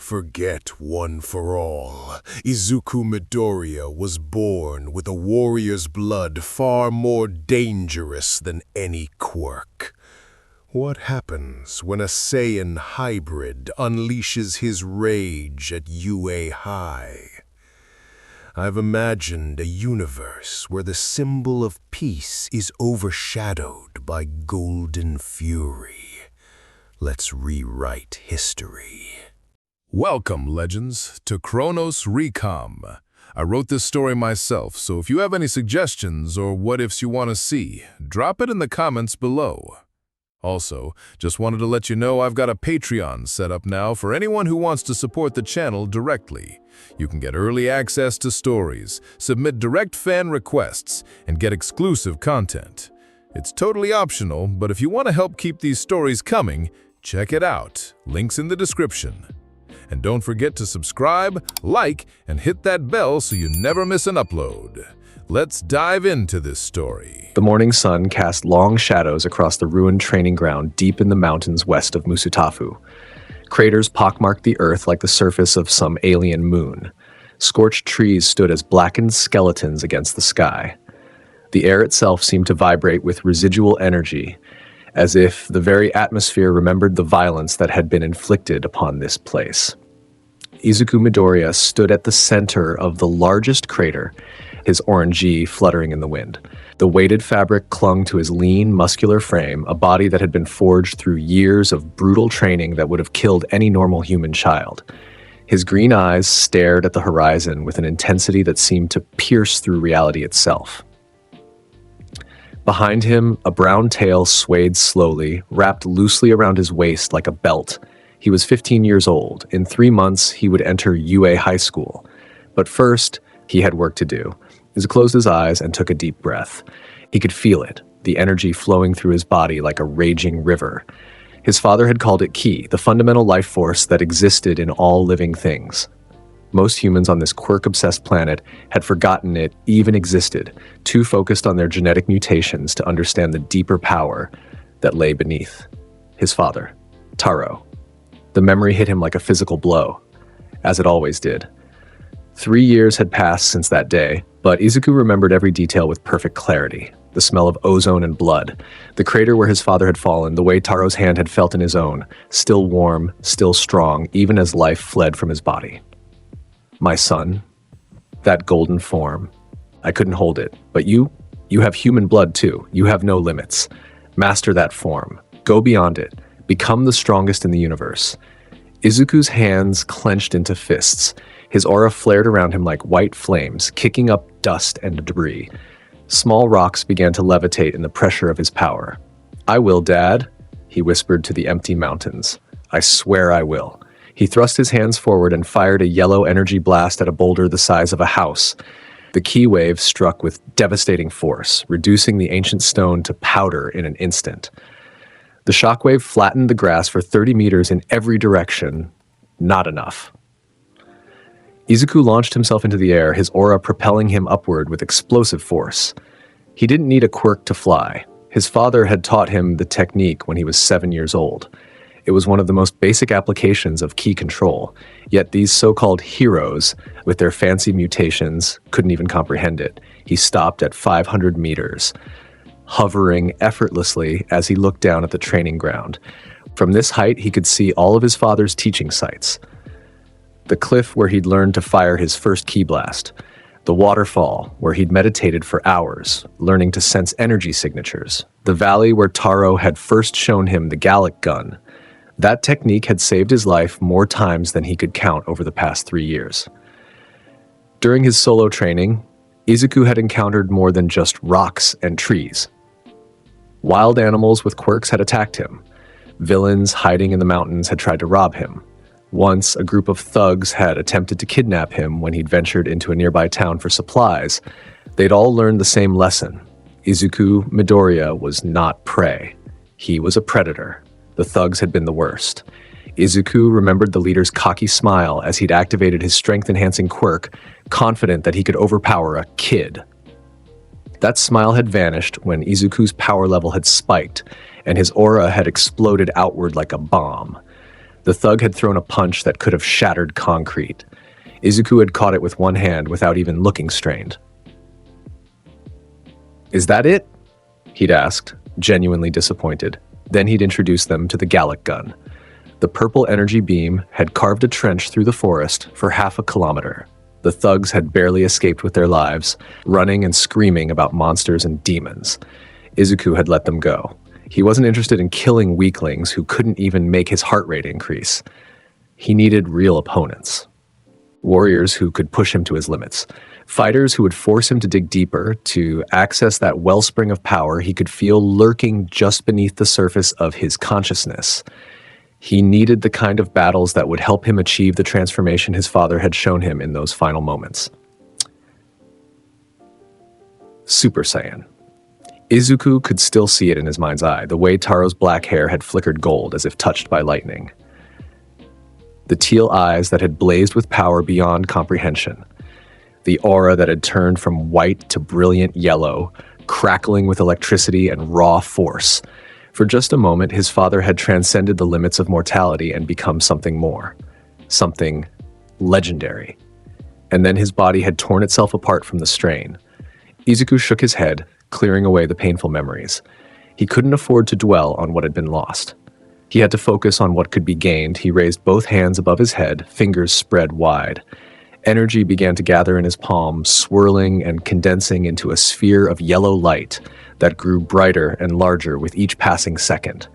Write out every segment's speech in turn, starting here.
Forget one for all. Izuku Midoriya was born with a warrior's blood far more dangerous than any quirk. What happens when a Saiyan hybrid unleashes his rage at UA High? I've imagined a universe where the symbol of peace is overshadowed by golden fury. Let's rewrite history. Welcome, legends, to Chronos Recom. I wrote this story myself, so if you have any suggestions or what-ifs you want to see, drop it in the comments below. Also, just wanted to let you know I've got a Patreon set up now for anyone who wants to support the channel directly. You can get early access to stories, submit direct fan requests, and get exclusive content. It's totally optional, but if you want to help keep these stories coming, check it out. Links in the description. And don't forget to subscribe, like, and hit that bell so you never miss an upload. Let's dive into this story. The morning sun cast long shadows across the ruined training ground deep in the mountains west of Musutafu. Craters pockmarked the earth like the surface of some alien moon. Scorched trees stood as blackened skeletons against the sky. The air itself seemed to vibrate with residual energy, as if the very atmosphere remembered the violence that had been inflicted upon this place. Izuku Midoriya stood at the center of the largest crater, his orangey fluttering in the wind. The weighted fabric clung to his lean, muscular frame, a body that had been forged through years of brutal training that would have killed any normal human child. His green eyes stared at the horizon with an intensity that seemed to pierce through reality itself. Behind him, a brown tail swayed slowly, wrapped loosely around his waist like a belt. He was 15 years old. In 3 months, he would enter UA High School. But first, he had work to do. He closed his eyes and took a deep breath. He could feel it, the energy flowing through his body like a raging river. His father had called it Ki, the fundamental life force that existed in all living things. Most humans on this quirk-obsessed planet had forgotten it even existed, too focused on their genetic mutations to understand the deeper power that lay beneath. His father, Taro. The memory hit him like a physical blow, as it always did. 3 years had passed since that day, but Izuku remembered every detail with perfect clarity. The smell of ozone and blood, the crater where his father had fallen, the way Taro's hand had felt in his own, still warm, still strong, even as life fled from his body. My son, that golden form. I couldn't hold it, but you have human blood too. You have no limits. Master that form. Go beyond it. Become the strongest in the universe. Izuku's hands clenched into fists. His aura flared around him like white flames, kicking up dust and debris. Small rocks began to levitate in the pressure of his power. I will, Dad, he whispered to the empty mountains. I swear I will. He thrust his hands forward and fired a yellow energy blast at a boulder the size of a house. The ki wave struck with devastating force, reducing the ancient stone to powder in an instant. The shockwave flattened the grass for 30 meters in every direction. Not enough. Izuku launched himself into the air, his aura propelling him upward with explosive force. He didn't need a quirk to fly. His father had taught him the technique when he was 7 years old. It was one of the most basic applications of ki control, yet these so-called heroes, with their fancy mutations, couldn't even comprehend it. He stopped at 500 meters, hovering effortlessly as he looked down at the training ground. From this height, he could see all of his father's teaching sites. The cliff where he'd learned to fire his first ki blast. The waterfall where he'd meditated for hours, learning to sense energy signatures. The valley where Taro had first shown him the Gallic gun. That technique had saved his life more times than he could count over the past 3 years. During his solo training, Izuku had encountered more than just rocks and trees. Wild animals with quirks had attacked him. Villains hiding in the mountains had tried to rob him. Once, a group of thugs had attempted to kidnap him when he'd ventured into a nearby town for supplies. They'd all learned the same lesson. Izuku Midoriya was not prey. He was a predator. The thugs had been the worst. Izuku remembered the leader's cocky smile as he'd activated his strength-enhancing quirk, confident that he could overpower a kid. That smile had vanished when Izuku's power level had spiked, and his aura had exploded outward like a bomb. The thug had thrown a punch that could have shattered concrete. Izuku had caught it with one hand without even looking strained. "Is that it?" he'd asked, genuinely disappointed. Then he'd introduced them to the Gallic gun. The purple energy beam had carved a trench through the forest for half a kilometer. The thugs had barely escaped with their lives, running and screaming about monsters and demons. Izuku had let them go. He wasn't interested in killing weaklings who couldn't even make his heart rate increase. He needed real opponents. Warriors who could push him to his limits. Fighters who would force him to dig deeper, to access that wellspring of power he could feel lurking just beneath the surface of his consciousness. He needed the kind of battles that would help him achieve the transformation his father had shown him in those final moments. Super Saiyan. Izuku could still see it in his mind's eye, the way Taro's black hair had flickered gold as if touched by lightning. The teal eyes that had blazed with power beyond comprehension. The aura that had turned from white to brilliant yellow, crackling with electricity and raw force. For just a moment, his father had transcended the limits of mortality and become something more. Something legendary. And then his body had torn itself apart from the strain. Izuku shook his head, clearing away the painful memories. He couldn't afford to dwell on what had been lost. He had to focus on what could be gained. He raised both hands above his head, fingers spread wide. Energy began to gather in his palms, swirling and condensing into a sphere of yellow light that grew brighter and larger with each passing second.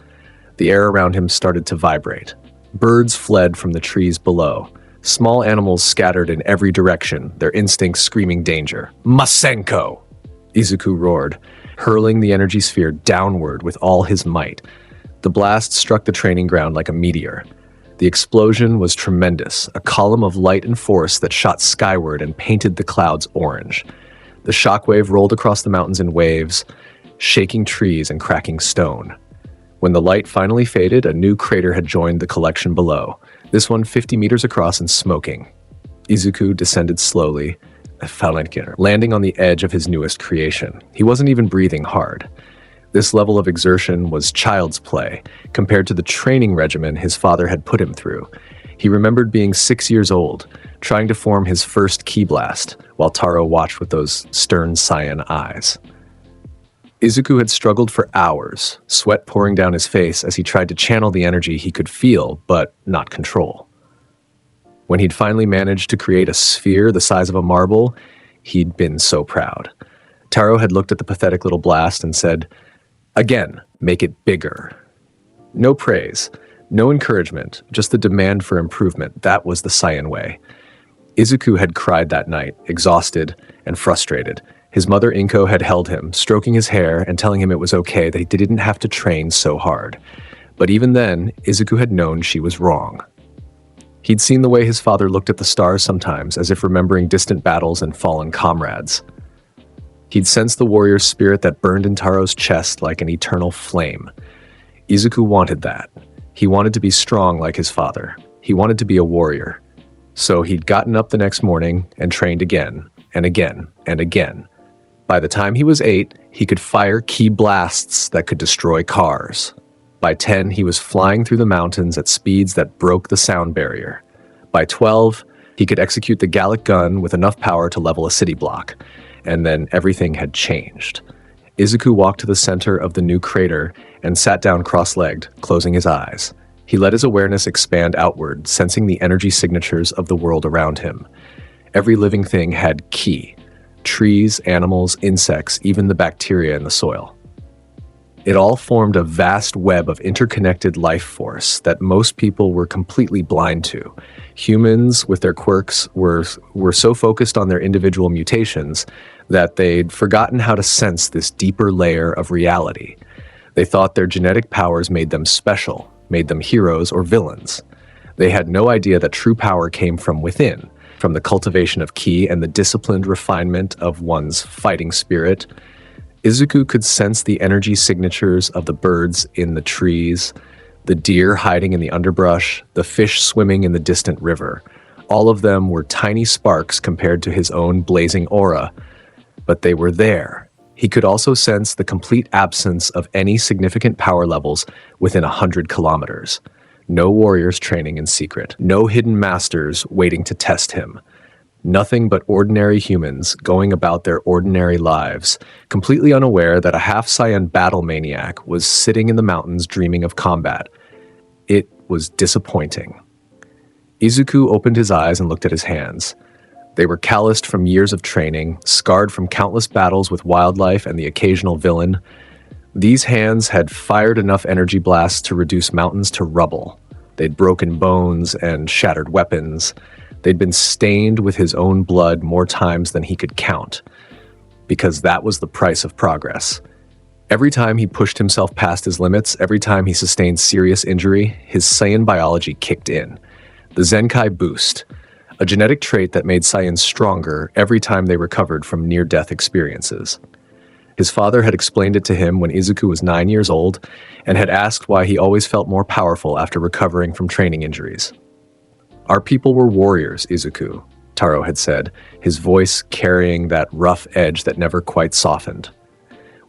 The air around him started to vibrate. Birds fled from the trees below. Small animals scattered in every direction, their instincts screaming danger. "Masenko!" Izuku roared, hurling the energy sphere downward with all his might. The blast struck the training ground like a meteor. The explosion was tremendous, a column of light and force that shot skyward and painted the clouds orange. The shockwave rolled across the mountains in waves, shaking trees and cracking stone. When the light finally faded, a new crater had joined the collection below, this one 50 meters across and smoking. Izuku descended slowly, landing on the edge of his newest creation. He wasn't even breathing hard. This level of exertion was child's play compared to the training regimen his father had put him through. He remembered being 6 years old, trying to form his first ki blast, while Taro watched with those stern Saiyan eyes. Izuku had struggled for hours, sweat pouring down his face as he tried to channel the energy he could feel, but not control. When he'd finally managed to create a sphere the size of a marble, he'd been so proud. Taro had looked at the pathetic little blast and said, "Again, make it bigger." No praise, no encouragement, just the demand for improvement. That was the Saiyan way. Izuku had cried that night, exhausted and frustrated. His mother Inko had held him, stroking his hair and telling him it was okay, that he didn't have to train so hard. But even then, Izuku had known she was wrong. He'd seen the way his father looked at the stars sometimes, as if remembering distant battles and fallen comrades. He'd sensed the warrior's spirit that burned in Taro's chest like an eternal flame. Izuku wanted that. He wanted to be strong like his father. He wanted to be a warrior. So he'd gotten up the next morning and trained again, and again, and again. By the time he was 8, he could fire ki blasts that could destroy cars. By 10, he was flying through the mountains at speeds that broke the sound barrier. By 12, he could execute the Gallic gun with enough power to level a city block. And then everything had changed. Izuku walked to the center of the new crater and sat down cross-legged, closing his eyes. He let his awareness expand outward, sensing the energy signatures of the world around him. Every living thing had ki. Trees, animals, insects, even the bacteria in the soil. It all formed a vast web of interconnected life force that most people were completely blind to. Humans, with their quirks, were so focused on their individual mutations that they'd forgotten how to sense this deeper layer of reality. They thought their genetic powers made them special, made them heroes or villains. They had no idea that true power came from within, from the cultivation of ki and the disciplined refinement of one's fighting spirit. Izuku could sense the energy signatures of the birds in the trees, the deer hiding in the underbrush, the fish swimming in the distant river. All of them were tiny sparks compared to his own blazing aura, but they were there. He could also sense the complete absence of any significant power levels within 100 kilometers. No warriors training in secret. No hidden masters waiting to test him. Nothing but ordinary humans going about their ordinary lives, completely unaware that a half-Saiyan battle maniac was sitting in the mountains dreaming of combat. It was disappointing. Izuku opened his eyes and looked at his hands. They were calloused from years of training, scarred from countless battles with wildlife and the occasional villain. These hands had fired enough energy blasts to reduce mountains to rubble. They'd broken bones and shattered weapons. They'd been stained with his own blood more times than he could count, because that was the price of progress. Every time he pushed himself past his limits, every time he sustained serious injury, his Saiyan biology kicked in. The Zenkai boost, a genetic trait that made Saiyans stronger every time they recovered from near-death experiences. His father had explained it to him when Izuku was 9 years old and had asked why he always felt more powerful after recovering from training injuries. Our people were warriors, Izuku, Taro had said, his voice carrying that rough edge that never quite softened.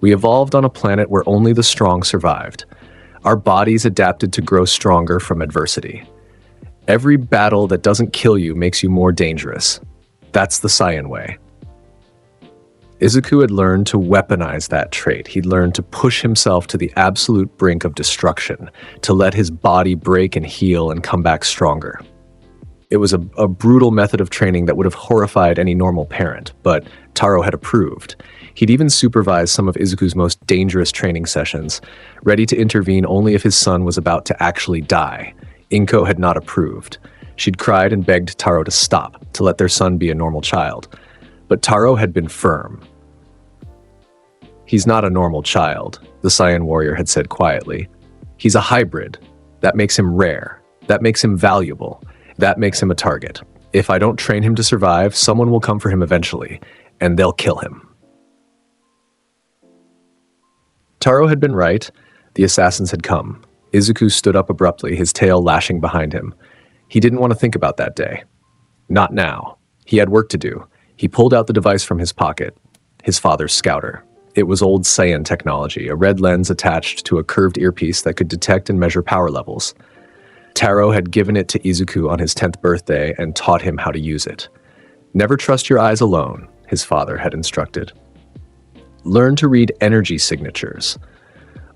We evolved on a planet where only the strong survived. Our bodies adapted to grow stronger from adversity. Every battle that doesn't kill you makes you more dangerous. That's the Saiyan way. Izuku had learned to weaponize that trait. He'd learned to push himself to the absolute brink of destruction, to let his body break and heal and come back stronger. It was a brutal method of training that would have horrified any normal parent, but Taro had approved. He'd even supervised some of Izuku's most dangerous training sessions, ready to intervene only if his son was about to actually die. Inko had not approved. She'd cried and begged Taro to stop, to let their son be a normal child. But Taro had been firm. He's not a normal child, the Saiyan warrior had said quietly. He's a hybrid. That makes him rare. That makes him valuable. That makes him a target. If I don't train him to survive, someone will come for him eventually, and they'll kill him. Taro had been right. The assassins had come. Izuku stood up abruptly, his tail lashing behind him. He didn't want to think about that day. Not now. He had work to do. He pulled out the device from his pocket. His father's scouter. It was old Saiyan technology, a red lens attached to a curved earpiece that could detect and measure power levels. Taro had given it to Izuku on his 10th birthday and taught him how to use it. Never trust your eyes alone, his father had instructed. Learn to read energy signatures.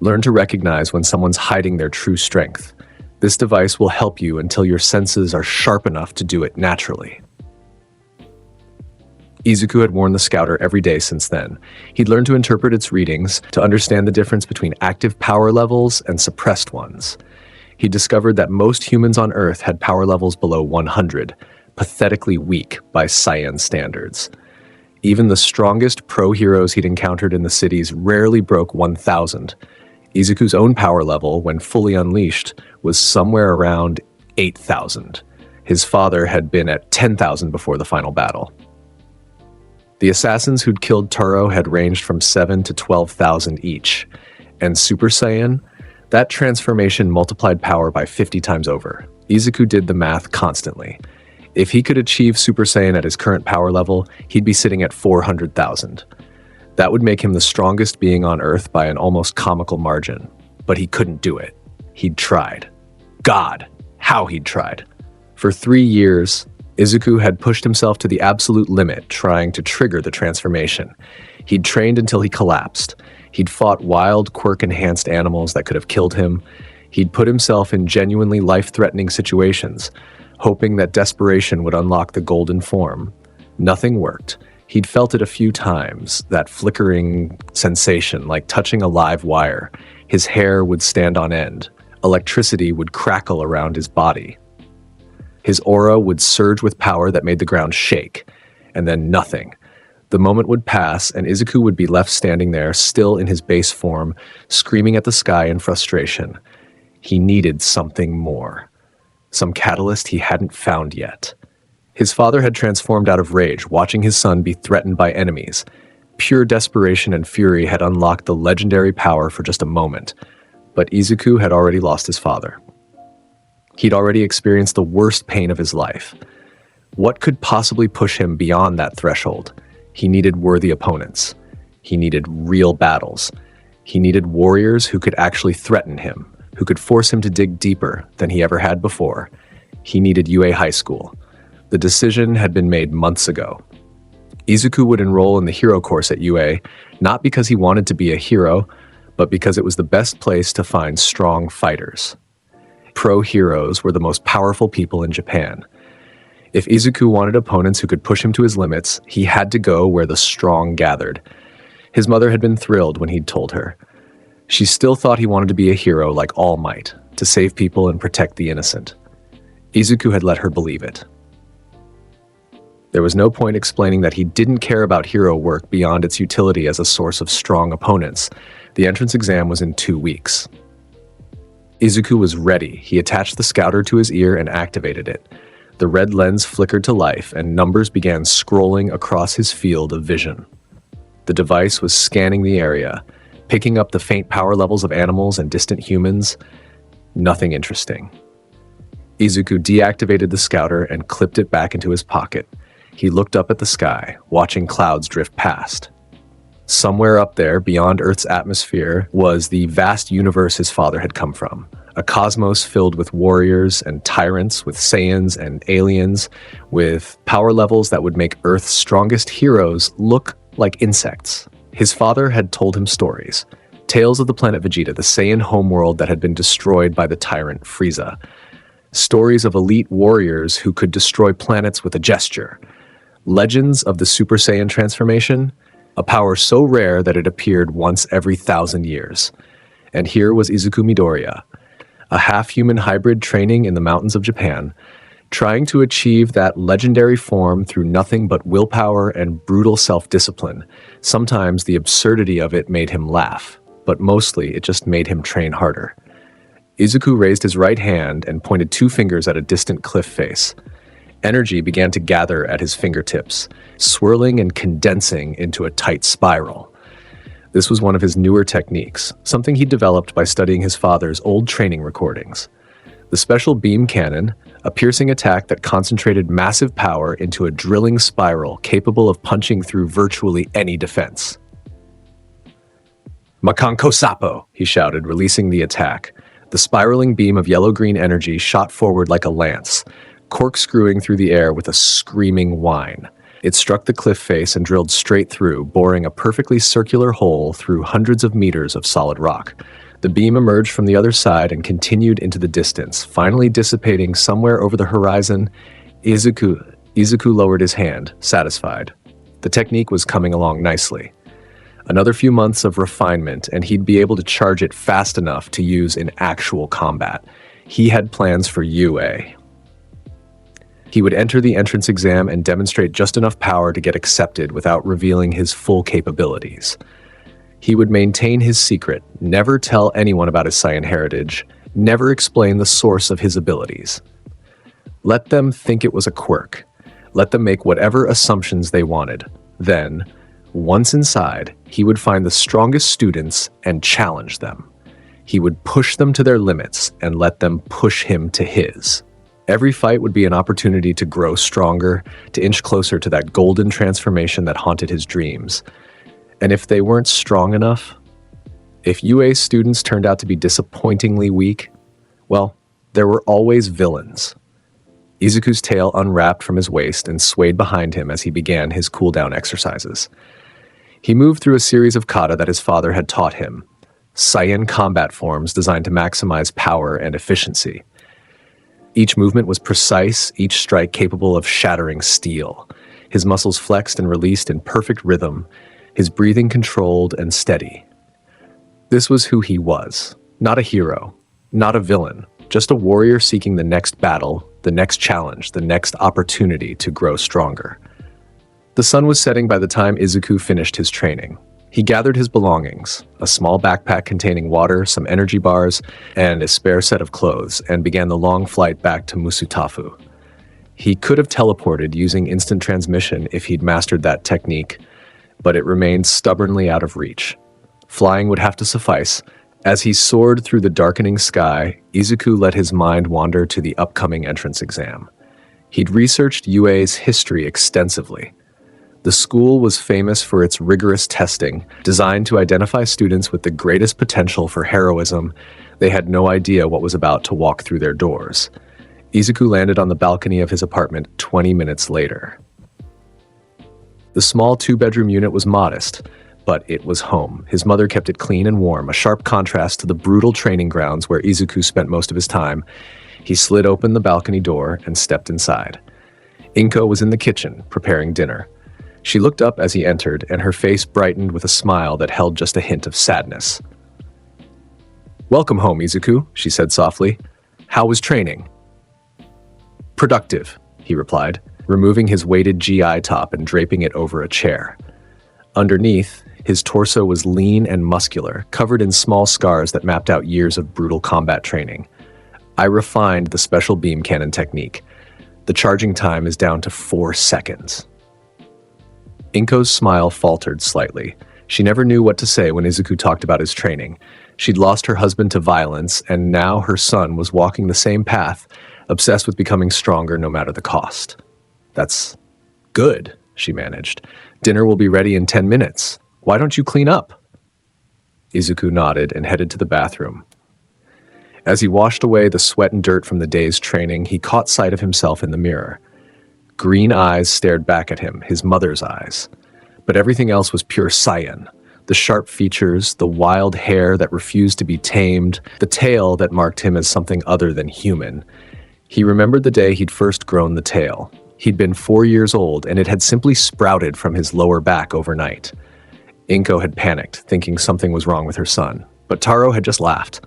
Learn to recognize when someone's hiding their true strength. This device will help you until your senses are sharp enough to do it naturally. Izuku had worn the scouter every day since then. He'd learned to interpret its readings, to understand the difference between active power levels and suppressed ones. He discovered that most humans on Earth had power levels below 100, pathetically weak by Saiyan standards. Even the strongest pro-heroes he'd encountered in the cities rarely broke 1,000. Izuku's own power level, when fully unleashed, was somewhere around 8,000. His father had been at 10,000 before the final battle. The assassins who'd killed Taro had ranged from 7 to 12,000 each, and Super Saiyan, that transformation multiplied power by 50 times over. Izuku did the math constantly. If he could achieve Super Saiyan at his current power level, he'd be sitting at 400,000. That would make him the strongest being on Earth by an almost comical margin. But he couldn't do it. He'd tried. God, how he'd tried. For 3 years, Izuku had pushed himself to the absolute limit, trying to trigger the transformation. He'd trained until he collapsed. He'd fought wild, quirk-enhanced animals that could have killed him. He'd put himself in genuinely life-threatening situations, hoping that desperation would unlock the golden form. Nothing worked. He'd felt it a few times, that flickering sensation like touching a live wire. His hair would stand on end. Electricity would crackle around his body. His aura would surge with power that made the ground shake. And then nothing. The moment would pass, and Izuku would be left standing there, still in his base form, screaming at the sky in frustration. He needed something more. Some catalyst he hadn't found yet. His father had transformed out of rage, watching his son be threatened by enemies. Pure desperation and fury had unlocked the legendary power for just a moment. But Izuku had already lost his father. He'd already experienced the worst pain of his life. What could possibly push him beyond that threshold? He needed worthy opponents. He needed real battles. He needed warriors who could actually threaten him, who could force him to dig deeper than he ever had before. He needed UA High School. The decision had been made months ago. Izuku would enroll in the hero course at UA, not because he wanted to be a hero, but because it was the best place to find strong fighters. Pro heroes were the most powerful people in Japan. If Izuku wanted opponents who could push him to his limits, he had to go where the strong gathered. His mother had been thrilled when he'd told her. She still thought he wanted to be a hero like All Might, to save people and protect the innocent. Izuku had let her believe it. There was no point explaining that he didn't care about hero work beyond its utility as a source of strong opponents. The entrance exam was in 2 weeks. Izuku was ready. He attached the scouter to his ear and activated it. The red lens flickered to life, and numbers began scrolling across his field of vision. The device was scanning the area, picking up the faint power levels of animals and distant humans. Nothing interesting. Izuku deactivated the scouter and clipped it back into his pocket. He looked up at the sky, watching clouds drift past. Somewhere up there, beyond Earth's atmosphere, was the vast universe his father had come from. A cosmos filled with warriors and tyrants, with Saiyans and aliens, with power levels that would make Earth's strongest heroes look like insects. His father had told him stories. Tales of the planet Vegeta, the Saiyan homeworld that had been destroyed by the tyrant Frieza. Stories of elite warriors who could destroy planets with a gesture. Legends of the Super Saiyan transformation, a power so rare that it appeared once every 1,000 years. And here was Izuku Midoriya, a half-human hybrid training in the mountains of Japan, trying to achieve that legendary form through nothing but willpower and brutal self-discipline. Sometimes the absurdity of it made him laugh, but mostly it just made him train harder. Izuku raised his right hand and pointed 2 fingers at a distant cliff face. Energy began to gather at his fingertips, swirling and condensing into a tight spiral. This was one of his newer techniques, something he developed by studying his father's old training recordings. The special beam cannon, a piercing attack that concentrated massive power into a drilling spiral capable of punching through virtually any defense. "Makanko Sapo," he shouted, releasing the attack. The spiraling beam of yellow-green energy shot forward like a lance, corkscrewing through the air with a screaming whine. It struck the cliff face and drilled straight through, boring a perfectly circular hole through hundreds of meters of solid rock. The beam emerged from the other side and continued into the distance, finally dissipating somewhere over the horizon. Izuku lowered his hand, satisfied. The technique was coming along nicely. Another few months of refinement, and he'd be able to charge it fast enough to use in actual combat. He had plans for UA. He would enter the entrance exam and demonstrate just enough power to get accepted without revealing his full capabilities. He would maintain his secret, never tell anyone about his Saiyan heritage, never explain the source of his abilities. Let them think it was a quirk. Let them make whatever assumptions they wanted. Then, once inside, he would find the strongest students and challenge them. He would push them to their limits and let them push him to his. Every fight would be an opportunity to grow stronger, to inch closer to that golden transformation that haunted his dreams. And if they weren't strong enough, if UA students turned out to be disappointingly weak, well, there were always villains. Izuku's tail unwrapped from his waist and swayed behind him as he began his cool-down exercises. He moved through a series of kata that his father had taught him, Saiyan combat forms designed to maximize power and efficiency. Each movement was precise, each strike capable of shattering steel. His muscles flexed and released in perfect rhythm, his breathing controlled and steady. This was who he was. Not a hero, not a villain, just a warrior seeking the next battle, the next challenge, the next opportunity to grow stronger. The sun was setting by the time Izuku finished his training. He gathered his belongings, a small backpack containing water, some energy bars, and a spare set of clothes, and began the long flight back to Musutafu. He could have teleported using instant transmission if he'd mastered that technique, but it remained stubbornly out of reach. Flying would have to suffice. As he soared through the darkening sky, Izuku let his mind wander to the upcoming entrance exam. He'd researched UA's history extensively. The school was famous for its rigorous testing, designed to identify students with the greatest potential for heroism, They had no idea what was about to walk through their doors. Izuku landed on the balcony of his apartment 20 minutes later. The small two-bedroom unit was modest, but it was home. His mother kept it clean and warm, a sharp contrast to the brutal training grounds where Izuku spent most of his time. He slid open the balcony door and stepped inside. Inko was in the kitchen, preparing dinner. She looked up as he entered, and her face brightened with a smile that held just a hint of sadness. "Welcome home, Izuku," she said softly. "How was training?" "Productive," he replied, removing his weighted GI top and draping it over a chair. Underneath, his torso was lean and muscular, covered in small scars that mapped out years of brutal combat training. "I refined the special beam cannon technique. The charging time is down to 4 seconds. Inko's smile faltered slightly. She never knew what to say when Izuku talked about his training. She'd lost her husband to violence, and now her son was walking the same path, obsessed with becoming stronger no matter the cost. "That's good," she managed. "Dinner will be ready in 10 minutes. Why don't you clean up?" Izuku nodded and headed to the bathroom. As he washed away the sweat and dirt from the day's training, he caught sight of himself in the mirror. Green eyes stared back at him, his mother's eyes. But everything else was pure Saiyan. The sharp features, the wild hair that refused to be tamed, the tail that marked him as something other than human. He remembered the day he'd first grown the tail. He'd been 4 years old, and it had simply sprouted from his lower back overnight. Inko had panicked, thinking something was wrong with her son. But Taro had just laughed.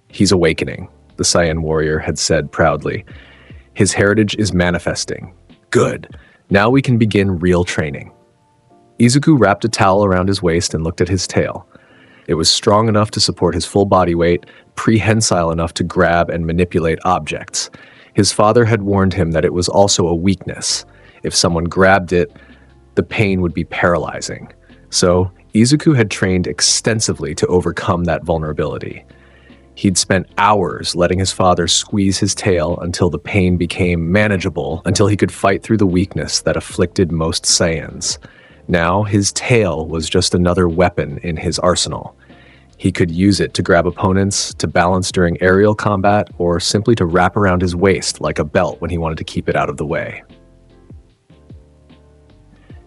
"He's awakening," the Saiyan warrior had said proudly. "His heritage is manifesting. Good. Now we can begin real training." Izuku wrapped a towel around his waist and looked at his tail. It was strong enough to support his full body weight, prehensile enough to grab and manipulate objects. His father had warned him that it was also a weakness. If someone grabbed it, the pain would be paralyzing. So, Izuku had trained extensively to overcome that vulnerability. He'd spent hours letting his father squeeze his tail until the pain became manageable, until he could fight through the weakness that afflicted most Saiyans. Now, his tail was just another weapon in his arsenal. He could use it to grab opponents, to balance during aerial combat, or simply to wrap around his waist like a belt when he wanted to keep it out of the way.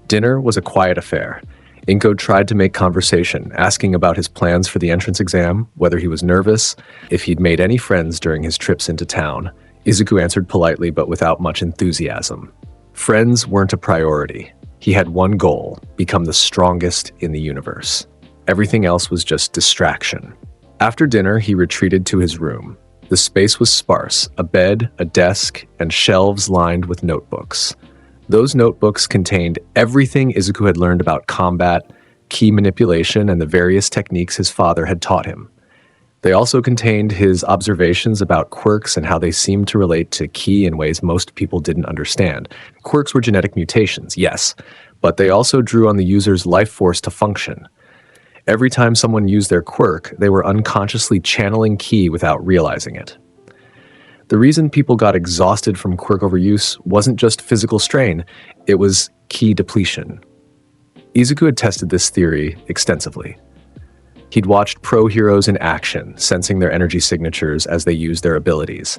Dinner was a quiet affair. Inko tried to make conversation, asking about his plans for the entrance exam, whether he was nervous, if he'd made any friends during his trips into town. Izuku answered politely but without much enthusiasm. Friends weren't a priority. He had one goal: become the strongest in the universe. Everything else was just distraction. After dinner, he retreated to his room. The space was sparse: a bed, a desk, and shelves lined with notebooks. Those notebooks contained everything Izuku had learned about combat, ki manipulation, and the various techniques his father had taught him. They also contained his observations about quirks and how they seemed to relate to ki in ways most people didn't understand. Quirks were genetic mutations, yes, but they also drew on the user's life force to function. Every time someone used their quirk, they were unconsciously channeling ki without realizing it. The reason people got exhausted from quirk overuse wasn't just physical strain, it was ki depletion. Izuku had tested this theory extensively. He'd watched pro heroes in action, sensing their energy signatures as they used their abilities.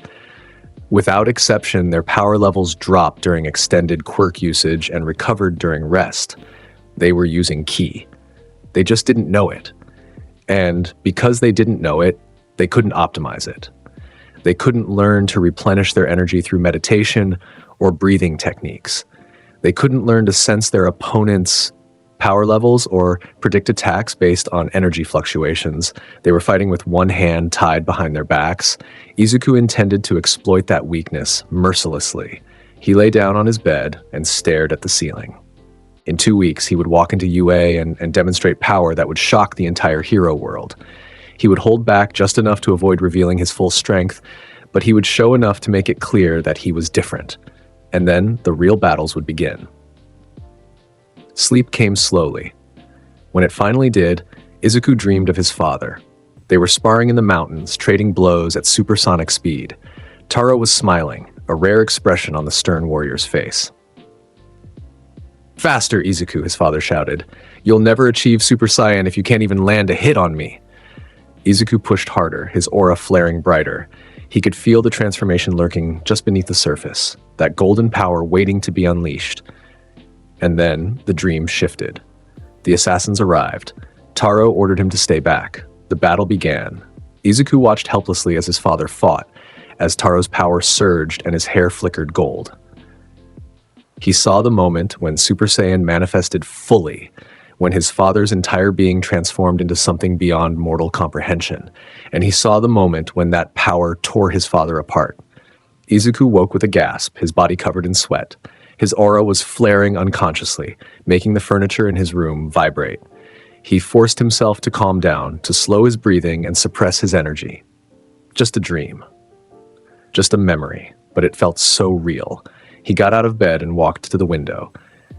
Without exception, their power levels dropped during extended quirk usage and recovered during rest. They were using ki. They just didn't know it. And because they didn't know it, they couldn't optimize it. They couldn't learn to replenish their energy through meditation or breathing techniques. They couldn't learn to sense their opponent's power levels or predict attacks based on energy fluctuations. They were fighting with one hand tied behind their backs. Izuku intended to exploit that weakness mercilessly. He lay down on his bed and stared at the ceiling. In 2 weeks, he would walk into UA and demonstrate power that would shock the entire hero world. He would hold back just enough to avoid revealing his full strength, but he would show enough to make it clear that he was different. And then the real battles would begin. Sleep came slowly. When it finally did, Izuku dreamed of his father. They were sparring in the mountains, trading blows at supersonic speed. Taro was smiling, a rare expression on the stern warrior's face. "Faster, Izuku," his father shouted. "You'll never achieve Super Saiyan if you can't even land a hit on me." Izuku pushed harder, his aura flaring brighter. He could feel the transformation lurking just beneath the surface, that golden power waiting to be unleashed. And then the dream shifted. The assassins arrived. Taro ordered him to stay back. The battle began. Izuku watched helplessly as his father fought, as Taro's power surged and his hair flickered gold. He saw the moment when Super Saiyan manifested fully, when his father's entire being transformed into something beyond mortal comprehension, and he saw the moment when that power tore his father apart. Izuku woke with a gasp, his body covered in sweat. His aura was flaring unconsciously, making the furniture in his room vibrate. He forced himself to calm down, to slow his breathing and suppress his energy. Just a dream. Just a memory, but it felt so real. He got out of bed and walked to the window.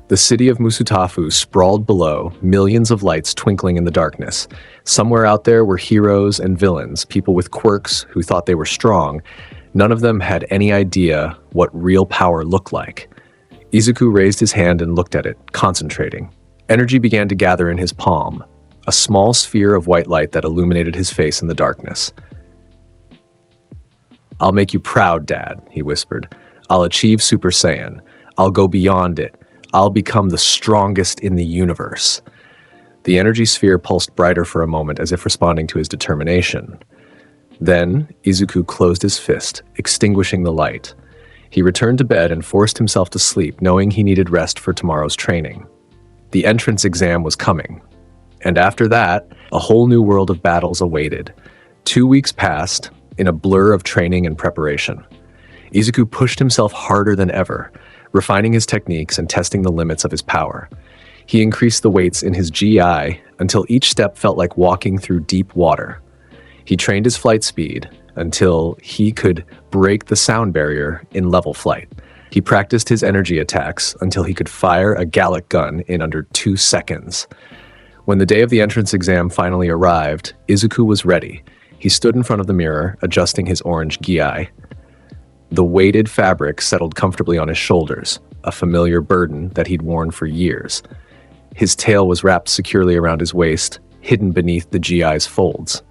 The city of Musutafu sprawled below, millions of lights twinkling in the darkness. Somewhere out there were heroes and villains, people with quirks who thought they were strong. None of them had any idea what real power looked like. Izuku raised his hand and looked at it, concentrating. Energy began to gather in his palm, a small sphere of white light that illuminated his face in the darkness. "I'll make you proud, Dad," he whispered. "I'll achieve Super Saiyan. I'll go beyond it. I'll become the strongest in the universe." The energy sphere pulsed brighter for a moment as if responding to his determination. Then, Izuku closed his fist, extinguishing the light. He returned to bed and forced himself to sleep, knowing he needed rest for tomorrow's training. The entrance exam was coming. And after that, a whole new world of battles awaited. 2 weeks passed, in a blur of training and preparation. Izuku pushed himself harder than ever, refining his techniques and testing the limits of his power. He increased the weights in his GI until each step felt like walking through deep water. He trained his flight speed until he could break the sound barrier in level flight. He practiced his energy attacks until he could fire a Gallic gun in under 2 seconds. When the day of the entrance exam finally arrived, Izuku was ready. He stood in front of the mirror, adjusting his orange gi. The weighted fabric settled comfortably on his shoulders, a familiar burden that he'd worn for years. His tail was wrapped securely around his waist, hidden beneath the gi's folds.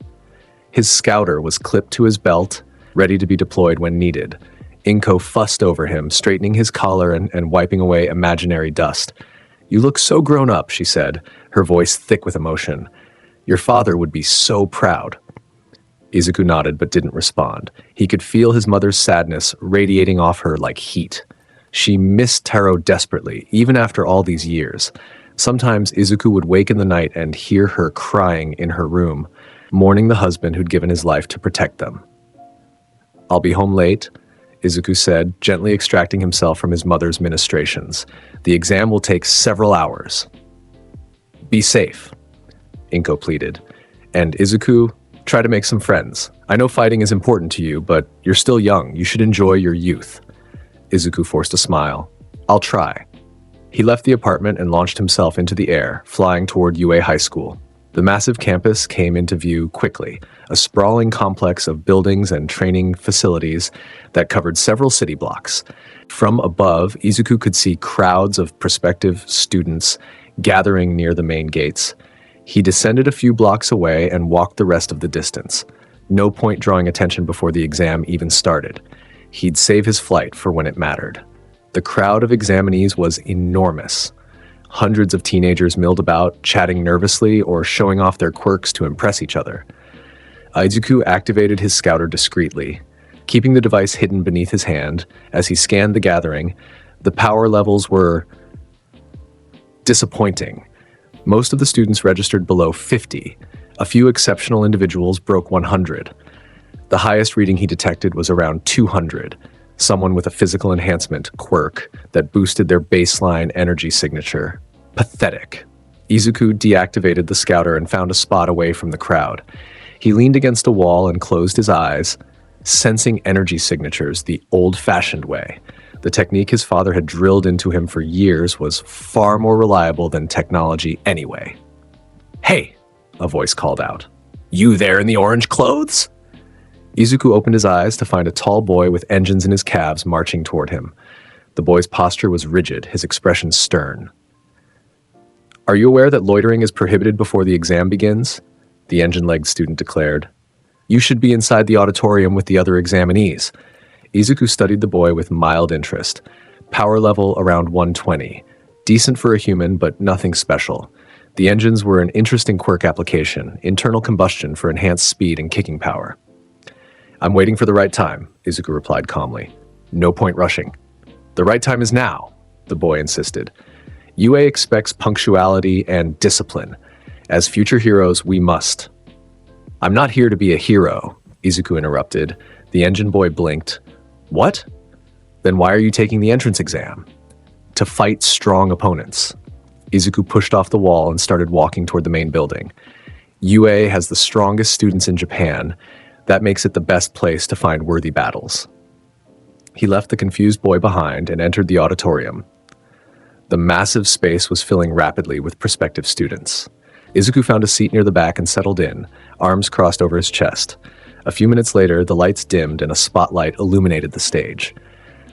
His scouter was clipped to his belt, ready to be deployed when needed. Inko fussed over him, straightening his collar and wiping away imaginary dust. "You look so grown up," she said, her voice thick with emotion. "Your father would be so proud." Izuku nodded but didn't respond. He could feel his mother's sadness radiating off her like heat. She missed Taro desperately, even after all these years. Sometimes Izuku would wake in the night and hear her crying in her room, mourning the husband who'd given his life to protect them. "I'll be home late," Izuku said, gently extracting himself from his mother's ministrations. "The exam will take several hours." "Be safe," Inko pleaded. "And Izuku, try to make some friends. I know fighting is important to you, but you're still young. You should enjoy your youth." Izuku forced a smile. "I'll try." He left the apartment and launched himself into the air, flying toward UA High School. The massive campus came into view quickly, a sprawling complex of buildings and training facilities that covered several city blocks. From above, Izuku could see crowds of prospective students gathering near the main gates. He descended a few blocks away and walked the rest of the distance. No point drawing attention before the exam even started. He'd save his flight for when it mattered. The crowd of examinees was enormous. Hundreds of teenagers milled about, chatting nervously or showing off their quirks to impress each other. Izuku activated his scouter discreetly, keeping the device hidden beneath his hand. As he scanned the gathering, the power levels were disappointing. Most of the students registered below 50. A few exceptional individuals broke 100. The highest reading he detected was around 200, someone with a physical enhancement quirk that boosted their baseline energy signature. Pathetic. Izuku deactivated the scouter and found a spot away from the crowd. He leaned against a wall and closed his eyes, sensing energy signatures the old-fashioned way. The technique his father had drilled into him for years was far more reliable than technology anyway. "Hey!" a voice called out. "You there in the orange clothes?" Izuku opened his eyes to find a tall boy with engines in his calves marching toward him. The boy's posture was rigid, his expression stern. "Are you aware that loitering is prohibited before the exam begins?" the engine-legged student declared. You should be inside the auditorium with the other examinees. Izuku studied the boy with mild interest. Power level around 120. Decent for a human, but nothing special. The engines were an interesting quirk application, internal combustion for enhanced speed and kicking power. I'm waiting for the right time, Izuku replied calmly. No point rushing. The right time is now, the boy insisted. UA expects punctuality and discipline. As future heroes, we must. I'm not here to be a hero, Izuku interrupted. The engine boy blinked. What? Then why are you taking the entrance exam? To fight strong opponents. Izuku pushed off the wall and started walking toward the main building. UA has the strongest students in Japan. That makes it the best place to find worthy battles. He left the confused boy behind and entered the auditorium. The massive space was filling rapidly with prospective students. Izuku found a seat near the back and settled in, arms crossed over his chest. A few minutes later, the lights dimmed and a spotlight illuminated the stage.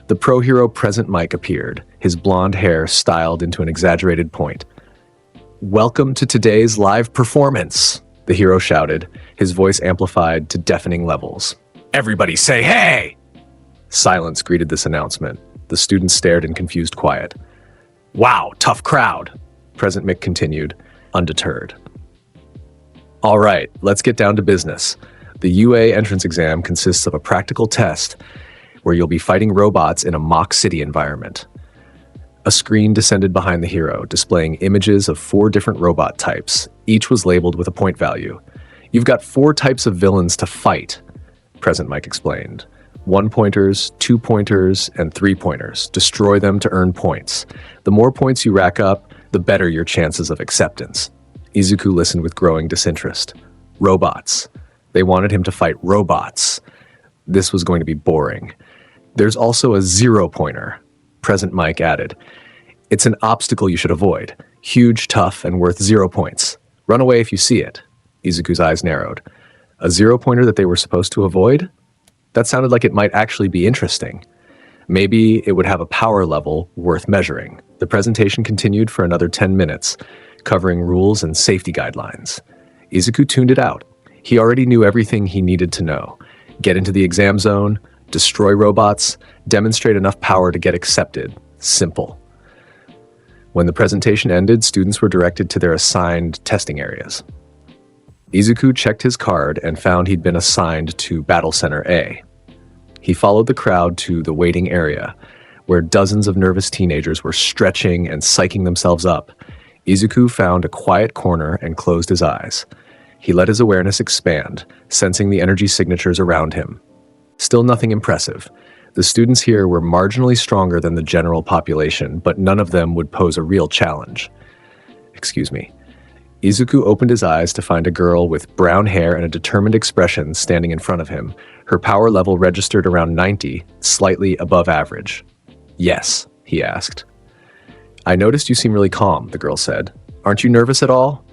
The pro hero present mic appeared, his blonde hair styled into an exaggerated point. Welcome to today's live performance, the hero shouted, his voice amplified to deafening levels. Everybody say hey! Silence greeted this announcement. The students stared in confused quiet. Wow, tough crowd, Present Mick continued, undeterred. All right, let's get down to business. The UA entrance exam consists of a practical test where you'll be fighting robots in a mock city environment. A screen descended behind the hero, displaying images of 4 different robot types. Each was labeled with a point value. You've got 4 types of villains to fight, Present Mike explained. 1-pointers, 2-pointers, and 3-pointers. Destroy them to earn points. The more points you rack up, the better your chances of acceptance. Izuku listened with growing disinterest. Robots. They wanted him to fight robots. This was going to be boring. There's also a 0-pointer, Present Mike added. It's an obstacle you should avoid. Huge, tough, and worth 0 points. Run away if you see it. Izuku's eyes narrowed. A 0-pointer that they were supposed to avoid? That sounded like it might actually be interesting. Maybe it would have a power level worth measuring. The presentation continued for another 10 minutes, covering rules and safety guidelines. Izuku tuned it out. He already knew everything he needed to know. Get into the exam zone, destroy robots, demonstrate enough power to get accepted. Simple. When the presentation ended, students were directed to their assigned testing areas. Izuku checked his card and found he'd been assigned to Battle Center A. He followed the crowd to the waiting area, where dozens of nervous teenagers were stretching and psyching themselves up. Izuku found a quiet corner and closed his eyes. He let his awareness expand, sensing the energy signatures around him. Still nothing impressive. The students here were marginally stronger than the general population, but none of them would pose a real challenge. Excuse me. Izuku opened his eyes to find a girl with brown hair and a determined expression standing in front of him. Her power level registered around 90, slightly above average. Yes, he asked. I noticed you seem really calm, the girl said. Aren't you nervous at all?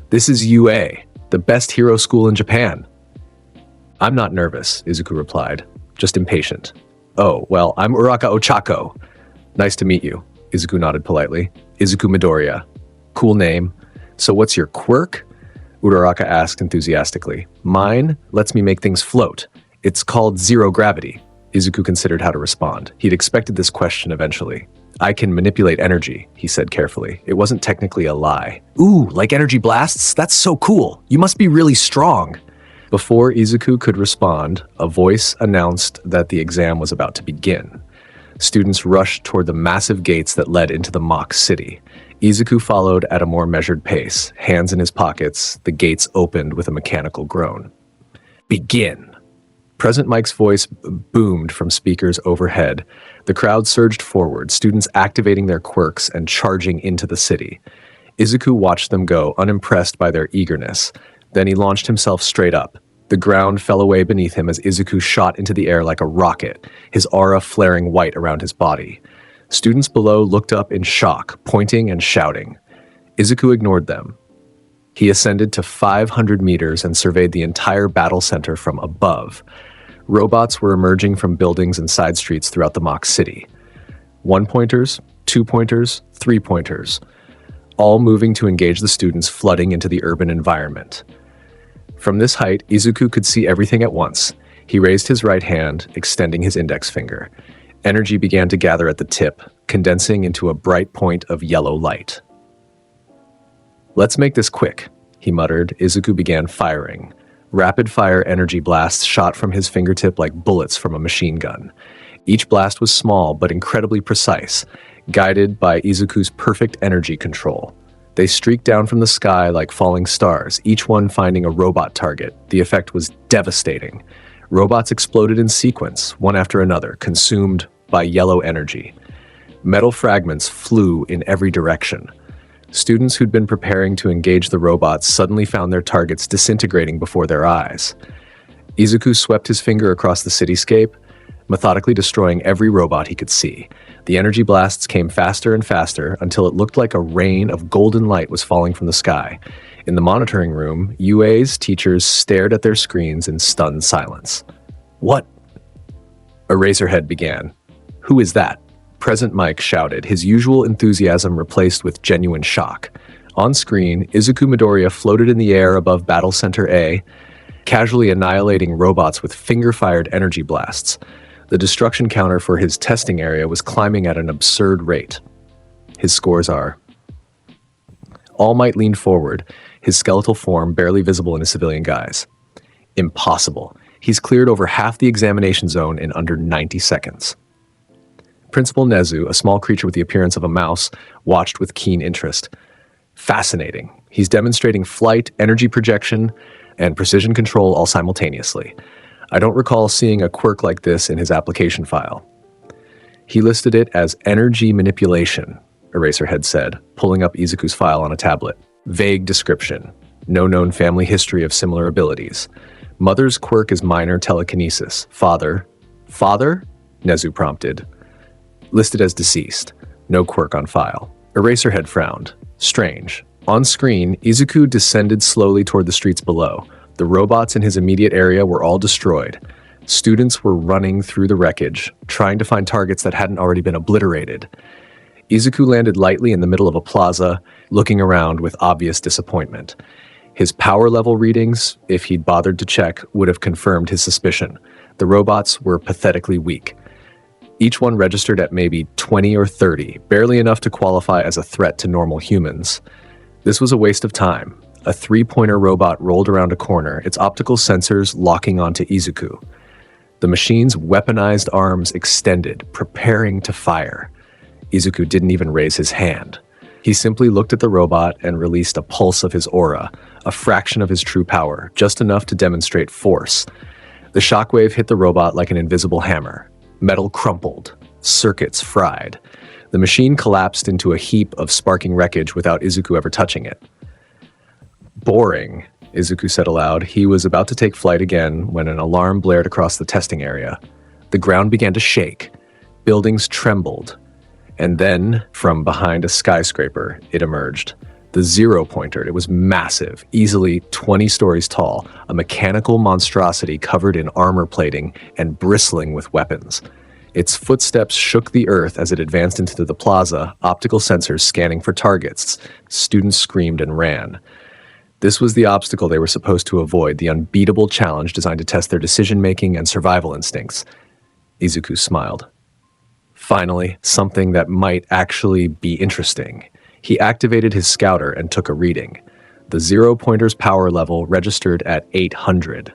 This is UA, the best hero school in Japan. I'm not nervous, Izuku replied, just impatient. Oh, well, I'm Uraka Ochako. Nice to meet you, Izuku nodded politely. Izuku Midoriya. Cool name. So what's your quirk? Uraraka asked enthusiastically. Mine lets me make things float. It's called zero gravity. Izuku considered how to respond. He'd expected this question eventually. I can manipulate energy, he said carefully. It wasn't technically a lie. Ooh, like energy blasts? That's so cool. You must be really strong. Before Izuku could respond, a voice announced that the exam was about to begin. Students rushed toward the massive gates that led into the mock city. Izuku followed at a more measured pace, hands in his pockets. The gates opened with a mechanical groan. Begin. Present Mike's voice boomed from speakers overhead. The crowd surged forward, students activating their quirks and charging into the city. Izuku watched them go, unimpressed by their eagerness. Then he launched himself straight up. The ground fell away beneath him as Izuku shot into the air like a rocket, his aura flaring white around his body. Students below looked up in shock, pointing and shouting. Izuku ignored them. He ascended to 500 meters and surveyed the entire battle center from above. Robots were emerging from buildings and side streets throughout the mock city. 1-pointers, 2-pointers, 3-pointers, all moving to engage the students flooding into the urban environment. From this height, Izuku could see everything at once. He raised his right hand, extending his index finger. Energy began to gather at the tip, condensing into a bright point of yellow light. "Let's make this quick," he muttered. Izuku began firing. Rapid-fire energy blasts shot from his fingertip like bullets from a machine gun. Each blast was small but incredibly precise, guided by Izuku's perfect energy control. They streaked down from the sky like falling stars, each one finding a robot target. The effect was devastating. Robots exploded in sequence, one after another, consumed by yellow energy. Metal fragments flew in every direction. Students who'd been preparing to engage the robots suddenly found their targets disintegrating before their eyes. Izuku swept his finger across the cityscape, methodically destroying every robot he could see. The energy blasts came faster and faster until it looked like a rain of golden light was falling from the sky. In the monitoring room, UA's teachers stared at their screens in stunned silence. "What?" Eraserhead began. "Who is that?" Present Mike shouted, his usual enthusiasm replaced with genuine shock. On screen, Izuku Midoriya floated in the air above Battle Center A, casually annihilating robots with finger-fired energy blasts. The destruction counter for his testing area was climbing at an absurd rate. His scores are... All Might leaned forward, his skeletal form barely visible in his civilian guise. Impossible. He's cleared over half the examination zone in under 90 seconds. Principal Nezu, a small creature with the appearance of a mouse, watched with keen interest. Fascinating. He's demonstrating flight, energy projection, and precision control all simultaneously. I don't recall seeing a quirk like this in his application file. He listed it as energy manipulation, Eraserhead said, pulling up Izuku's file on a tablet. Vague description. No known family history of similar abilities. Mother's quirk is minor telekinesis. Father? Nezu prompted. Listed as deceased. No quirk on file. Eraserhead frowned. Strange. On screen, Izuku descended slowly toward the streets below. The robots in his immediate area were all destroyed. Students were running through the wreckage, trying to find targets that hadn't already been obliterated. Izuku landed lightly in the middle of a plaza, looking around with obvious disappointment. His power level readings, if he'd bothered to check, would have confirmed his suspicion. The robots were pathetically weak. Each one registered at maybe 20 or 30, barely enough to qualify as a threat to normal humans. This was a waste of time. A three-pointer robot rolled around a corner, its optical sensors locking onto Izuku. The machine's weaponized arms extended, preparing to fire. Izuku didn't even raise his hand. He simply looked at the robot and released a pulse of his aura, a fraction of his true power, just enough to demonstrate force. The shockwave hit the robot like an invisible hammer. Metal crumpled, circuits fried. The machine collapsed into a heap of sparking wreckage without Izuku ever touching it. Boring, Izuku said aloud. He was about to take flight again when an alarm blared across the testing area. The ground began to shake. Buildings trembled. And then, from behind a skyscraper, it emerged. The zero-pointer. It was massive, easily 20 stories tall, a mechanical monstrosity covered in armor plating and bristling with weapons. Its footsteps shook the earth as it advanced into the plaza, optical sensors scanning for targets. Students screamed and ran. This was the obstacle they were supposed to avoid, the unbeatable challenge designed to test their decision-making and survival instincts. Izuku smiled. Finally, something that might actually be interesting. He activated his scouter and took a reading. The zero-pointer's power level registered at 800.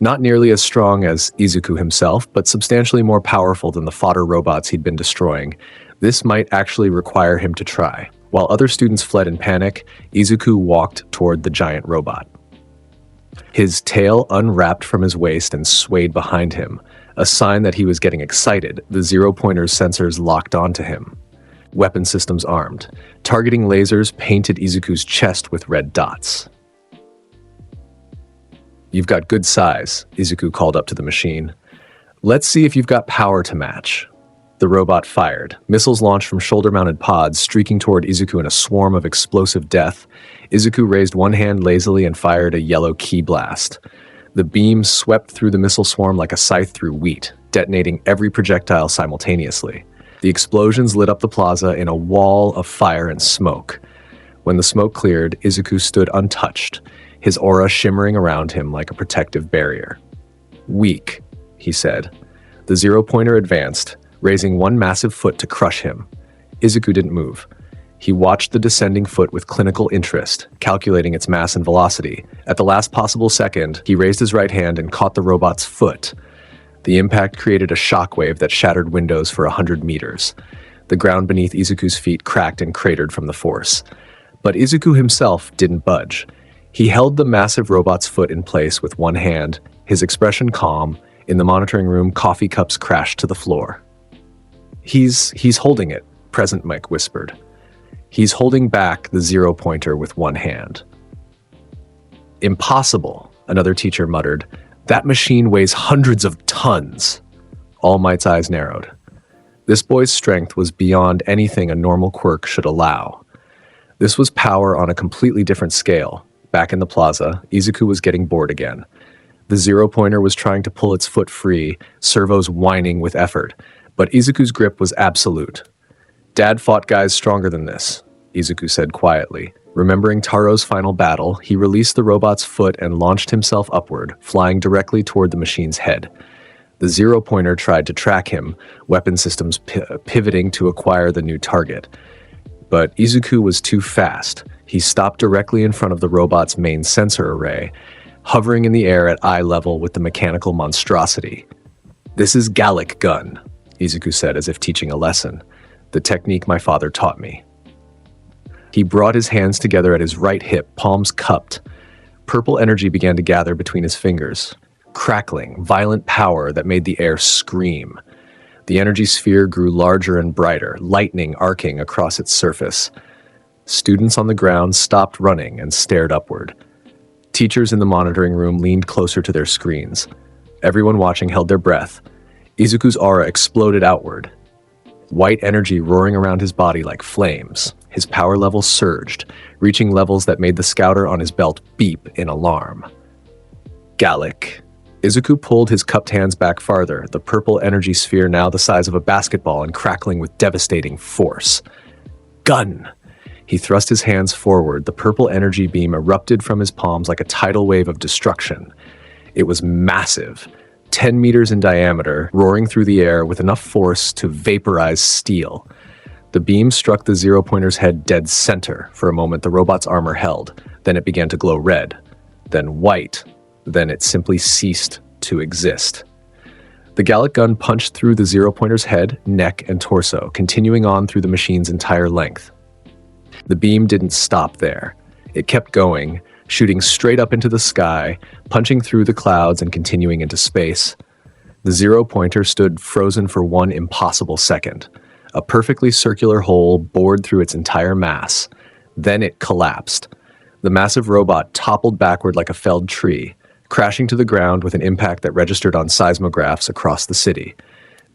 Not nearly as strong as Izuku himself, but substantially more powerful than the fodder robots he'd been destroying. This might actually require him to try. While other students fled in panic, Izuku walked toward the giant robot. His tail unwrapped from his waist and swayed behind him, a sign that he was getting excited. The zero-pointer's sensors locked onto him. Weapon systems armed. Targeting lasers painted Izuku's chest with red dots. "You've got good size," Izuku called up to the machine. "Let's see if you've got power to match." The robot fired. Missiles launched from shoulder-mounted pods, streaking toward Izuku in a swarm of explosive death. Izuku raised one hand lazily and fired a yellow key blast. The beam swept through the missile swarm like a scythe through wheat, detonating every projectile simultaneously. The explosions lit up the plaza in a wall of fire and smoke. When the smoke cleared, Izuku stood untouched. his aura shimmering around him like a protective barrier. "Weak," he said. The zero-pointer advanced, raising one massive foot to crush him. Izuku didn't move. He watched the descending foot with clinical interest, calculating its mass and velocity. At the last possible second, he raised his right hand and caught the robot's foot. The impact created a shockwave that shattered windows for 100 meters. The ground beneath Izuku's feet cracked and cratered from the force. But Izuku himself didn't budge. He held the massive robot's foot in place with one hand, his expression calm. In the monitoring room, coffee cups crashed to the floor. He's holding it, Present Mike whispered. "He's holding back the zero-pointer with one hand." "Impossible," another teacher muttered. "That machine weighs hundreds of tons." All Might's eyes narrowed. This boy's strength was beyond anything a normal quirk should allow. This was power on a completely different scale. Back in the plaza, Izuku was getting bored again. The zero-pointer was trying to pull its foot free, servos whining with effort, but Izuku's grip was absolute. "Dad fought guys stronger than this," Izuku said quietly. Remembering Taro's final battle, he released the robot's foot and launched himself upward, flying directly toward the machine's head. The zero-pointer tried to track him, weapon systems pivoting to acquire the new target. But Izuku was too fast. He stopped directly in front of the robot's main sensor array, hovering in the air at eye level with the mechanical monstrosity. "This is Gallic gun," Izuku said as if teaching a lesson. "The technique my father taught me." He brought his hands together at his right hip, palms cupped. Purple energy began to gather between his fingers. Crackling, violent power that made the air scream. The energy sphere grew larger and brighter, lightning arcing across its surface. Students on the ground stopped running and stared upward. Teachers in the monitoring room leaned closer to their screens. Everyone watching held their breath. Izuku's aura exploded outward. White energy roaring around his body like flames. His power level surged, reaching levels that made the scouter on his belt beep in alarm. Gallic. Izuku pulled his cupped hands back farther, the purple energy sphere now the size of a basketball and crackling with devastating force. Gun! He thrust his hands forward, the purple energy beam erupted from his palms like a tidal wave of destruction. It was massive, 10 meters in diameter, roaring through the air with enough force to vaporize steel. The beam struck the zero-pointer's head dead center. For a moment, the robot's armor held. Then it began to glow red, then white, then it simply ceased to exist. The Gallic gun punched through the zero-pointer's head, neck, and torso, continuing on through the machine's entire length. The beam didn't stop there. It kept going, shooting straight up into the sky, punching through the clouds and continuing into space. The zero-pointer stood frozen for one impossible second. A perfectly circular hole bored through its entire mass. Then it collapsed. The massive robot toppled backward like a felled tree, crashing to the ground with an impact that registered on seismographs across the city.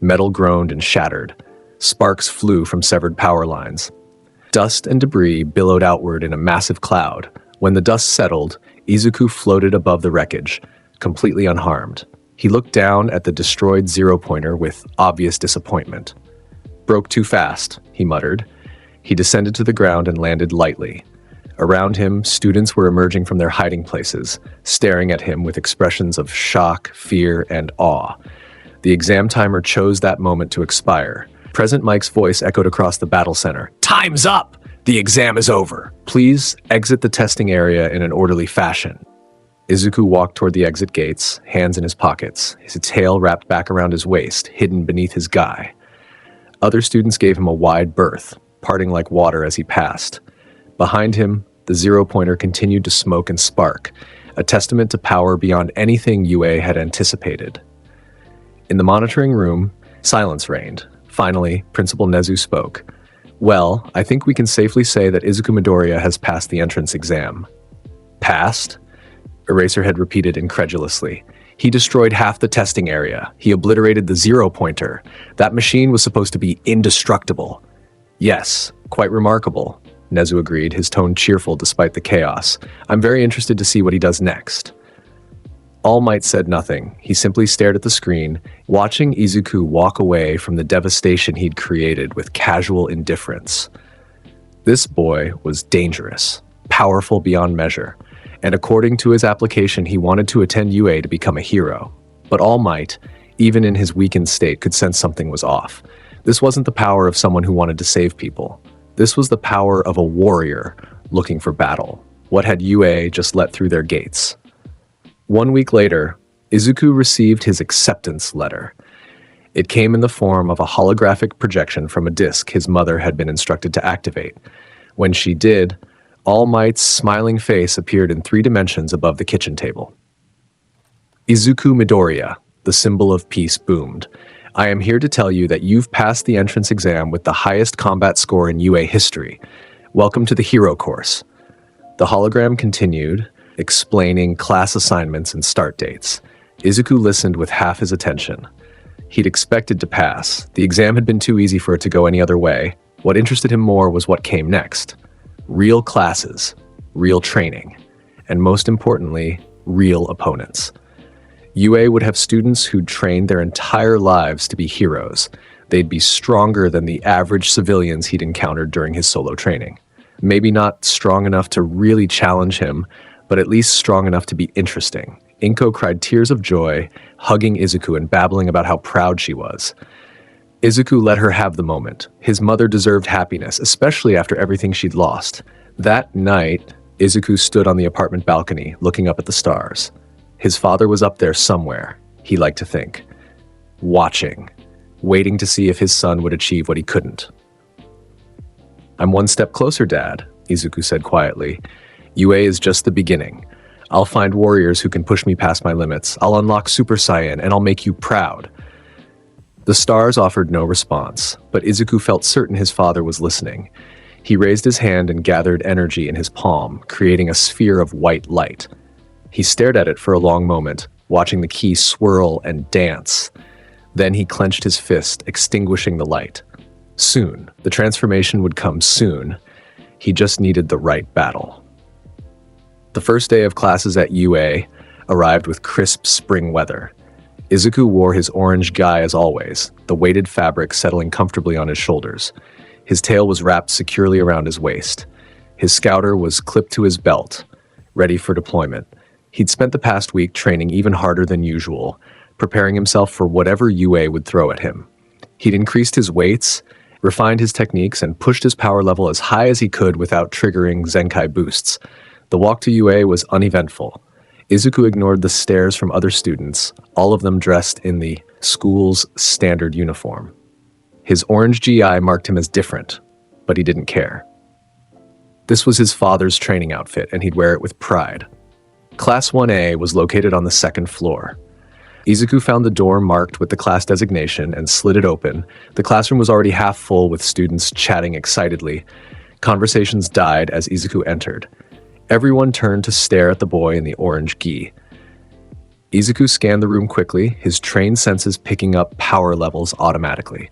Metal groaned and shattered. Sparks flew from severed power lines. Dust and debris billowed outward in a massive cloud. When the dust settled, Izuku floated above the wreckage, completely unharmed. He looked down at the destroyed zero-pointer with obvious disappointment. "Broke too fast," he muttered. He descended to the ground and landed lightly. Around him, students were emerging from their hiding places, staring at him with expressions of shock, fear, and awe. The exam timer chose that moment to expire. Present Mike's voice echoed across the battle center. "Time's up! The exam is over. Please exit the testing area in an orderly fashion." Izuku walked toward the exit gates, hands in his pockets, his tail wrapped back around his waist, hidden beneath his guy. Other students gave him a wide berth, parting like water as he passed. Behind him, the zero-pointer continued to smoke and spark, a testament to power beyond anything UA had anticipated. In the monitoring room, silence reigned. Finally, Principal Nezu spoke. "Well, I think we can safely say that Izuku Midoriya has passed the entrance exam." "Passed?" Eraserhead repeated incredulously. "He destroyed half the testing area. He obliterated the zero-pointer. That machine was supposed to be indestructible." "Yes, quite remarkable," Nezu agreed, his tone cheerful despite the chaos. "I'm very interested to see what he does next." All Might said nothing. He simply stared at the screen, watching Izuku walk away from the devastation he'd created with casual indifference. This boy was dangerous, powerful beyond measure, and according to his application, he wanted to attend UA to become a hero. But All Might, even in his weakened state, could sense something was off. This wasn't the power of someone who wanted to save people. This was the power of a warrior looking for battle. What had UA just let through their gates? 1 week later, Izuku received his acceptance letter. It came in the form of a holographic projection from a disc his mother had been instructed to activate. When she did, All Might's smiling face appeared in 3 dimensions above the kitchen table. Izuku Midoriya, the symbol of peace, boomed. I am here to tell you that you've passed the entrance exam with the highest combat score in UA history. Welcome to the hero course. The hologram continued, explaining class assignments and start dates. Izuku listened with half his attention. He'd expected to pass. The exam had been too easy for it to go any other way. What interested him more was what came next. Real classes, real training, and most importantly, real opponents. UA would have students who'd trained their entire lives to be heroes. They'd be stronger than the average civilians he'd encountered during his solo training. Maybe not strong enough to really challenge him, but at least strong enough to be interesting. Inko cried tears of joy, hugging Izuku and babbling about how proud she was. Izuku let her have the moment. His mother deserved happiness, especially after everything she'd lost. That night, Izuku stood on the apartment balcony, looking up at the stars. His father was up there somewhere, he liked to think. Watching, waiting to see if his son would achieve what he couldn't. I'm one step closer, Dad, Izuku said quietly. UA is just the beginning. I'll find warriors who can push me past my limits. I'll unlock Super Saiyan, and I'll make you proud. The stars offered no response, but Izuku felt certain his father was listening. He raised his hand and gathered energy in his palm, creating a sphere of white light. He stared at it for a long moment, watching the key swirl and dance. Then he clenched his fist, extinguishing the light. Soon, the transformation would come soon. He just needed the right battle. The first day of classes at UA arrived with crisp spring weather. Izuku wore his orange gi as always, the weighted fabric settling comfortably on his shoulders. His tail was wrapped securely around his waist. His scouter was clipped to his belt, ready for deployment. He'd spent the past week training even harder than usual, preparing himself for whatever UA would throw at him. He'd increased his weights, refined his techniques, and pushed his power level as high as he could without triggering Zenkai boosts. The walk to UA was uneventful. Izuku ignored the stares from other students, all of them dressed in the school's standard uniform. His orange GI marked him as different, but he didn't care. This was his father's training outfit, and he'd wear it with pride. Class 1A was located on the 2nd floor. Izuku found the door marked with the class designation and slid it open. The classroom was already half full with students chatting excitedly. Conversations died as Izuku entered. Everyone turned to stare at the boy in the orange gi. Izuku scanned the room quickly, his trained senses picking up power levels automatically.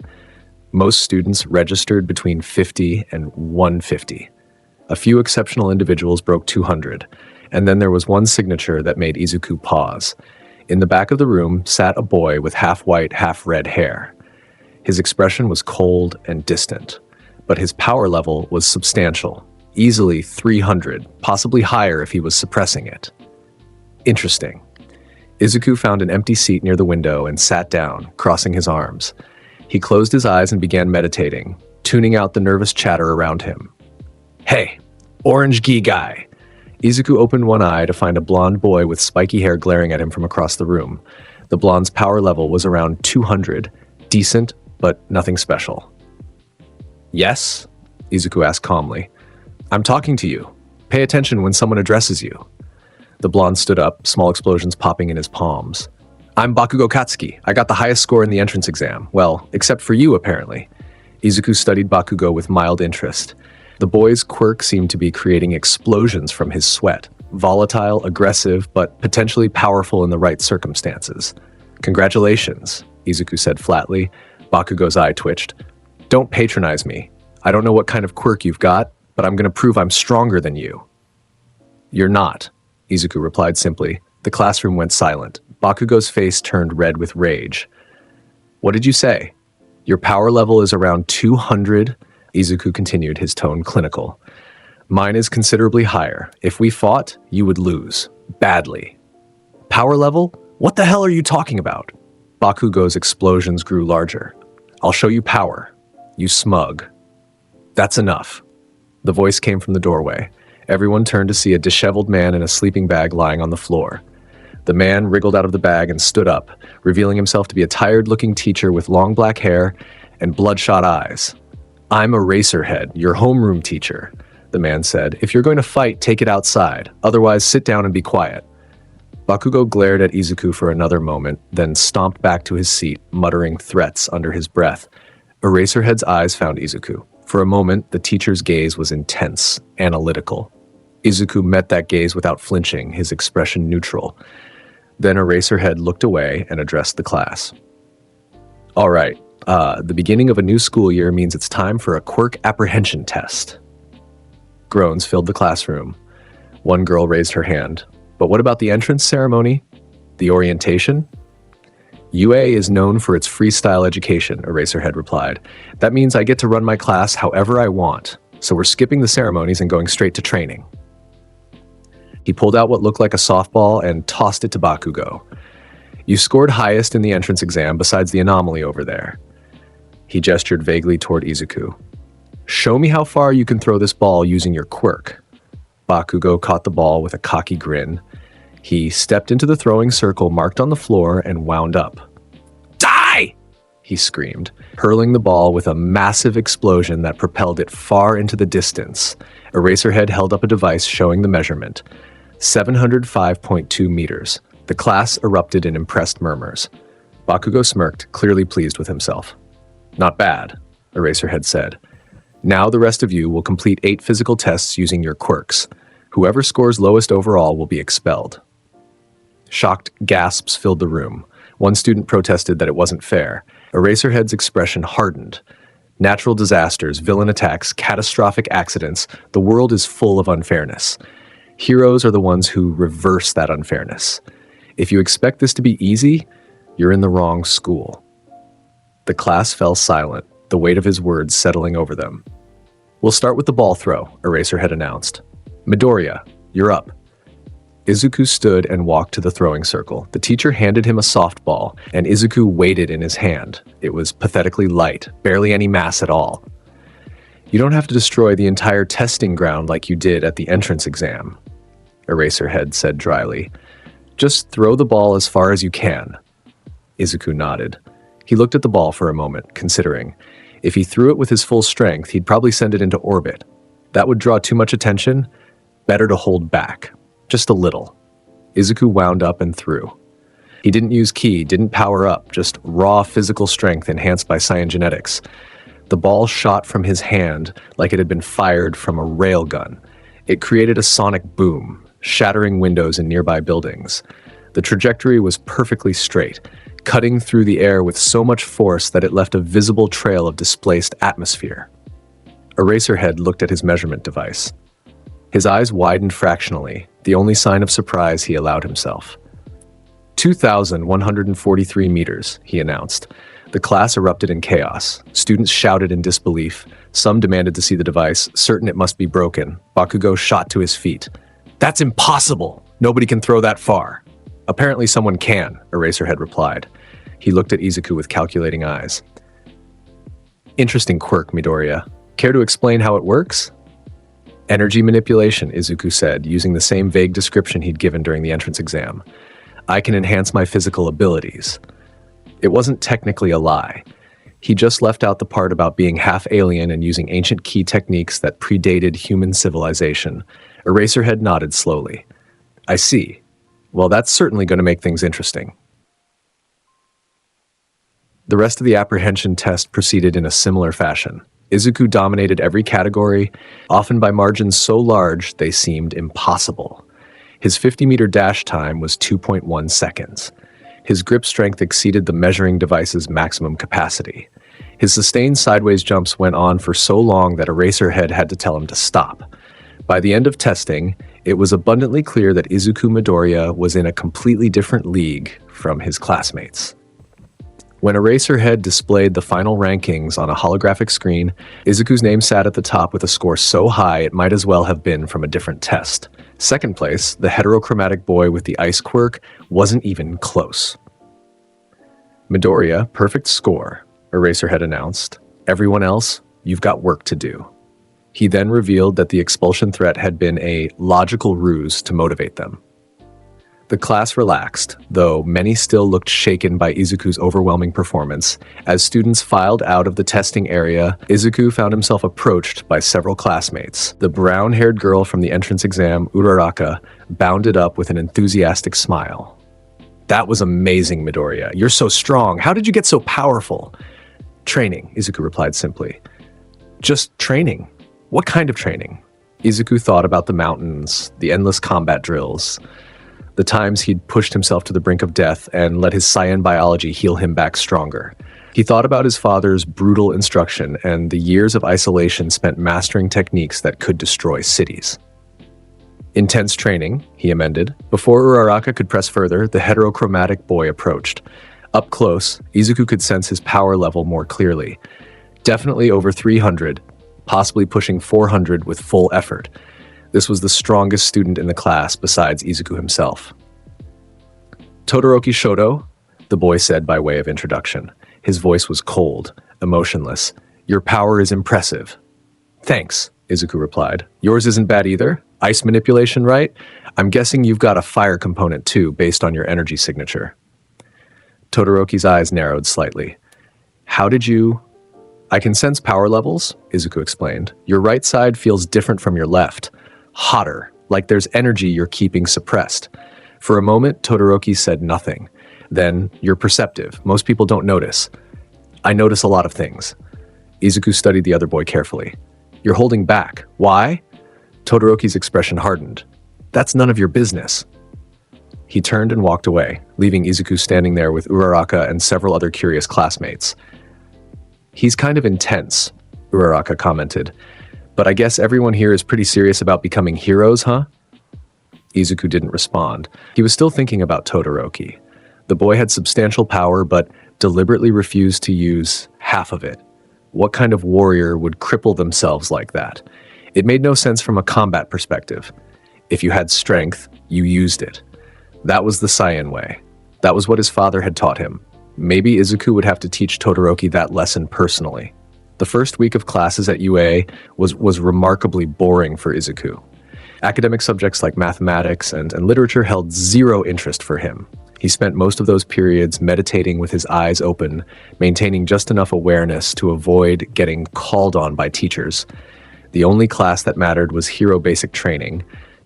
Most students registered between 50 and 150. A few exceptional individuals broke 200, and then there was one signature that made Izuku pause. In the back of the room sat a boy with half-white, half-red hair. His expression was cold and distant, but his power level was substantial. Easily 300, possibly higher if he was suppressing it. Interesting. Izuku found an empty seat near the window and sat down, crossing his arms. He closed his eyes and began meditating, tuning out the nervous chatter around him. Hey, orange gi guy. Izuku opened one eye to find a blonde boy with spiky hair glaring at him from across the room. The blonde's power level was around 200, decent, but nothing special. Yes? Izuku asked calmly. I'm talking to you. Pay attention when someone addresses you. The blonde stood up, small explosions popping in his palms. I'm Bakugo Katsuki. I got the highest score in the entrance exam. Well, except for you, apparently. Izuku studied Bakugo with mild interest. The boy's quirk seemed to be creating explosions from his sweat. Volatile, aggressive, but potentially powerful in the right circumstances. Congratulations, Izuku said flatly. Bakugo's eye twitched. Don't patronize me. I don't know what kind of quirk you've got, but I'm going to prove I'm stronger than you. You're not, Izuku replied simply. The classroom went silent. Bakugo's face turned red with rage. What did you say? Your power level is around 200? Izuku continued, his tone clinical. Mine is considerably higher. If we fought, you would lose. Badly. Power level? What the hell are you talking about? Bakugo's explosions grew larger. I'll show you power. You smug. That's enough. The voice came from the doorway. Everyone turned to see a disheveled man in a sleeping bag lying on the floor. The man wriggled out of the bag and stood up, revealing himself to be a tired-looking teacher with long black hair and bloodshot eyes. I'm Eraserhead, your homeroom teacher, the man said. If you're going to fight, take it outside. Otherwise, sit down and be quiet. Bakugo glared at Izuku for another moment, then stomped back to his seat, muttering threats under his breath. Eraserhead's eyes found Izuku. For a moment, the teacher's gaze was intense, analytical. Izuku met that gaze without flinching, his expression neutral. Then Eraserhead looked away and addressed the class. All right, the beginning of a new school year means it's time for a quirk apprehension test. Groans filled the classroom. One girl raised her hand. But what about the entrance ceremony? The orientation? UA is known for its freestyle education, Eraserhead replied. That means I get to run my class however I want, so we're skipping the ceremonies and going straight to training. He pulled out what looked like a softball and tossed it to Bakugo. You scored highest in the entrance exam besides the anomaly over there. He gestured vaguely toward Izuku. Show me how far you can throw this ball using your quirk. Bakugo caught the ball with a cocky grin. He stepped into the throwing circle marked on the floor and wound up. Die! He screamed, hurling the ball with a massive explosion that propelled it far into the distance. Eraserhead held up a device showing the measurement. 705.2 meters. The class erupted in impressed murmurs. Bakugo smirked, clearly pleased with himself. Not bad, Eraserhead said. Now the rest of you will complete 8 physical tests using your quirks. Whoever scores lowest overall will be expelled. Shocked gasps filled the room. One student protested that it wasn't fair. Eraserhead's expression hardened. Natural disasters, villain attacks, catastrophic accidents, the world is full of unfairness. Heroes are the ones who reverse that unfairness. If you expect this to be easy, you're in the wrong school. The class fell silent, the weight of his words settling over them. We'll start with the ball throw, Eraserhead announced. Midoriya, you're up. Izuku stood and walked to the throwing circle. The teacher handed him a softball, and Izuku weighed it in his hand. It was pathetically light, barely any mass at all. You don't have to destroy the entire testing ground like you did at the entrance exam, Eraserhead said dryly. Just throw the ball as far as you can. Izuku nodded. He looked at the ball for a moment, considering. If he threw it with his full strength, he'd probably send it into orbit. That would draw too much attention. Better to hold back. Just a little. Izuku wound up and threw. He didn't use ki, didn't power up, just raw physical strength enhanced by Saiyan genetics. The ball shot from his hand like it had been fired from a railgun. It created a sonic boom, shattering windows in nearby buildings. The trajectory was perfectly straight, cutting through the air with so much force that it left a visible trail of displaced atmosphere. Eraserhead looked at his measurement device. His eyes widened fractionally, the only sign of surprise he allowed himself. 2,143 meters, he announced. The class erupted in chaos. Students shouted in disbelief. Some demanded to see the device, certain it must be broken. Bakugo shot to his feet. That's impossible! Nobody can throw that far. Apparently someone can, Eraserhead replied. He looked at Izuku with calculating eyes. Interesting quirk, Midoriya. Care to explain how it works? Energy manipulation, Izuku said, using the same vague description he'd given during the entrance exam. I can enhance my physical abilities. It wasn't technically a lie. He just left out the part about being half alien and using ancient ki techniques that predated human civilization. Eraserhead nodded slowly. I see. Well, that's certainly going to make things interesting. The rest of the apprehension test proceeded in a similar fashion. Izuku dominated every category, often by margins so large they seemed impossible. His 50-meter dash time was 2.1 seconds. His grip strength exceeded the measuring device's maximum capacity. His sustained sideways jumps went on for so long that Eraserhead had to tell him to stop. By the end of testing, it was abundantly clear that Izuku Midoriya was in a completely different league from his classmates. When Eraserhead displayed the final rankings on a holographic screen, Izuku's name sat at the top with a score so high it might as well have been from a different test. Second place, the heterochromatic boy with the ice quirk, wasn't even close. Midoriya, perfect score, Eraserhead announced. Everyone else, you've got work to do. He then revealed that the expulsion threat had been a logical ruse to motivate them. The class relaxed, though many still looked shaken by Izuku's overwhelming performance. As students filed out of the testing area, Izuku found himself approached by several classmates. The brown-haired girl from the entrance exam, Uraraka, bounded up with an enthusiastic smile. "That was amazing, Midoriya. You're so strong. How did you get so powerful?" "Training," Izuku replied simply. "Just training? What kind of training?" Izuku thought about the mountains, the endless combat drills, the times he'd pushed himself to the brink of death and let his Saiyan biology heal him back stronger. He thought about his father's brutal instruction and the years of isolation spent mastering techniques that could destroy cities. "Intense training," he amended. Before Uraraka could press further, the heterochromatic boy approached. Up close, Izuku could sense his power level more clearly. Definitely over 300, possibly pushing 400 with full effort. This was the strongest student in the class besides Izuku himself. "Todoroki Shoto," the boy said by way of introduction. His voice was cold, emotionless. "Your power is impressive." "Thanks," Izuku replied. "Yours isn't bad either. Ice manipulation, right? I'm guessing you've got a fire component too, based on your energy signature." Todoroki's eyes narrowed slightly. "How did you—" "I can sense power levels," Izuku explained. "Your right side feels different from your left. Hotter, like there's energy you're keeping suppressed." For a moment, Todoroki said nothing. Then, "You're perceptive. Most people don't notice." "I notice a lot of things." Izuku studied the other boy carefully. "You're holding back. Why?" Todoroki's expression hardened. "That's none of your business." He turned and walked away, leaving Izuku standing there with Uraraka and several other curious classmates. "He's kind of intense," Uraraka commented. "But I guess everyone here is pretty serious about becoming heroes, huh?" Izuku didn't respond. He was still thinking about Todoroki. The boy had substantial power, but deliberately refused to use half of it. What kind of warrior would cripple themselves like that? It made no sense from a combat perspective. If you had strength, you used it. That was the Saiyan way. That was what his father had taught him. Maybe Izuku would have to teach Todoroki that lesson personally. The first week of classes at UA was remarkably boring for Izuku. Academic subjects like mathematics and literature held zero interest for him. He spent most of those periods meditating with his eyes open, maintaining just enough awareness to avoid getting called on by teachers. The only class that mattered was Hero Basic Training,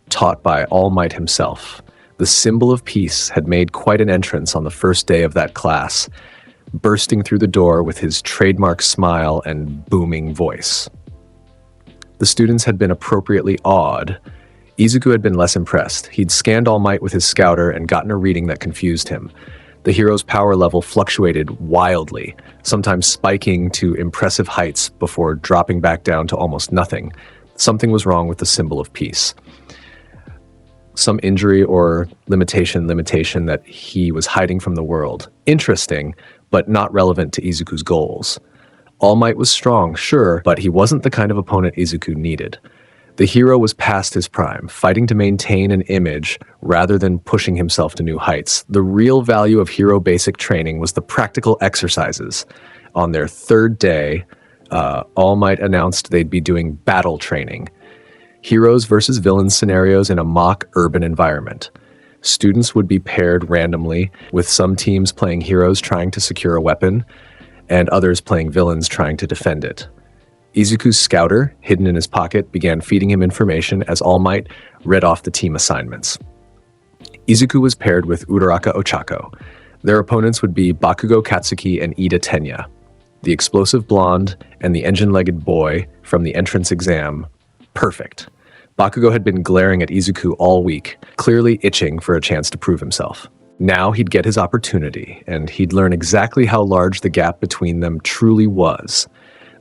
taught by All Might himself. The symbol of peace had made quite an entrance on the first day of that class, bursting through the door with his trademark smile and booming voice. The students had been appropriately awed. Izuku had been less impressed. He'd scanned All Might with his scouter and gotten a reading that confused him. The hero's power level fluctuated wildly, sometimes spiking to impressive heights before dropping back down to almost nothing. Something was wrong with the symbol of peace. Some injury or limitation that he was hiding from the world. Interesting, but not relevant to Izuku's goals. All Might was strong, sure, but he wasn't the kind of opponent Izuku needed. The hero was past his prime, fighting to maintain an image rather than pushing himself to new heights. The real value of Hero Basic Training was the practical exercises. On their third day, All Might announced they'd be doing battle training. Heroes versus villains scenarios in a mock urban environment. Students would be paired randomly, with some teams playing heroes trying to secure a weapon, and others playing villains trying to defend it. Izuku's scouter, hidden in his pocket, began feeding him information as All Might read off the team assignments. Izuku was paired with Uraraka Ochako. Their opponents would be Bakugo Katsuki and Ida Tenya, the explosive blonde and the engine-legged boy from the entrance exam. Perfect. Bakugo had been glaring at Izuku all week, clearly itching for a chance to prove himself. Now he'd get his opportunity, and he'd learn exactly how large the gap between them truly was.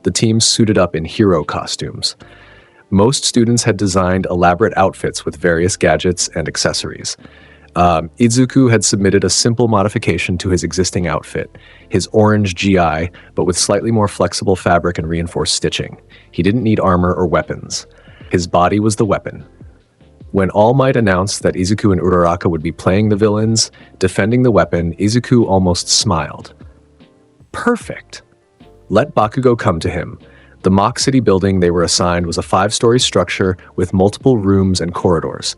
The team suited up in hero costumes. Most students had designed elaborate outfits with various gadgets and accessories. Izuku had submitted a simple modification to his existing outfit, his orange GI, but with slightly more flexible fabric and reinforced stitching. He didn't need armor or weapons. His body was the weapon. When All Might announced that Izuku and Uraraka would be playing the villains, defending the weapon, Izuku almost smiled. Perfect. Let Bakugo come to him. The mock city building they were assigned was a 5-story structure with multiple rooms and corridors.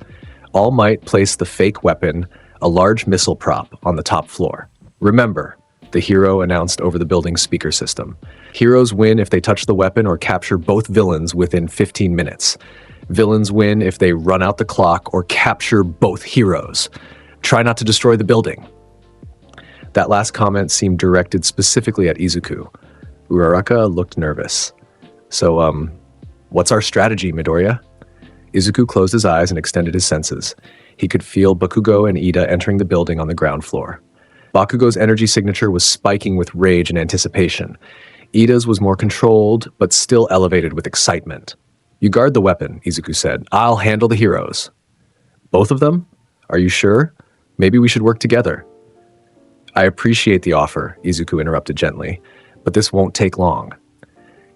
All Might placed the fake weapon, a large missile prop, on the top floor. Remember, the hero announced over the building's speaker system. Heroes win if they touch the weapon or capture both villains within 15 minutes. Villains win if they run out the clock or capture both heroes. Try not to destroy the building. That last comment seemed directed specifically at Izuku. Uraraka looked nervous. So, what's our strategy, Midoriya? Izuku closed his eyes and extended his senses. He could feel Bakugo and Ida entering the building on the ground floor. Bakugo's energy signature was spiking with rage and anticipation. Ida's was more controlled, but still elevated with excitement. You guard the weapon, Izuku said. I'll handle the heroes. Both of them? Are you sure? Maybe we should work together. I appreciate the offer, Izuku interrupted gently, but this won't take long.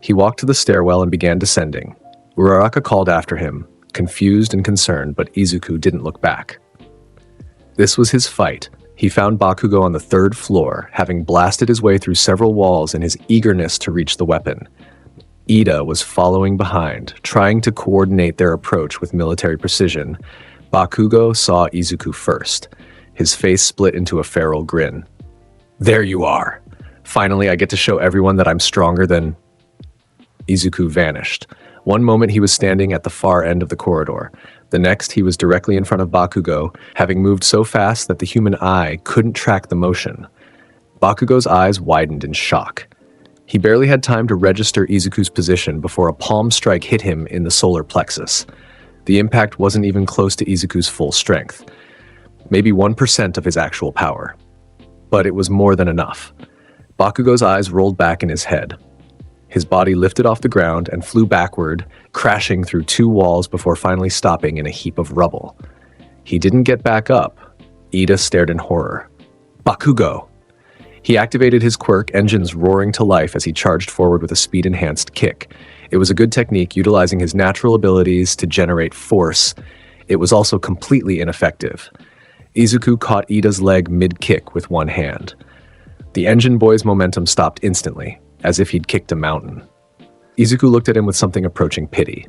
He walked to the stairwell and began descending. Uraraka called after him, confused and concerned, but Izuku didn't look back. This was his fight. He found Bakugo on the 3rd floor, having blasted his way through several walls in his eagerness to reach the weapon. Ida was following behind, trying to coordinate their approach with military precision. Bakugo saw Izuku first. His face split into a feral grin. There you are. Finally, I get to show everyone that I'm stronger than... Izuku vanished. One moment he was standing at the far end of the corridor. The next he was directly in front of Bakugo, having moved so fast that the human eye couldn't track the motion. Bakugo's eyes widened in shock. He barely had time to register Izuku's position before a palm strike hit him in the solar plexus. The impact wasn't even close to Izuku's full strength. Maybe 1% of his actual power. But it was more than enough. Bakugo's eyes rolled back in his head. His body lifted off the ground and flew backward, crashing through 2 walls before finally stopping in a heap of rubble. He didn't get back up. Ida stared in horror. Bakugo! He activated his quirk, engines roaring to life as he charged forward with a speed-enhanced kick. It was a good technique, utilizing his natural abilities to generate force. It was also completely ineffective. Izuku caught Ida's leg mid-kick with one hand. The engine boy's momentum stopped instantly, as if he'd kicked a mountain. Izuku looked at him with something approaching pity.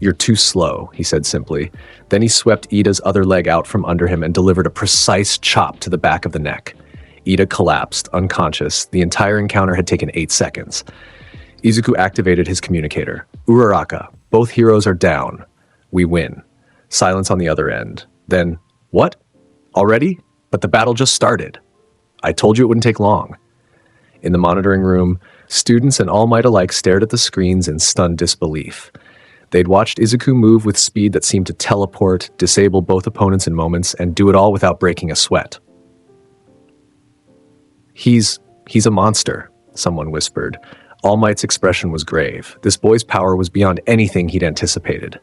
You're too slow, he said simply. Then he swept Ida's other leg out from under him and delivered a precise chop to the back of the neck. Ida collapsed, unconscious. The entire encounter had taken 8 seconds. Izuku activated his communicator. Uraraka, both heroes are down. We win. Silence on the other end. Then, what? Already? But the battle just started. I told you it wouldn't take long. In the monitoring room, students and All Might alike stared at the screens in stunned disbelief. They'd watched Izuku move with speed that seemed to teleport, disable both opponents in moments, and do it all without breaking a sweat. He's a monster, someone whispered. All Might's expression was grave. This boy's power was beyond anything he'd anticipated.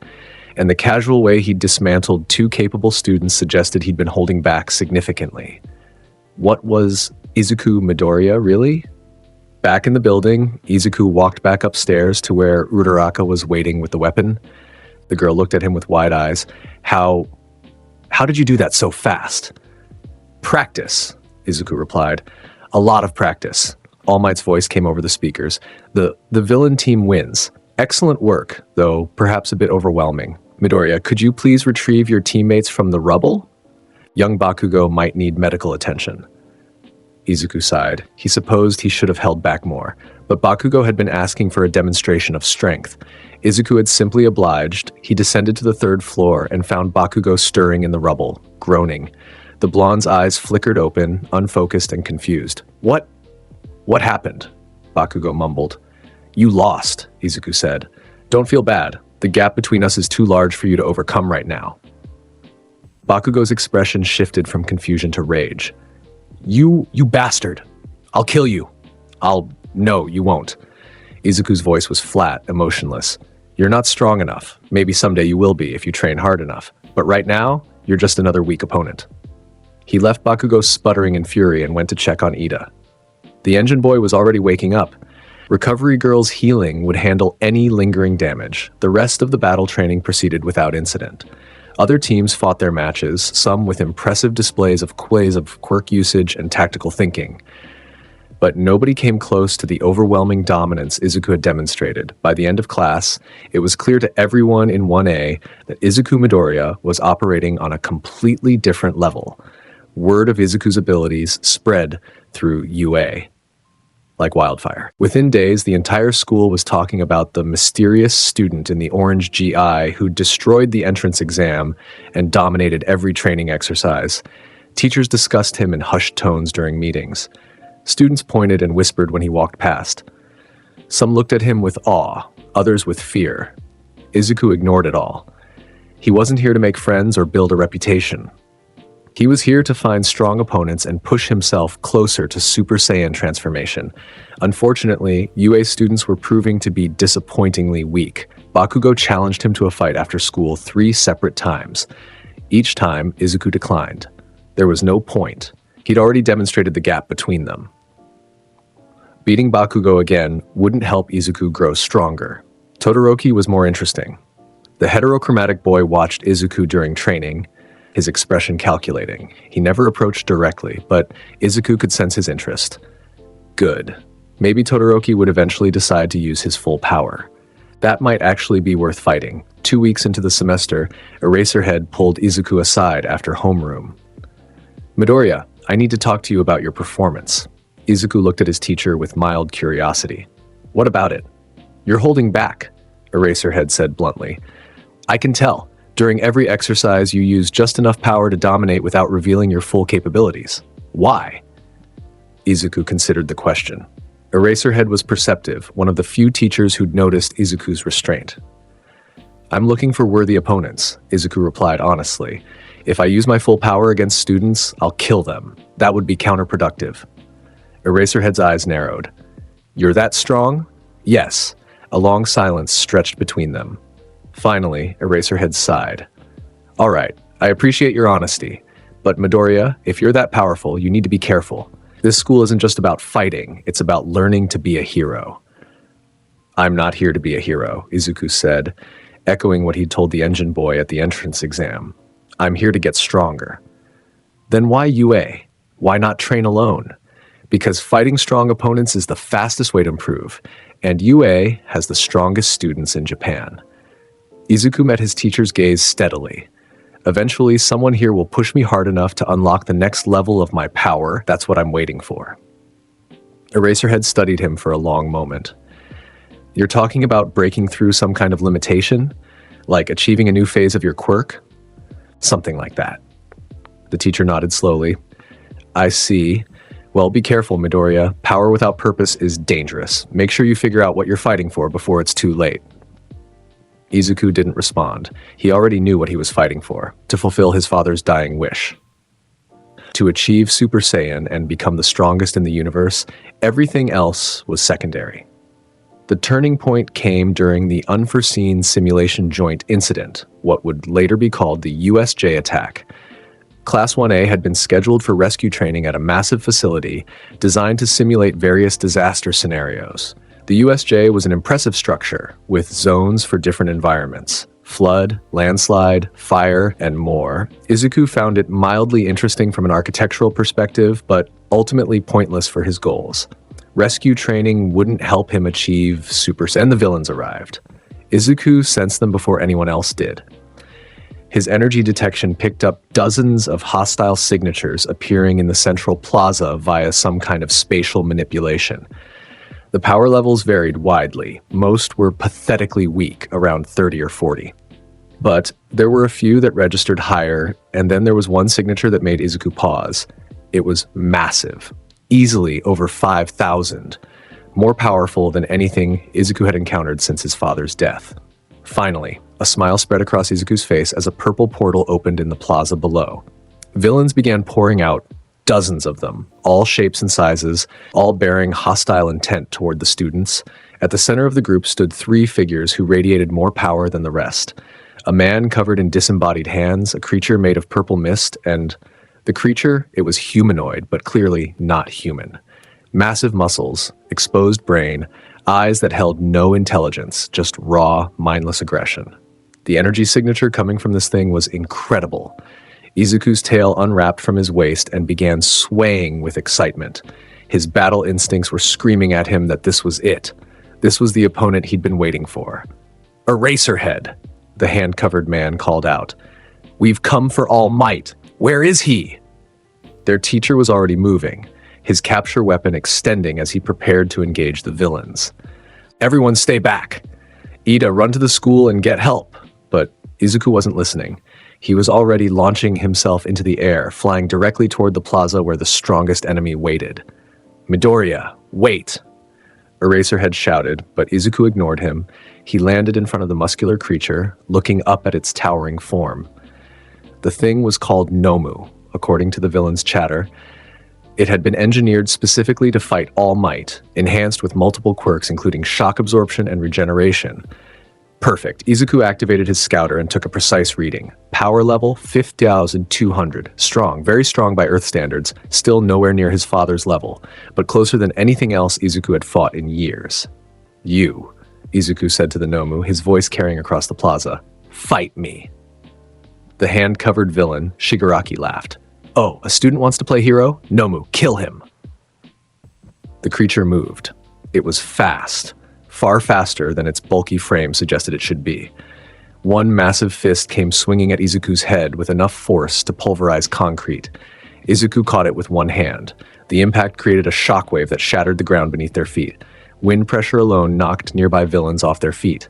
And the casual way he'd dismantled 2 capable students suggested he'd been holding back significantly. What was Izuku Midoriya, really? Back in the building, Izuku walked back upstairs to where Uraraka was waiting with the weapon. The girl looked at him with wide eyes. How did you do that so fast? Practice, Izuku replied. A lot of practice. All Might's voice came over the speakers. The villain team wins. Excellent work, though perhaps a bit overwhelming. Midoriya, could you please retrieve your teammates from the rubble? Young Bakugo might need medical attention. Izuku sighed. He supposed he should have held back more, but Bakugo had been asking for a demonstration of strength. Izuku had simply obliged. He descended to the 3rd floor and found Bakugo stirring in the rubble, groaning. The blonde's eyes flickered open, unfocused and confused. What happened? Bakugo mumbled. You lost, Izuku said. Don't feel bad. The gap between us is too large for you to overcome right now. Bakugo's expression shifted from confusion to rage. You bastard. I'll kill you. No, you won't. Izuku's voice was flat, emotionless. You're not strong enough. Maybe someday you will be if you train hard enough. But right now, You're just another weak opponent. He left Bakugo sputtering in fury and went to check on Ida. The engine boy was already waking up. Recovery Girl's healing would handle any lingering damage. The rest of the battle training proceeded without incident. Other teams fought their matches, some with impressive displays of quirk usage and tactical thinking. But nobody came close to the overwhelming dominance Izuku had demonstrated. By the end of class, it was clear to everyone in 1A that Izuku Midoriya was operating on a completely different level. Word of Izuku's abilities spread through UA like wildfire. Within days, the entire school was talking about the mysterious student in the orange GI who destroyed the entrance exam and dominated every training exercise. Teachers discussed him in hushed tones during meetings. Students pointed and whispered when he walked past. Some looked at him with awe, others with fear. Izuku ignored it all. He wasn't here to make friends or build a reputation. He was here to find strong opponents and push himself closer to Super Saiyan transformation. Unfortunately, UA students were proving to be disappointingly weak. Bakugo challenged him to a fight after school 3 separate times. Each time, Izuku declined. There was no point. He'd already demonstrated the gap between them. Beating Bakugo again wouldn't help Izuku grow stronger. Todoroki was more interesting. The heterochromatic boy watched Izuku during training, his expression calculating. He never approached directly, but Izuku could sense his interest. Good. Maybe Todoroki would eventually decide to use his full power. That might actually be worth fighting. 2 weeks into the semester, Eraserhead pulled Izuku aside after homeroom. Midoriya, I need to talk to you about your performance. Izuku looked at his teacher with mild curiosity. What about it? You're holding back, Eraserhead said bluntly. I can tell. During every exercise, you use just enough power to dominate without revealing your full capabilities. Why? Izuku considered the question. Eraserhead was perceptive, one of the few teachers who'd noticed Izuku's restraint. I'm looking for worthy opponents, Izuku replied honestly. If I use my full power against students, I'll kill them. That would be counterproductive. Eraserhead's eyes narrowed. You're that strong? Yes. A long silence stretched between them. Finally, Eraserhead sighed. All right, I appreciate your honesty. But Midoriya, if you're that powerful, you need to be careful. This school isn't just about fighting, it's about learning to be a hero. I'm not here to be a hero, Izuku said, echoing what he'd told the engine boy at the entrance exam. I'm here to get stronger. Then why UA? Why not train alone? Because fighting strong opponents is the fastest way to improve, and UA has the strongest students in Japan. Izuku met his teacher's gaze steadily. Eventually, someone here will push me hard enough to unlock the next level of my power. That's what I'm waiting for. Eraserhead studied him for a long moment. You're talking about breaking through some kind of limitation? Like achieving a new phase of your quirk? Something like that. The teacher nodded slowly. I see. Well, be careful, Midoriya. Power without purpose is dangerous. Make sure you figure out what you're fighting for before it's too late. Izuku didn't respond. He already knew what he was fighting for, to fulfill his father's dying wish. To achieve Super Saiyan and become the strongest in the universe, everything else was secondary. The turning point came during the unforeseen simulation joint incident, what would later be called the USJ attack. Class 1A had been scheduled for rescue training at a massive facility designed to simulate various disaster scenarios. The USJ was an impressive structure, with zones for different environments. Flood, landslide, fire, and more. Izuku found it mildly interesting from an architectural perspective, but ultimately pointless for his goals. Rescue training wouldn't help him achieve Super Saiyan, and the villains arrived. Izuku sensed them before anyone else did. His energy detection picked up dozens of hostile signatures appearing in the central plaza via some kind of spatial manipulation. The power levels varied widely. Most were pathetically weak, around 30 or 40. But there were a few that registered higher, and then there was one signature that made Izuku pause. It was massive, easily over 5,000, more powerful than anything Izuku had encountered since his father's death. Finally, a smile spread across Izuku's face as a purple portal opened in the plaza below. Villains began pouring out, dozens of them, all shapes and sizes, all bearing hostile intent toward the students. At the center of the group stood 3 figures who radiated more power than the rest. A man covered in disembodied hands, a creature made of purple mist, and the creature, it was humanoid, but clearly not human. Massive muscles, exposed brain, eyes that held no intelligence, just raw, mindless aggression. The energy signature coming from this thing was incredible. Izuku's tail unwrapped from his waist and began swaying with excitement. His battle instincts were screaming at him that this was it. This was the opponent he'd been waiting for. "Eraserhead," the hand-covered man called out. "We've come for All Might. Where is he?" Their teacher was already moving, his capture weapon extending as he prepared to engage the villains. "Everyone stay back. Ida, run to the school and get help." But Izuku wasn't listening. He was already launching himself into the air, flying directly toward the plaza where the strongest enemy waited. "Midoriya, wait!" Eraserhead shouted, but Izuku ignored him. He landed in front of the muscular creature, looking up at its towering form. The thing was called Nomu, according to the villain's chatter. It had been engineered specifically to fight All Might, enhanced with multiple quirks including shock absorption and regeneration. Perfect. Izuku activated his scouter and took a precise reading. Power level 5,200. Strong, very strong by Earth standards, still nowhere near his father's level, but closer than anything else Izuku had fought in years. "You," Izuku said to the Nomu, his voice carrying across the plaza. "Fight me." The hand-covered villain, Shigaraki, laughed. "Oh, a student wants to play hero? Nomu, kill him." The creature moved. It was fast. Far faster than its bulky frame suggested it should be. One massive fist came swinging at Izuku's head with enough force to pulverize concrete. Izuku caught it with one hand. The impact created a shockwave that shattered the ground beneath their feet. Wind pressure alone knocked nearby villains off their feet.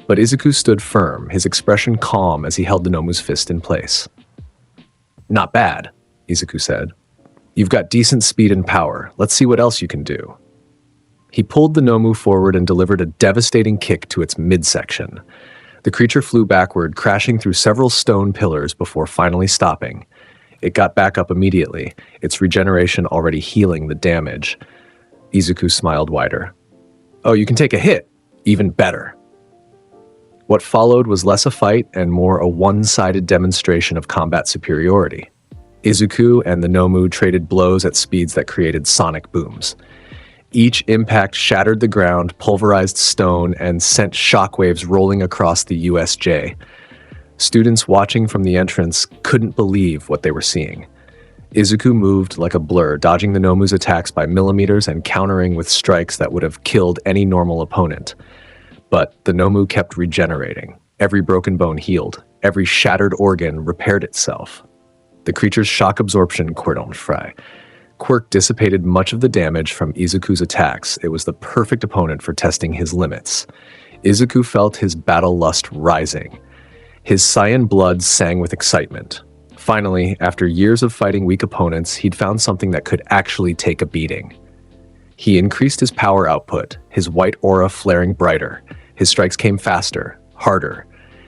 But Izuku stood firm, his expression calm as he held the Nomu's fist in place. "Not bad," Izuku said. "You've got decent speed and power. Let's see what else you can do." He pulled the Nomu forward and delivered a devastating kick to its midsection. The creature flew backward, crashing through several stone pillars before finally stopping. It got back up immediately, its regeneration already healing the damage. Izuku smiled wider. "Oh, you can take a hit. Even better." What followed was less a fight and more a one-sided demonstration of combat superiority. Izuku and the Nomu traded blows at speeds that created sonic booms. Each impact shattered the ground, pulverized stone, and sent shockwaves rolling across the USJ. Students watching from the entrance couldn't believe what they were seeing. Izuku moved like a blur, dodging the Nomu's attacks by millimeters and countering with strikes that would have killed any normal opponent. But the Nomu kept regenerating. Every broken bone healed. Every shattered organ repaired itself. The creature's shock absorption quirk dissipated much of the damage from Izuku's attacks. It was the perfect opponent for testing his limits. Izuku felt his battle lust rising. His Saiyan blood sang with excitement. Finally, after years of fighting weak opponents, he'd found something that could actually take a beating. He increased his power output, his white aura flaring brighter. His strikes came faster, harder.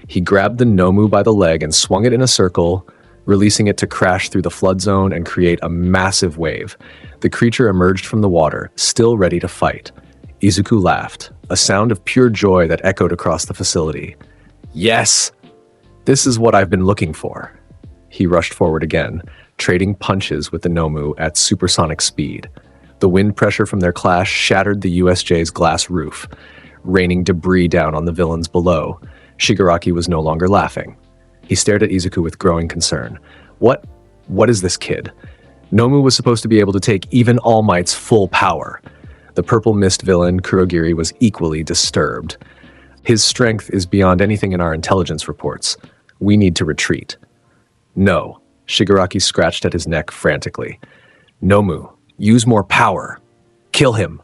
He grabbed the Nomu by the leg and swung it in a circle, releasing it to crash through the flood zone and create a massive wave. The creature emerged from the water, still ready to fight. Izuku laughed, a sound of pure joy that echoed across the facility. "Yes! This is what I've been looking for." He rushed forward again, trading punches with the Nomu at supersonic speed. The wind pressure from their clash shattered the USJ's glass roof, raining debris down on the villains below. Shigaraki was no longer laughing. He stared at Izuku with growing concern. What is this kid? Nomu was supposed to be able to take even All Might's full power. The purple mist villain, Kurogiri, was equally disturbed. "His strength is beyond anything in our intelligence reports. We need to retreat." "No." Shigaraki scratched at his neck frantically. "Nomu, use more power. Kill him."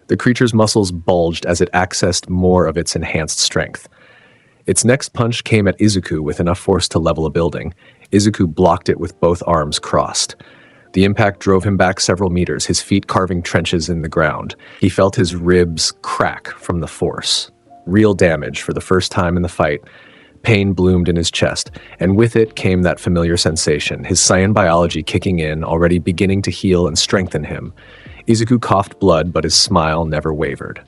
The creature's muscles bulged as it accessed more of its enhanced strength. Its next punch came at Izuku with enough force to level a building. Izuku blocked it with both arms crossed. The impact drove him back several meters, his feet carving trenches in the ground. He felt his ribs crack from the force. Real damage for the first time in the fight. Pain bloomed in his chest, and with it came that familiar sensation, his Saiyan biology kicking in, already beginning to heal and strengthen him. Izuku coughed blood, but his smile never wavered.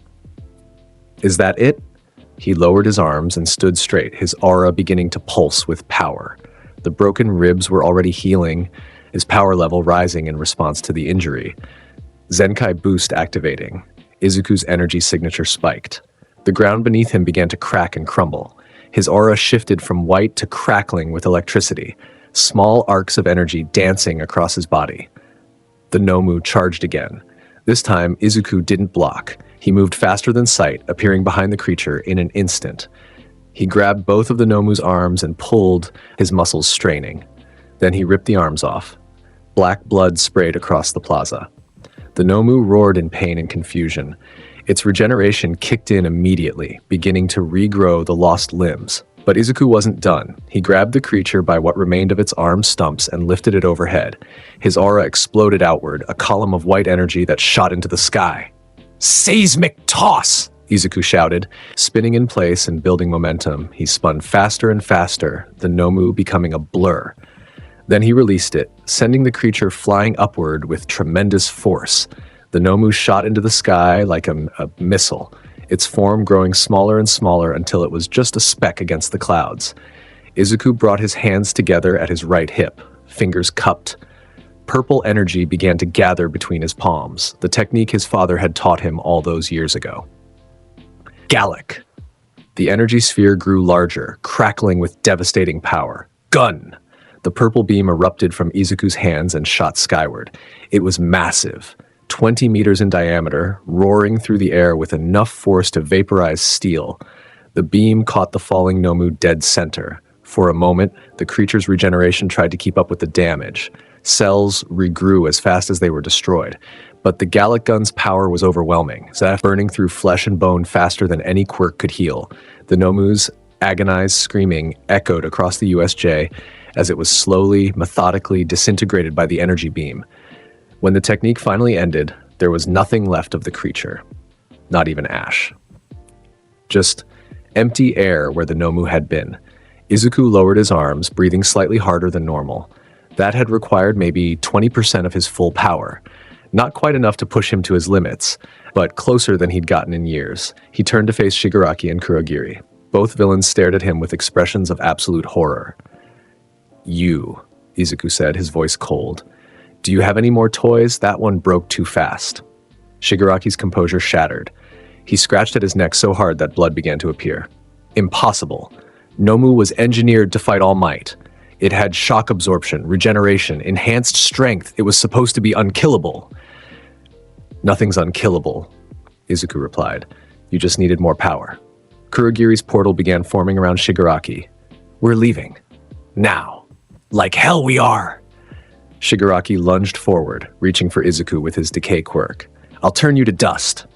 "Is that it?" He lowered his arms and stood straight, his aura beginning to pulse with power. The broken ribs were already healing, his power level rising in response to the injury. Zenkai boost activating. Izuku's energy signature spiked. The ground beneath him began to crack and crumble. His aura shifted from white to crackling with electricity, small arcs of energy dancing across his body. The Nomu charged again. This time, Izuku didn't block. He moved faster than sight, appearing behind the creature in an instant. He grabbed both of the Nomu's arms and pulled, his muscles straining. Then he ripped the arms off. Black blood sprayed across the plaza. The Nomu roared in pain and confusion. Its regeneration kicked in immediately, beginning to regrow the lost limbs. But Izuku wasn't done. He grabbed the creature by what remained of its arm stumps and lifted it overhead. His aura exploded outward, a column of white energy that shot into the sky. "Seismic toss!" Izuku shouted. Spinning in place and building momentum, he spun faster and faster, the Nomu becoming a blur. Then he released it, sending the creature flying upward with tremendous force. The Nomu shot into the sky like a missile, its form growing smaller and smaller until it was just a speck against the clouds. Izuku brought his hands together at his right hip, fingers cupped. Purple energy began to gather between his palms, the technique his father had taught him all those years ago. Gallic. The energy sphere grew larger, crackling with devastating power. Gun! The purple beam erupted from Izuku's hands and shot skyward. It was massive, 20 meters in diameter, roaring through the air with enough force to vaporize steel. The beam caught the falling Nomu dead center. For a moment, the creature's regeneration tried to keep up with the damage. Cells regrew as fast as they were destroyed. But the Gallic gun's power was overwhelming, burning through flesh and bone faster than any quirk could heal. The Nomu's agonized screaming echoed across the USJ as it was slowly, methodically disintegrated by the energy beam. When the technique finally ended, there was nothing left of the creature. Not even ash. Just empty air where the Nomu had been. Izuku lowered his arms, breathing slightly harder than normal. That had required maybe 20% of his full power. Not quite enough to push him to his limits, but closer than he'd gotten in years. He turned to face Shigaraki and Kurogiri. Both villains stared at him with expressions of absolute horror. "You," Izuku said, his voice cold. "Do you have any more toys? That one broke too fast." Shigaraki's composure shattered. He scratched at his neck so hard that blood began to appear. "Impossible. Nomu was engineered to fight All Might. It had shock absorption, regeneration, enhanced strength. It was supposed to be unkillable." "Nothing's unkillable," Izuku replied. "You just needed more power." Kurogiri's portal began forming around Shigaraki. "We're leaving. Now. Like hell we are!" Shigaraki lunged forward, reaching for Izuku with his decay quirk. "I'll turn you to dust."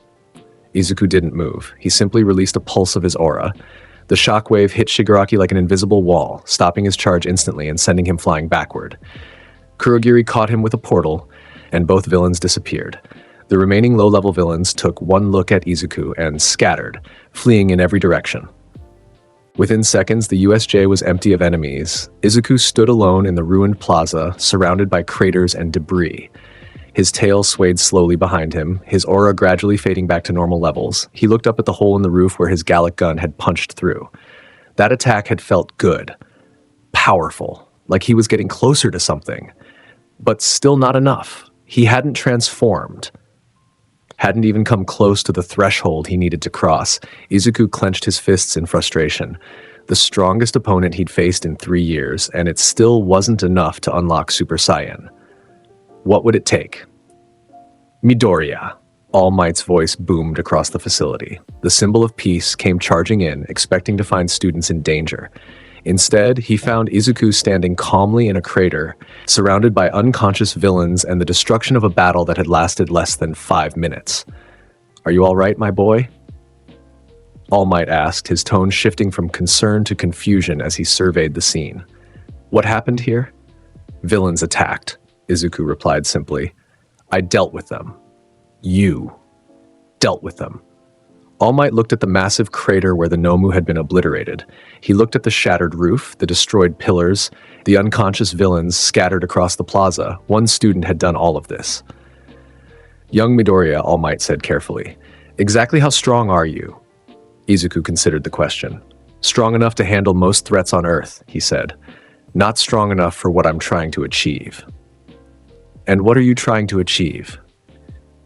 Izuku didn't move. He simply released a pulse of his aura. The shockwave hit Shigaraki like an invisible wall, stopping his charge instantly and sending him flying backward. Kurogiri caught him with a portal, and both villains disappeared. The remaining low-level villains took one look at Izuku and scattered, fleeing in every direction. Within seconds, the USJ was empty of enemies. Izuku stood alone in the ruined plaza, surrounded by craters and debris. His tail swayed slowly behind him, his aura gradually fading back to normal levels. He looked up at the hole in the roof where his Gallic gun had punched through. That attack had felt good. Powerful. Like he was getting closer to something. But still not enough. He hadn't transformed. Hadn't even come close to the threshold he needed to cross. Izuku clenched his fists in frustration. The strongest opponent he'd faced in 3 years, and it still wasn't enough to unlock Super Saiyan. What would it take? "Midoriya," All Might's voice boomed across the facility. The symbol of peace came charging in, expecting to find students in danger. Instead, he found Izuku standing calmly in a crater, surrounded by unconscious villains and the destruction of a battle that had lasted less than 5 minutes. "Are you all right, my boy?" All Might asked, his tone shifting from concern to confusion as he surveyed the scene. "What happened here?" "Villains attacked," Izuku replied simply. "I dealt with them. You dealt with them." All Might looked at the massive crater where the Nomu had been obliterated. He looked at the shattered roof, the destroyed pillars, the unconscious villains scattered across the plaza. One student had done all of this. "Young Midoriya," All Might said carefully, "exactly how strong are you?" Izuku considered the question. Strong enough to handle most threats on Earth, he said. Not strong enough for what I'm trying to achieve. And what are you trying to achieve?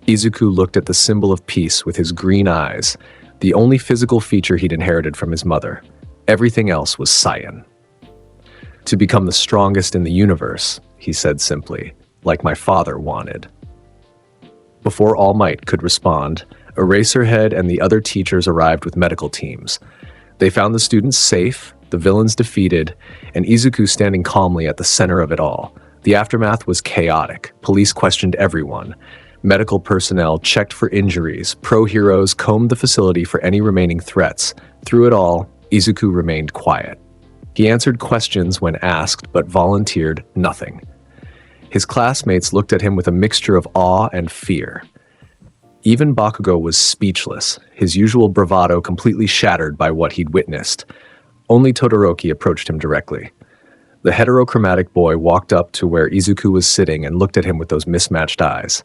Izuku looked at the symbol of peace with his green eyes, the only physical feature he'd inherited from his mother. Everything else was Saiyan. To become the strongest in the universe, he said simply, like my father wanted. Before All Might could respond, Eraserhead and the other teachers arrived with medical teams. They found the students safe, the villains defeated, and Izuku standing calmly at the center of it all. The aftermath was chaotic. Police questioned everyone. Medical personnel checked for injuries. Pro-heroes combed the facility for any remaining threats. Through it all, Izuku remained quiet. He answered questions when asked, but volunteered nothing. His classmates looked at him with a mixture of awe and fear. Even Bakugo was speechless, his usual bravado completely shattered by what he'd witnessed. Only Todoroki approached him directly. The heterochromatic boy walked up to where Izuku was sitting and looked at him with those mismatched eyes.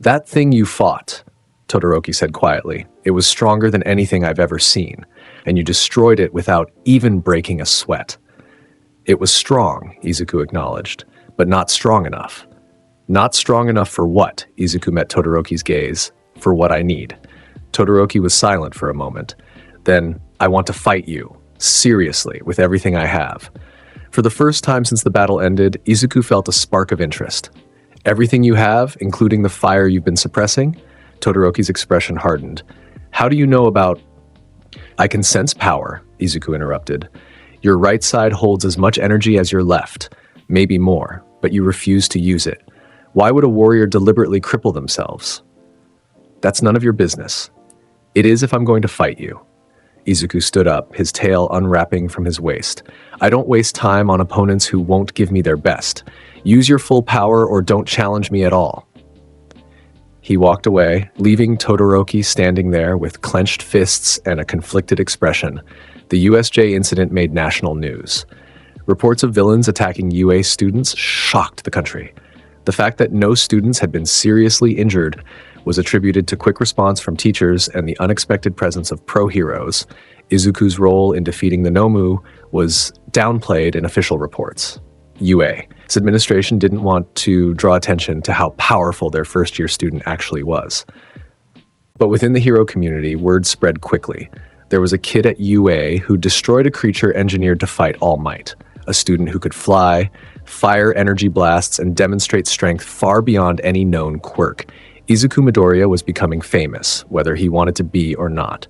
That thing you fought, Todoroki said quietly. It was stronger than anything I've ever seen, and you destroyed it without even breaking a sweat. It was strong, Izuku acknowledged, but not strong enough. Not strong enough for what? Izuku met Todoroki's gaze. For what I need. Todoroki was silent for a moment. Then, I want to fight you. Seriously, with everything I have. For the first time since the battle ended, Izuku felt a spark of interest. Everything you have, including the fire you've been suppressing? Todoroki's expression hardened. How do you know about... I can sense power, Izuku interrupted. Your right side holds as much energy as your left, maybe more, but you refuse to use it. Why would a warrior deliberately cripple themselves? That's none of your business. It is if I'm going to fight you. Izuku stood up, his tail unwrapping from his waist. I don't waste time on opponents who won't give me their best. Use your full power or don't challenge me at all. He walked away, leaving Todoroki standing there with clenched fists and a conflicted expression. The USJ incident made national news. Reports of villains attacking UA students shocked the country. The fact that no students had been seriously injured was attributed to quick response from teachers and the unexpected presence of pro-heroes. Izuku's role in defeating the Nomu was downplayed in official reports. UA's administration didn't want to draw attention to how powerful their first-year student actually was. But within the hero community, word spread quickly. There was a kid at UA who destroyed a creature engineered to fight All Might, a student who could fly, fire energy blasts, and demonstrate strength far beyond any known quirk. Izuku Midoriya was becoming famous, whether he wanted to be or not.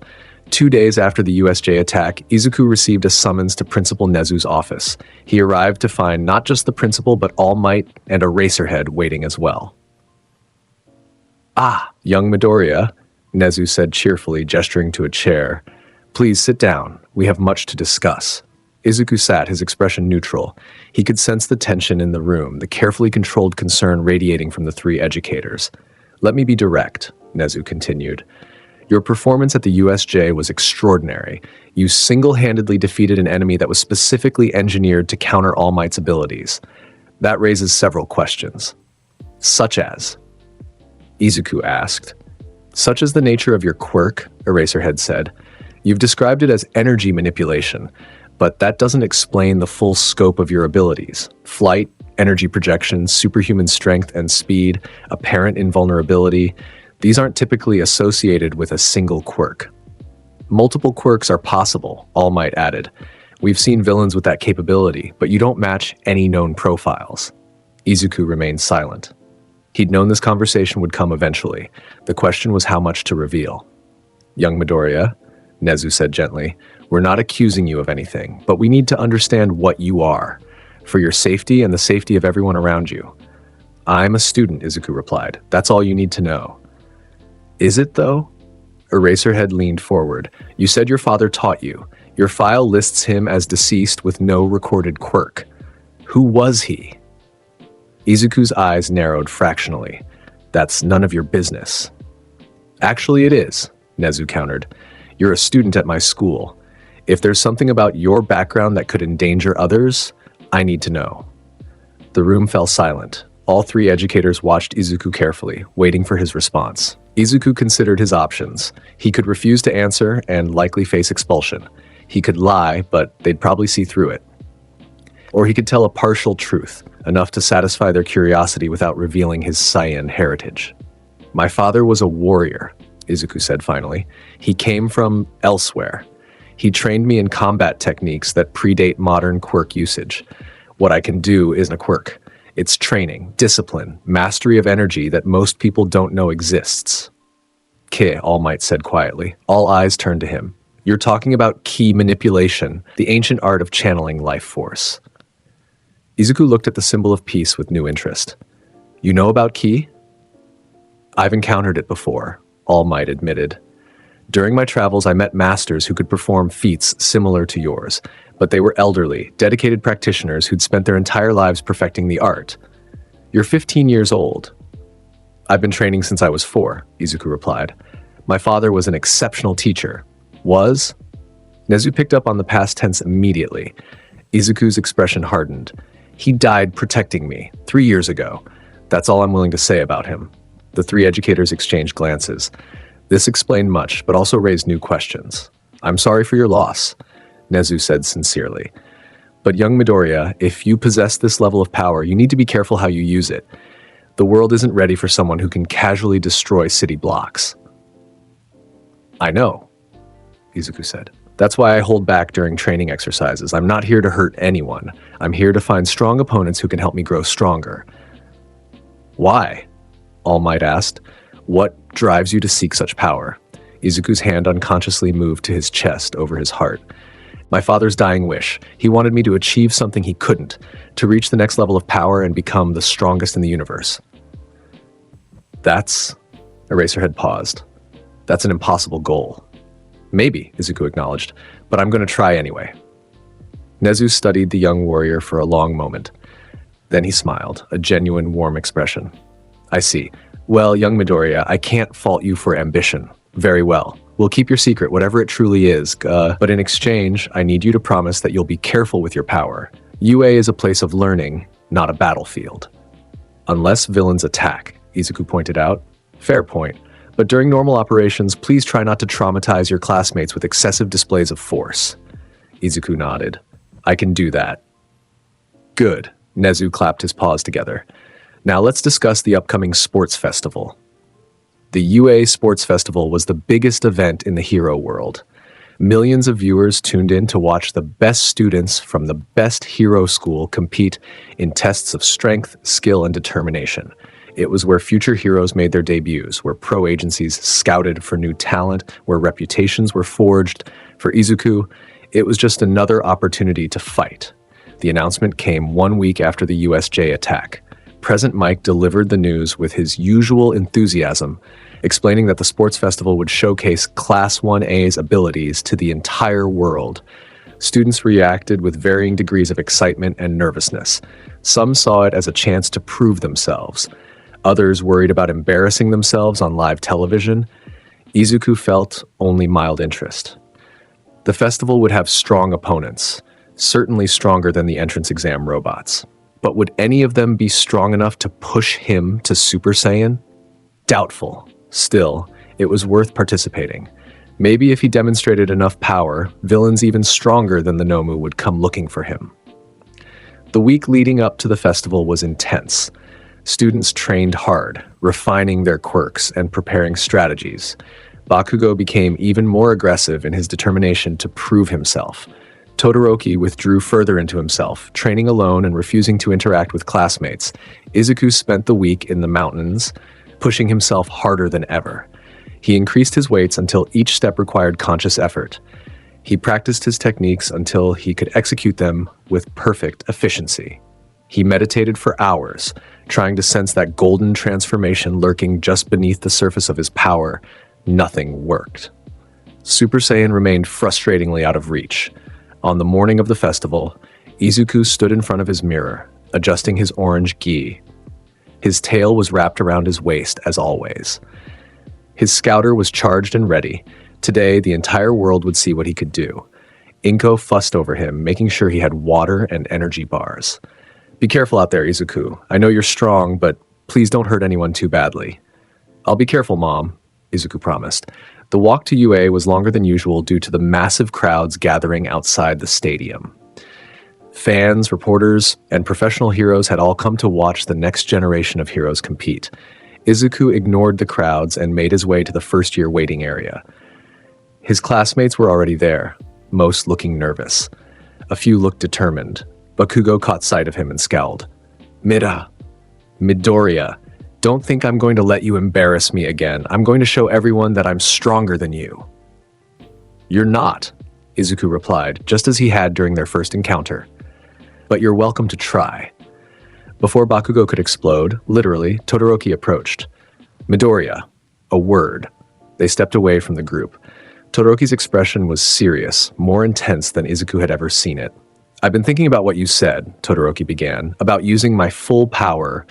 2 days after the USJ attack, Izuku received a summons to Principal Nezu's office. He arrived to find not just the principal, but All Might and Eraserhead waiting as well. Ah, young Midoriya, Nezu said cheerfully, gesturing to a chair. Please sit down. We have much to discuss. Izuku sat, his expression neutral. He could sense the tension in the room, the carefully controlled concern radiating from the three educators. Let me be direct, Nezu continued. Your performance at the USJ was extraordinary. You single-handedly defeated an enemy that was specifically engineered to counter All Might's abilities. That raises several questions. Such as? Izuku asked. Such as the nature of your quirk, Eraserhead said. You've described it as energy manipulation, but that doesn't explain the full scope of your abilities. Flight, energy projection, superhuman strength and speed, apparent invulnerability. These aren't typically associated with a single quirk. Multiple quirks are possible, All Might added. We've seen villains with that capability, but you don't match any known profiles. Izuku remained silent. He'd known this conversation would come eventually. The question was how much to reveal. Young Midoriya, Nezu said gently, we're not accusing you of anything, but we need to understand what you are, for your safety and the safety of everyone around you. I'm a student, Izuku replied. That's all you need to know. Is it, though? Eraserhead leaned forward. You said your father taught you. Your file lists him as deceased with no recorded quirk. Who was he? Izuku's eyes narrowed fractionally. That's none of your business. Actually, it is, Nezu countered. You're a student at my school. If there's something about your background that could endanger others, I need to know. The room fell silent. All three educators watched Izuku carefully, waiting for his response. Izuku considered his options. He could refuse to answer and likely face expulsion. He could lie, but they'd probably see through it. Or he could tell a partial truth, enough to satisfy their curiosity without revealing his Saiyan heritage. My father was a warrior, Izuku said finally. He came from elsewhere. He trained me in combat techniques that predate modern quirk usage. What I can do isn't a quirk. It's training, discipline, mastery of energy that most people don't know exists. Ki, All Might said quietly. All eyes turned to him. You're talking about ki manipulation, the ancient art of channeling life force. Izuku looked at the symbol of peace with new interest. You know about ki? I've encountered it before, All Might admitted. During my travels, I met masters who could perform feats similar to yours, but they were elderly, dedicated practitioners who'd spent their entire lives perfecting the art. You're 15 years old. I've been training since I was 4, Izuku replied. My father was an exceptional teacher. Was? Nezu picked up on the past tense immediately. Izuku's expression hardened. He died protecting me 3 years ago. That's all I'm willing to say about him. The 3 educators exchanged glances. This explained much, but also raised new questions. I'm sorry for your loss, Nezu said sincerely. But young Midoriya, if you possess this level of power, you need to be careful how you use it. The world isn't ready for someone who can casually destroy city blocks. I know, Izuku said. That's why I hold back during training exercises. I'm not here to hurt anyone. I'm here to find strong opponents who can help me grow stronger. Why? All Might asked. What drives you to seek such power? Izuku's hand unconsciously moved to his chest over his heart. My father's dying wish. He wanted me to achieve something he couldn't, to reach the next level of power and become the strongest in the universe. Eraserhead paused. That's an impossible goal. Maybe, Izuku acknowledged, but I'm going to try anyway. Nezu studied the young warrior for a long moment. Then he smiled, a genuine, warm expression. I see. Well, young Midoriya, I can't fault you for ambition. Very well. We'll keep your secret, whatever it truly is, but in exchange, I need you to promise that you'll be careful with your power. UA is a place of learning, not a battlefield. Unless villains attack, Izuku pointed out. Fair point. But during normal operations, please try not to traumatize your classmates with excessive displays of force. Izuku nodded. I can do that. Good. Nezu clapped his paws together. Now let's discuss the upcoming sports festival. The UA Sports Festival was the biggest event in the hero world. Millions of viewers tuned in to watch the best students from the best hero school compete in tests of strength, skill, and determination. It was where future heroes made their debuts, where pro agencies scouted for new talent, where reputations were forged. For Izuku, it was just another opportunity to fight. The announcement came 1 week after the USJ attack. President Mike delivered the news with his usual enthusiasm, explaining that the sports festival would showcase Class 1A's abilities to the entire world. Students reacted with varying degrees of excitement and nervousness. Some saw it as a chance to prove themselves. Others worried about embarrassing themselves on live television. Izuku felt only mild interest. The festival would have strong opponents, certainly stronger than the entrance exam robots. But would any of them be strong enough to push him to Super Saiyan? Doubtful. Still, it was worth participating. Maybe if he demonstrated enough power, villains even stronger than the Nomu would come looking for him. The week leading up to the festival was intense. Students trained hard, refining their quirks and preparing strategies. Bakugo became even more aggressive in his determination to prove himself. Todoroki withdrew further into himself, training alone and refusing to interact with classmates. Izuku spent the week in the mountains, pushing himself harder than ever. He increased his weights until each step required conscious effort. He practiced his techniques until he could execute them with perfect efficiency. He meditated for hours, trying to sense that golden transformation lurking just beneath the surface of his power. Nothing worked. Super Saiyan remained frustratingly out of reach. On the morning of the festival, Izuku stood in front of his mirror, adjusting his orange gi. His tail was wrapped around his waist, as always. His scouter was charged and ready. Today, the entire world would see what he could do. Inko fussed over him, making sure he had water and energy bars. Be careful out there, Izuku. I know you're strong, but please don't hurt anyone too badly. I'll be careful, Mom, Izuku promised. The walk to UA was longer than usual due to the massive crowds gathering outside the stadium. Fans, reporters, and professional heroes had all come to watch the next generation of heroes compete. Izuku ignored the crowds and made his way to the first-year waiting area. His classmates were already there, most looking nervous. A few looked determined. Bakugo caught sight of him and scowled. Midoriya, don't think I'm going to let you embarrass me again. I'm going to show everyone that I'm stronger than you. You're not, Izuku replied, just as he had during their first encounter. But you're welcome to try. Before Bakugo could explode, literally, Todoroki approached. Midoriya, a word. They stepped away from the group. Todoroki's expression was serious, more intense than Izuku had ever seen it. I've been thinking about what you said, Todoroki began, about using my full power,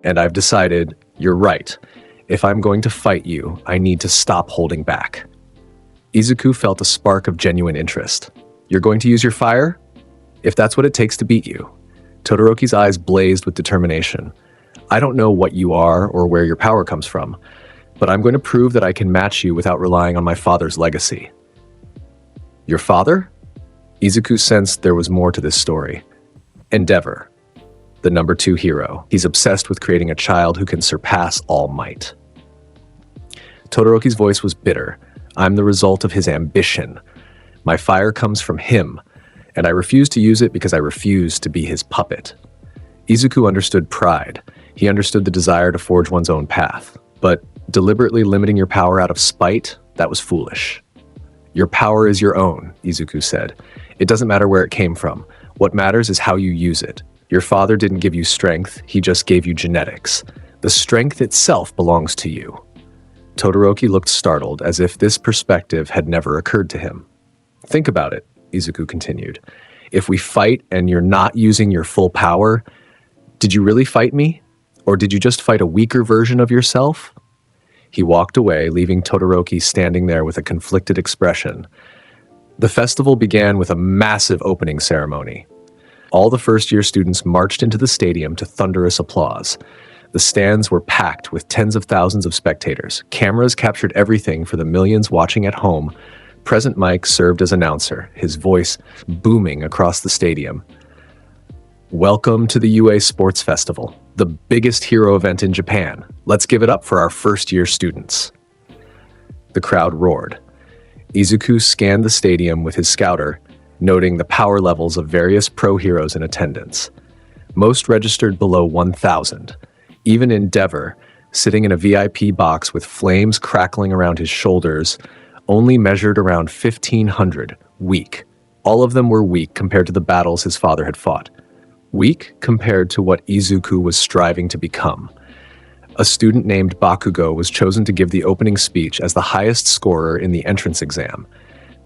and I've decided you're right. If I'm going to fight you, I need to stop holding back. Izuku felt a spark of genuine interest. You're going to use your fire? If that's what it takes to beat you. Todoroki's eyes blazed with determination. I don't know what you are or where your power comes from, but I'm going to prove that I can match you without relying on my father's legacy. Your father? Izuku sensed there was more to this story. Endeavor, the number 2 hero. He's obsessed with creating a child who can surpass all might. Todoroki's voice was bitter. I'm the result of his ambition. My fire comes from him, and I refuse to use it because I refuse to be his puppet. Izuku understood pride. He understood the desire to forge one's own path. But deliberately limiting your power out of spite, that was foolish. Your power is your own, Izuku said. It doesn't matter where it came from. What matters is how you use it. Your father didn't give you strength, he just gave you genetics. The strength itself belongs to you. Todoroki looked startled, as if this perspective had never occurred to him. Think about it, Izuku continued. If we fight and you're not using your full power, did you really fight me? Or did you just fight a weaker version of yourself? He walked away, leaving Todoroki standing there with a conflicted expression. The festival began with a massive opening ceremony. All the first-year students marched into the stadium to thunderous applause. The stands were packed with tens of thousands of spectators. Cameras captured everything for the millions watching at home. Present Mike served as announcer, his voice booming across the stadium. Welcome to the UA Sports Festival, the biggest hero event in Japan. Let's give it up for our first-year students. The crowd roared. Izuku scanned the stadium with his scouter, noting the power levels of various pro heroes in attendance. Most registered below 1,000. Even Endeavor, sitting in a VIP box with flames crackling around his shoulders, only measured around 1,500, weak. All of them were weak compared to the battles his father had fought. Weak compared to what Izuku was striving to become. A student named Bakugo was chosen to give the opening speech as the highest scorer in the entrance exam.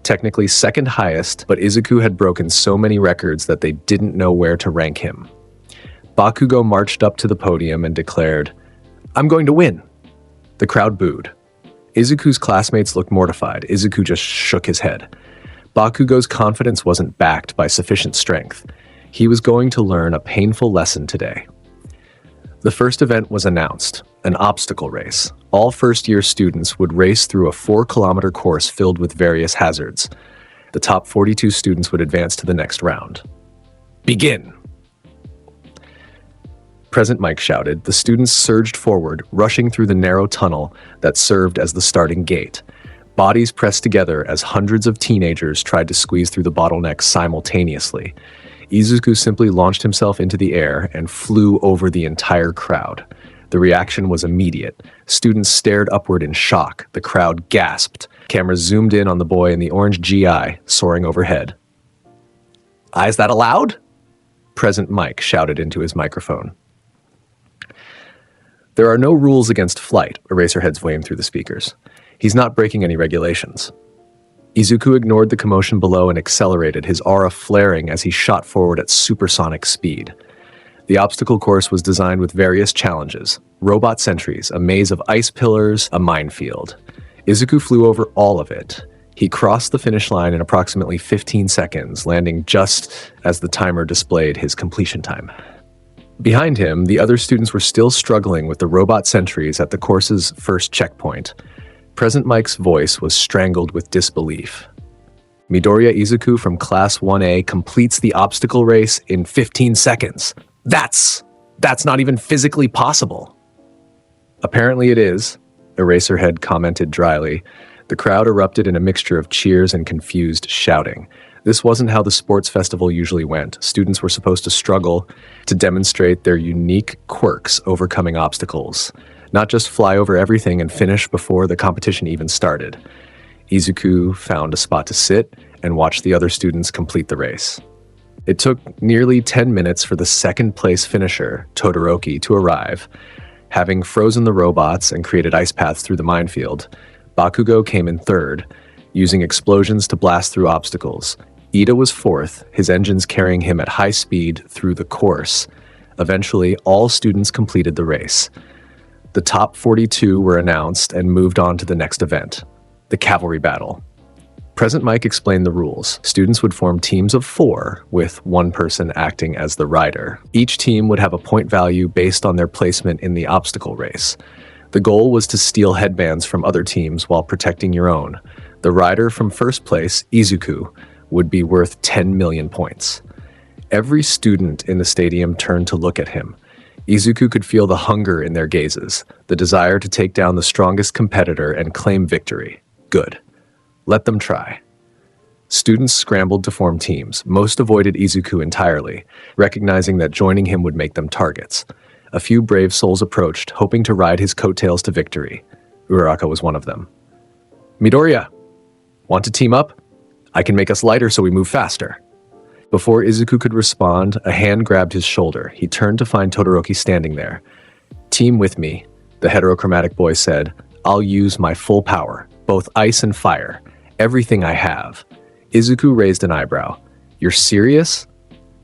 Technically second highest, but Izuku had broken so many records that they didn't know where to rank him. Bakugo marched up to the podium and declared, "I'm going to win." The crowd booed. Izuku's classmates looked mortified. Izuku just shook his head. Bakugo's confidence wasn't backed by sufficient strength. He was going to learn a painful lesson today. The first event was announced, an obstacle race. All first-year students would race through a 4-kilometer course filled with various hazards. The top 42 students would advance to the next round. Begin! Present Mike shouted. The students surged forward, rushing through the narrow tunnel that served as the starting gate. Bodies pressed together as hundreds of teenagers tried to squeeze through the bottlenecks simultaneously. Izuku simply launched himself into the air and flew over the entire crowd. The reaction was immediate. Students stared upward in shock. The crowd gasped. Cameras zoomed in on the boy in the orange GI soaring overhead. "Is that allowed?" Present Mike shouted into his microphone. "There are no rules against flight," Eraserheads flamed through the speakers. "He's not breaking any regulations." Izuku ignored the commotion below and accelerated, his aura flaring as he shot forward at supersonic speed. The obstacle course was designed with various challenges: robot sentries, a maze of ice pillars, a minefield. Izuku flew over all of it. He crossed the finish line in approximately 15 seconds, landing just as the timer displayed his completion time. Behind him, the other students were still struggling with the robot sentries at the course's first checkpoint. Present Mike's voice was strangled with disbelief. Midoriya Izuku from Class 1A completes the obstacle race in 15 seconds. That's not even physically possible. Apparently it is, Eraserhead commented dryly. The crowd erupted in a mixture of cheers and confused shouting. This wasn't how the sports festival usually went. Students were supposed to struggle to demonstrate their unique quirks overcoming obstacles, not just fly over everything and finish before the competition even started. Izuku found a spot to sit and watch the other students complete the race. It took nearly 10 minutes for the second-place finisher, Todoroki, to arrive. Having frozen the robots and created ice paths through the minefield, Bakugo came in third, using explosions to blast through obstacles. Ida was fourth, his engines carrying him at high speed through the course. Eventually, all students completed the race. The top 42 were announced and moved on to the next event, the cavalry battle. Present Mike explained the rules. Students would form teams of 4, with one person acting as the rider. Each team would have a point value based on their placement in the obstacle race. The goal was to steal headbands from other teams while protecting your own. The rider from first place, Izuku, would be worth 10 million points. Every student in the stadium turned to look at him. Izuku could feel the hunger in their gazes, the desire to take down the strongest competitor and claim victory. Good. Let them try. Students scrambled to form teams. Most avoided Izuku entirely, recognizing that joining him would make them targets. A few brave souls approached, hoping to ride his coattails to victory. Uraraka was one of them. Midoriya, want to team up? I can make us lighter so we move faster. Before Izuku could respond, a hand grabbed his shoulder. He turned to find Todoroki standing there. Team with me, the heterochromatic boy said. I'll use my full power, both ice and fire. Everything I have. Izuku raised an eyebrow. You're serious?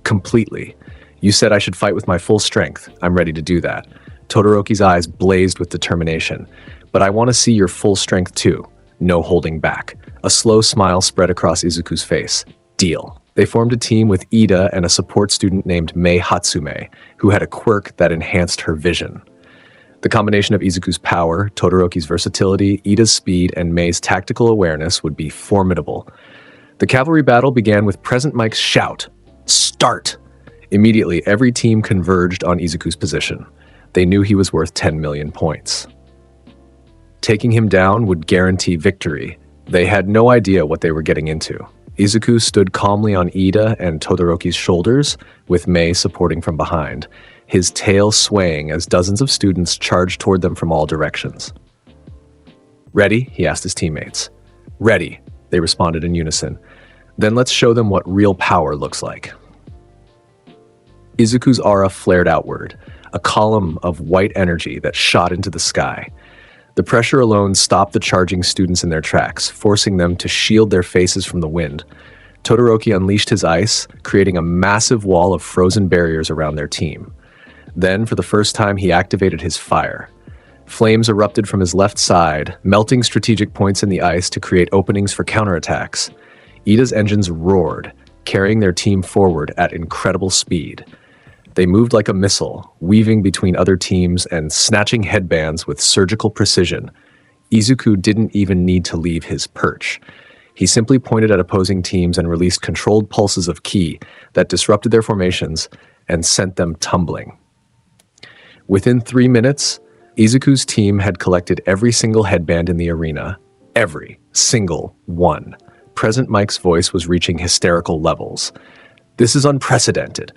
Completely. You said I should fight with my full strength. I'm ready to do that. Todoroki's eyes blazed with determination. But I want to see your full strength too. No holding back. A slow smile spread across Izuku's face. Deal. They formed a team with Ida and a support student named Mei Hatsume, who had a quirk that enhanced her vision. The combination of Izuku's power, Todoroki's versatility, Ida's speed, and Mei's tactical awareness would be formidable. The cavalry battle began with Present Mike's shout, "Start!" Immediately, every team converged on Izuku's position. They knew he was worth 10 million points. Taking him down would guarantee victory. They had no idea what they were getting into. Izuku stood calmly on Ida and Todoroki's shoulders, with Mei supporting from behind, his tail swaying as dozens of students charged toward them from all directions. Ready? He asked his teammates. Ready, they responded in unison. Then let's show them what real power looks like. Izuku's aura flared outward, a column of white energy that shot into the sky. The pressure alone stopped the charging students in their tracks, forcing them to shield their faces from the wind. Todoroki unleashed his ice, creating a massive wall of frozen barriers around their team. Then, for the first time, he activated his fire. Flames erupted from his left side, melting strategic points in the ice to create openings for counterattacks. Ida's engines roared, carrying their team forward at incredible speed. They moved like a missile, weaving between other teams and snatching headbands with surgical precision. Izuku didn't even need to leave his perch. He simply pointed at opposing teams and released controlled pulses of ki that disrupted their formations and sent them tumbling. Within 3 minutes, Izuku's team had collected every single headband in the arena. Every single one. Present Mike's voice was reaching hysterical levels. This is unprecedented.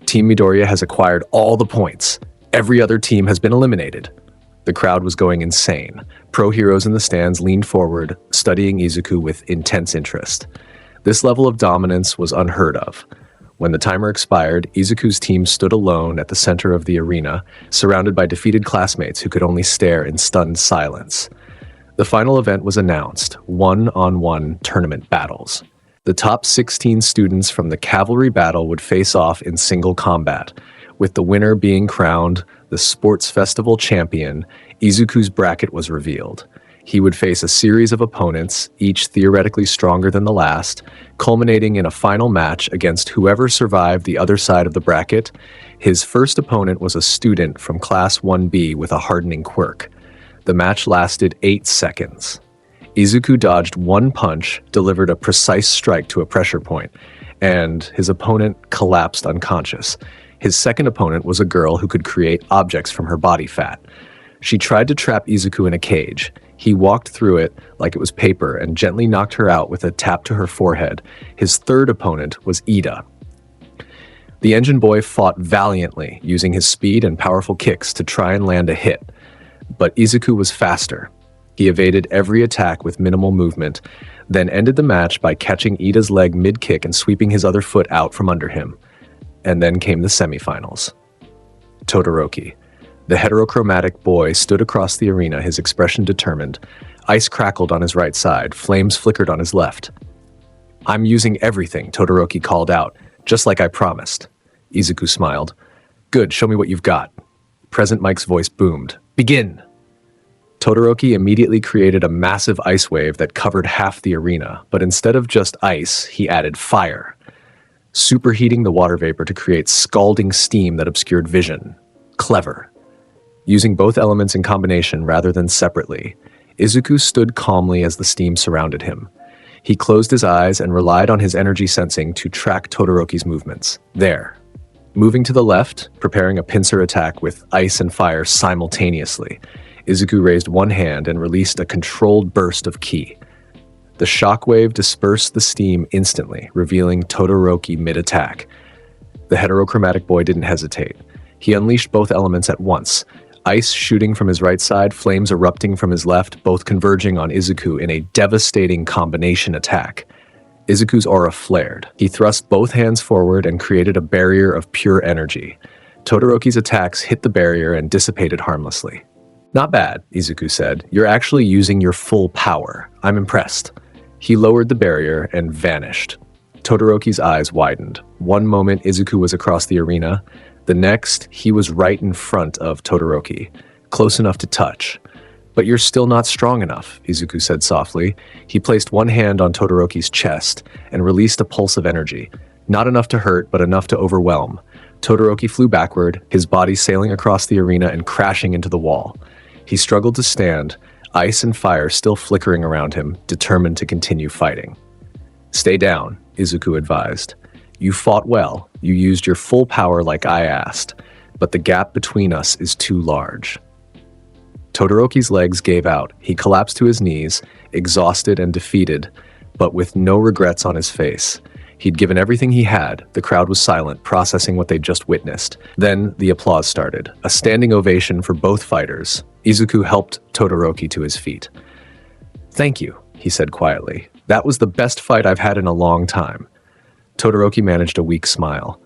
Team Midoriya has acquired all the points. Every other team has been eliminated. The crowd was going insane. Pro heroes in the stands leaned forward, studying Izuku with intense interest. This level of dominance was unheard of. When the timer expired, Izuku's team stood alone at the center of the arena, surrounded by defeated classmates who could only stare in stunned silence. The final event was announced, one-on-one tournament battles. The top 16 students from the cavalry battle would face off in single combat, with the winner being crowned the sports festival champion. Izuku's bracket was revealed. He would face a series of opponents, each theoretically stronger than the last, culminating in a final match against whoever survived the other side of the bracket. His first opponent was a student from Class 1B with a hardening quirk. The match lasted 8 seconds. Izuku dodged one punch, delivered a precise strike to a pressure point, and his opponent collapsed unconscious. His second opponent was a girl who could create objects from her body fat. She tried to trap Izuku in a cage. He walked through it like it was paper and gently knocked her out with a tap to her forehead. His third opponent was Ida. The engine boy fought valiantly, using his speed and powerful kicks to try and land a hit. But Izuku was faster. He evaded every attack with minimal movement, then ended the match by catching Ida's leg mid-kick and sweeping his other foot out from under him. And then came the semifinals. Todoroki. The heterochromatic boy stood across the arena, his expression determined. Ice crackled on his right side, flames flickered on his left. "I'm using everything," Todoroki called out, "just like I promised." Izuku smiled. "Good, show me what you've got." Present Mike's voice boomed. "Begin!" Todoroki immediately created a massive ice wave that covered half the arena, but instead of just ice, he added fire, superheating the water vapor to create scalding steam that obscured vision. Clever. Using both elements in combination rather than separately, Izuku stood calmly as the steam surrounded him. He closed his eyes and relied on his energy sensing to track Todoroki's movements. There. Moving to the left, preparing a pincer attack with ice and fire simultaneously, Izuku raised one hand and released a controlled burst of ki. The shockwave dispersed the steam instantly, revealing Todoroki mid-attack. The heterochromatic boy didn't hesitate. He unleashed both elements at once, ice shooting from his right side, flames erupting from his left, both converging on Izuku in a devastating combination attack. Izuku's aura flared. He thrust both hands forward and created a barrier of pure energy. Todoroki's attacks hit the barrier and dissipated harmlessly. "Not bad," Izuku said. "You're actually using your full power. I'm impressed." He lowered the barrier and vanished. Todoroki's eyes widened. One moment, Izuku was across the arena. The next, he was right in front of Todoroki, close enough to touch. "But you're still not strong enough," Izuku said softly. He placed one hand on Todoroki's chest and released a pulse of energy. Not enough to hurt, but enough to overwhelm. Todoroki flew backward, his body sailing across the arena and crashing into the wall. He struggled to stand, ice and fire still flickering around him, determined to continue fighting. "Stay down," Izuku advised. "You fought well. You used your full power like I asked, but the gap between us is too large." Todoroki's legs gave out. He collapsed to his knees, exhausted and defeated, but with no regrets on his face. He'd given everything he had. The crowd was silent, processing what they'd just witnessed. Then the applause started, a standing ovation for both fighters. Izuku helped Todoroki to his feet. "Thank you," he said quietly. "That was the best fight I've had in a long time." Todoroki managed a weak smile.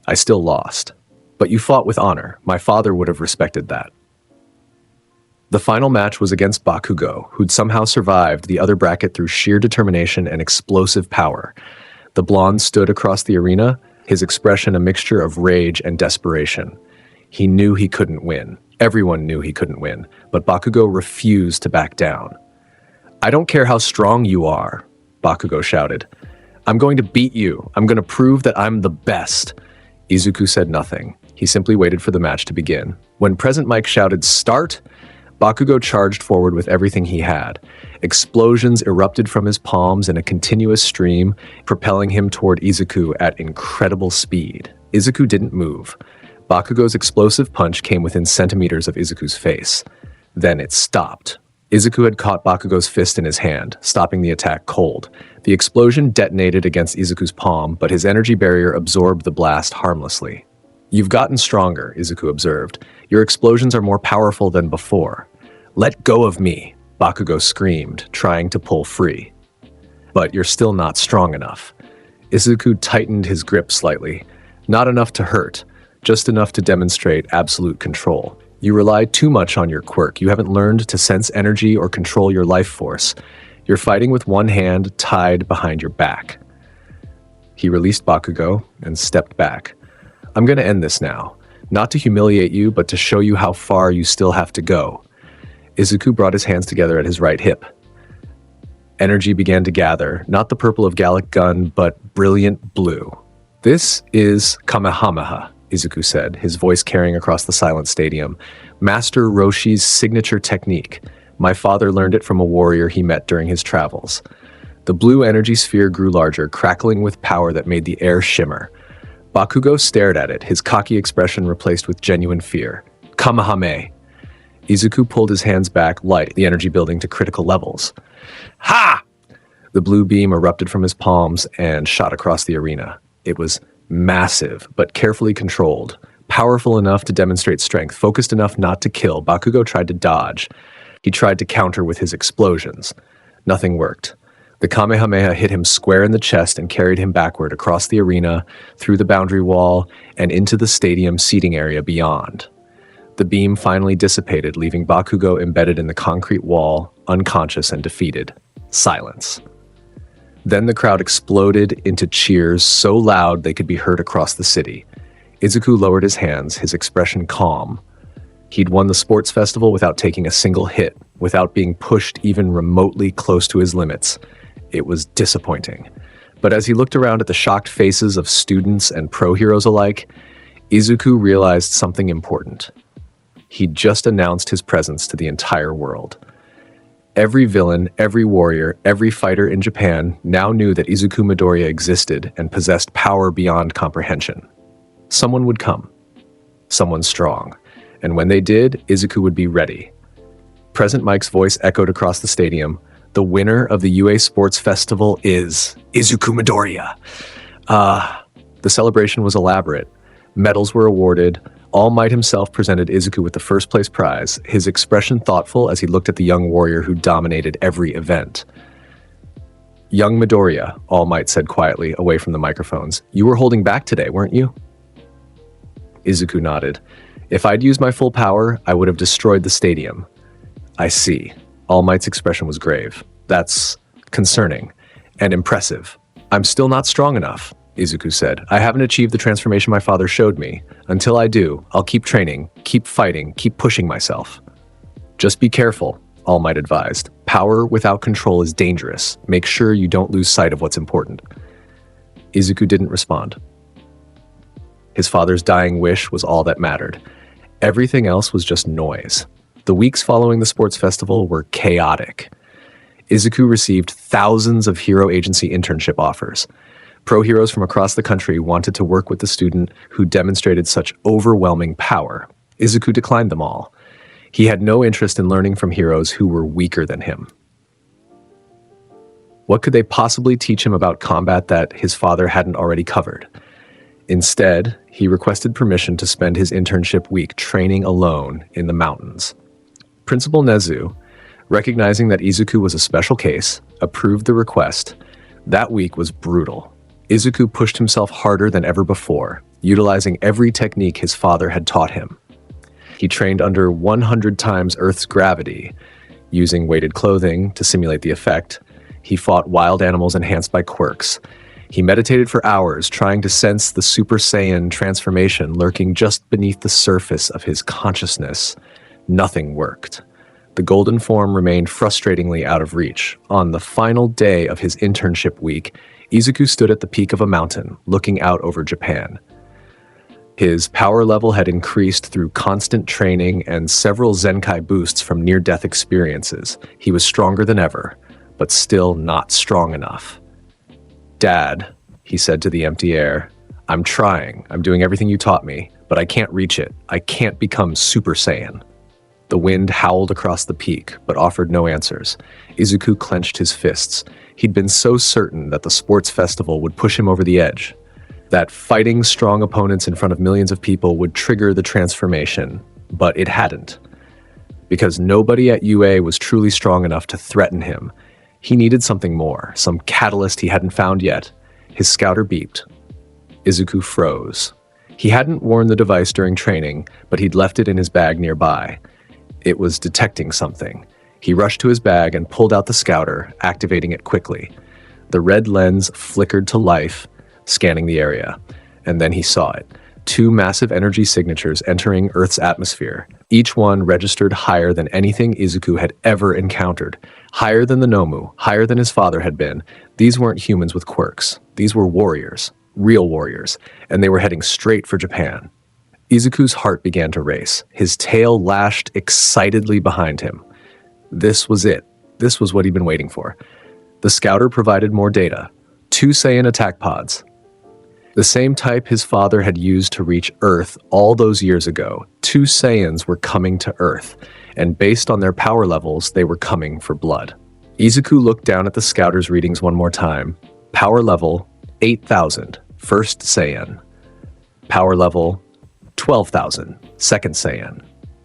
"I still lost. But you fought with honor. My father would have respected that." The final match was against Bakugo, who'd somehow survived the other bracket through sheer determination and explosive power. The blonde stood across the arena, his expression a mixture of rage and desperation. He knew he couldn't win. Everyone knew he couldn't win, but Bakugo refused to back down. "I don't care how strong you are," Bakugo shouted. "I'm going to beat you. I'm going to prove that I'm the best." Izuku said nothing. He simply waited for the match to begin. When Present Mike shouted, "Start!" Bakugo charged forward with everything he had. Explosions erupted from his palms in a continuous stream, propelling him toward Izuku at incredible speed. Izuku didn't move. Bakugo's explosive punch came within centimeters of Izuku's face. Then it stopped. Izuku had caught Bakugo's fist in his hand, stopping the attack cold. The explosion detonated against Izuku's palm, but his energy barrier absorbed the blast harmlessly. "You've gotten stronger," Izuku observed. "Your explosions are more powerful than before." "Let go of me," Bakugo screamed, trying to pull free. "But you're still not strong enough." Izuku tightened his grip slightly. "Not enough to hurt, just enough to demonstrate absolute control. You rely too much on your quirk. You haven't learned to sense energy or control your life force. You're fighting with one hand tied behind your back." He released Bakugo and stepped back. "I'm going to end this now. Not to humiliate you, but to show you how far you still have to go." Izuku brought his hands together at his right hip. Energy began to gather, not the purple of Gallic gun, but brilliant blue. "This is Kamehameha," Izuku said, his voice carrying across the silent stadium. "Master Roshi's signature technique. My father learned it from a warrior he met during his travels. The blue energy sphere grew larger, crackling with power that made the air shimmer. Bakugo stared at it, his cocky expression replaced with genuine fear. Kamehameha. Izuku pulled his hands back, light the energy building to critical levels. Ha! The blue beam erupted from his palms and shot across the arena. It was massive, but carefully controlled. Powerful enough to demonstrate strength, focused enough not to kill. Bakugo tried to dodge. He tried to counter with his explosions. Nothing worked. The Kamehameha hit him square in the chest and carried him backward across the arena, through the boundary wall, and into the stadium seating area beyond. The beam finally dissipated, leaving Bakugo embedded in the concrete wall, unconscious and defeated. Silence. Then the crowd exploded into cheers so loud they could be heard across the city. Izuku lowered his hands, his expression calm. He'd won the sports festival without taking a single hit, without being pushed even remotely close to his limits. It was disappointing. But as he looked around at the shocked faces of students and pro heroes alike, Izuku realized something important. He'd just announced his presence to the entire world. Every villain, every warrior, every fighter in Japan now knew that Izuku Midoriya existed and possessed power beyond comprehension. Someone would come. Someone strong. And when they did, Izuku would be ready. Present Mike's voice echoed across the stadium. The winner of the UA Sports Festival is Izuku Midoriya. The celebration was elaborate. Medals were awarded. All Might himself presented Izuku with the first place prize, his expression thoughtful as he looked at the young warrior who dominated every event. Young Midoriya, All Might said quietly, away from the microphones. You were holding back today, weren't you? Izuku nodded. If I'd used my full power, I would have destroyed the stadium. I see. All Might's expression was grave. That's concerning and impressive. I'm still not strong enough, Izuku said. I haven't achieved the transformation my father showed me. Until I do, I'll keep training, keep fighting, keep pushing myself. Just be careful, All Might advised. Power without control is dangerous. Make sure you don't lose sight of what's important. Izuku didn't respond. His father's dying wish was all that mattered. Everything else was just noise. The weeks following the sports festival were chaotic. Izuku received thousands of hero agency internship offers. Pro heroes from across the country wanted to work with the student who demonstrated such overwhelming power. Izuku declined them all. He had no interest in learning from heroes who were weaker than him. What could they possibly teach him about combat that his father hadn't already covered? Instead, he requested permission to spend his internship week training alone in the mountains. Principal Nezu, recognizing that Izuku was a special case, approved the request. That week was brutal. Izuku pushed himself harder than ever before, utilizing every technique his father had taught him. He trained under 100 times Earth's gravity, using weighted clothing to simulate the effect. He fought wild animals enhanced by quirks. He meditated for hours, trying to sense the Super Saiyan transformation lurking just beneath the surface of his consciousness. Nothing worked. The golden form remained frustratingly out of reach. On the final day of his internship week, Izuku stood at the peak of a mountain, looking out over Japan. His power level had increased through constant training and several Zenkai boosts from near-death experiences. He was stronger than ever, but still not strong enough. Dad, he said to the empty air, I'm trying. I'm doing everything you taught me, but I can't reach it. I can't become Super Saiyan. The wind howled across the peak, but offered no answers. Izuku clenched his fists. He'd been so certain that the sports festival would push him over the edge, that fighting strong opponents in front of millions of people would trigger the transformation, but it hadn't. Because nobody at UA was truly strong enough to threaten him. He needed something more, some catalyst he hadn't found yet. His scouter beeped. Izuku froze. He hadn't worn the device during training, but he'd left it in his bag nearby. It was detecting something. He rushed to his bag and pulled out the scouter, activating it quickly. The red lens flickered to life, scanning the area. And then he saw it. 2 massive energy signatures entering Earth's atmosphere. Each one registered higher than anything Izuku had ever encountered. Higher than the Nomu, higher than his father had been. These weren't humans with quirks. These were warriors, real warriors, and they were heading straight for Japan. Izuku's heart began to race. His tail lashed excitedly behind him. This was it. This was what he'd been waiting for. The scouter provided more data. 2 Saiyan attack pods. The same type his father had used to reach Earth all those years ago. 2 Saiyans were coming to Earth, and based on their power levels, they were coming for blood. Izuku looked down at the scouter's readings one more time. Power level, 8,000, first Saiyan. Power level, 12,000, second Saiyan.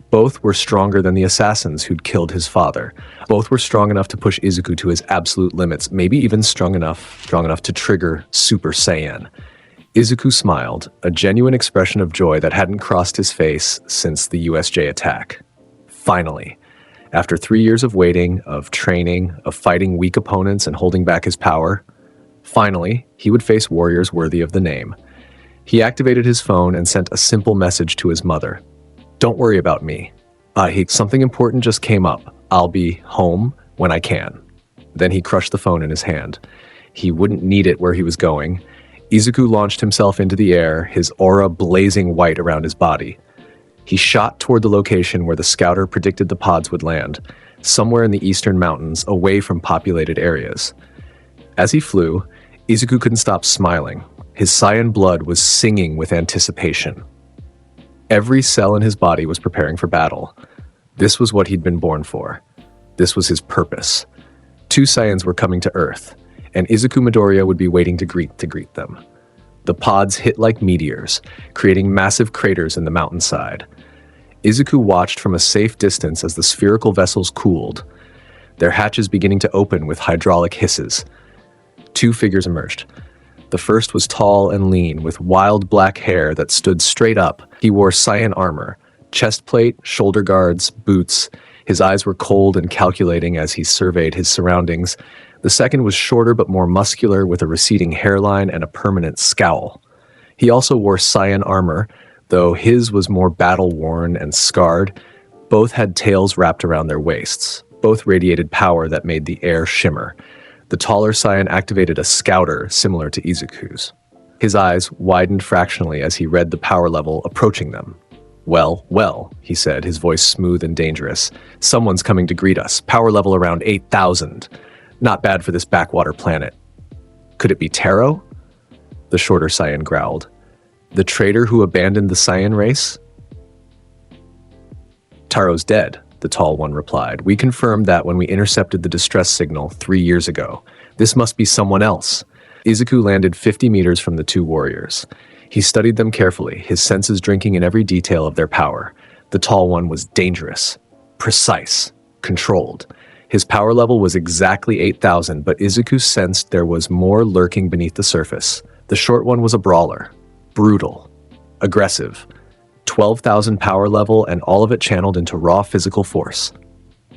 Both were stronger than the assassins who'd killed his father. Both were strong enough to push Izuku to his absolute limits, maybe even strong enough to trigger Super Saiyan. Izuku smiled, a genuine expression of joy that hadn't crossed his face since the USJ attack. Finally, after 3 years of waiting, of training, of fighting weak opponents and holding back his power, finally, he would face warriors worthy of the name. He activated his phone and sent a simple message to his mother. Don't worry about me. Something important just came up. I'll be home when I can. Then he crushed the phone in his hand. He wouldn't need it where he was going. Izuku launched himself into the air, his aura blazing white around his body. He shot toward the location where the scouter predicted the pods would land, somewhere in the eastern mountains, away from populated areas. As he flew, Izuku couldn't stop smiling. His Saiyan blood was singing with anticipation. Every cell in his body was preparing for battle. This was what he'd been born for. This was his purpose. 2 Saiyans were coming to Earth, and Izuku Midoriya would be waiting to greet them. The pods hit like meteors, creating massive craters in the mountainside. Izuku watched from a safe distance as the spherical vessels cooled, their hatches beginning to open with hydraulic hisses. 2 figures emerged. The first was tall and lean, with wild black hair that stood straight up. He wore Saiyan armor, chest plate, shoulder guards, boots. His eyes were cold and calculating as he surveyed his surroundings. The second was shorter but more muscular, with a receding hairline and a permanent scowl. He also wore Saiyan armor, though his was more battle-worn and scarred. Both had tails wrapped around their waists. Both radiated power that made the air shimmer. The taller Saiyan activated a scouter similar to Izuku's. His eyes widened fractionally as he read the power level approaching them. Well, he said, his voice smooth and dangerous. Someone's coming to greet us. Power level around 8,000. Not bad for this backwater planet. Could it be Taro? The shorter Saiyan growled. The traitor who abandoned the Saiyan race? Taro's dead, the tall one replied. We confirmed that when we intercepted the distress signal 3 years ago. This must be someone else. Izuku landed 50 meters from the 2 warriors. He studied them carefully, his senses drinking in every detail of their power. The tall one was dangerous, precise, controlled. His power level was exactly 8,000, but Izuku sensed there was more lurking beneath the surface. The short one was a brawler, brutal, aggressive, 12,000 power level, and all of it channeled into raw physical force.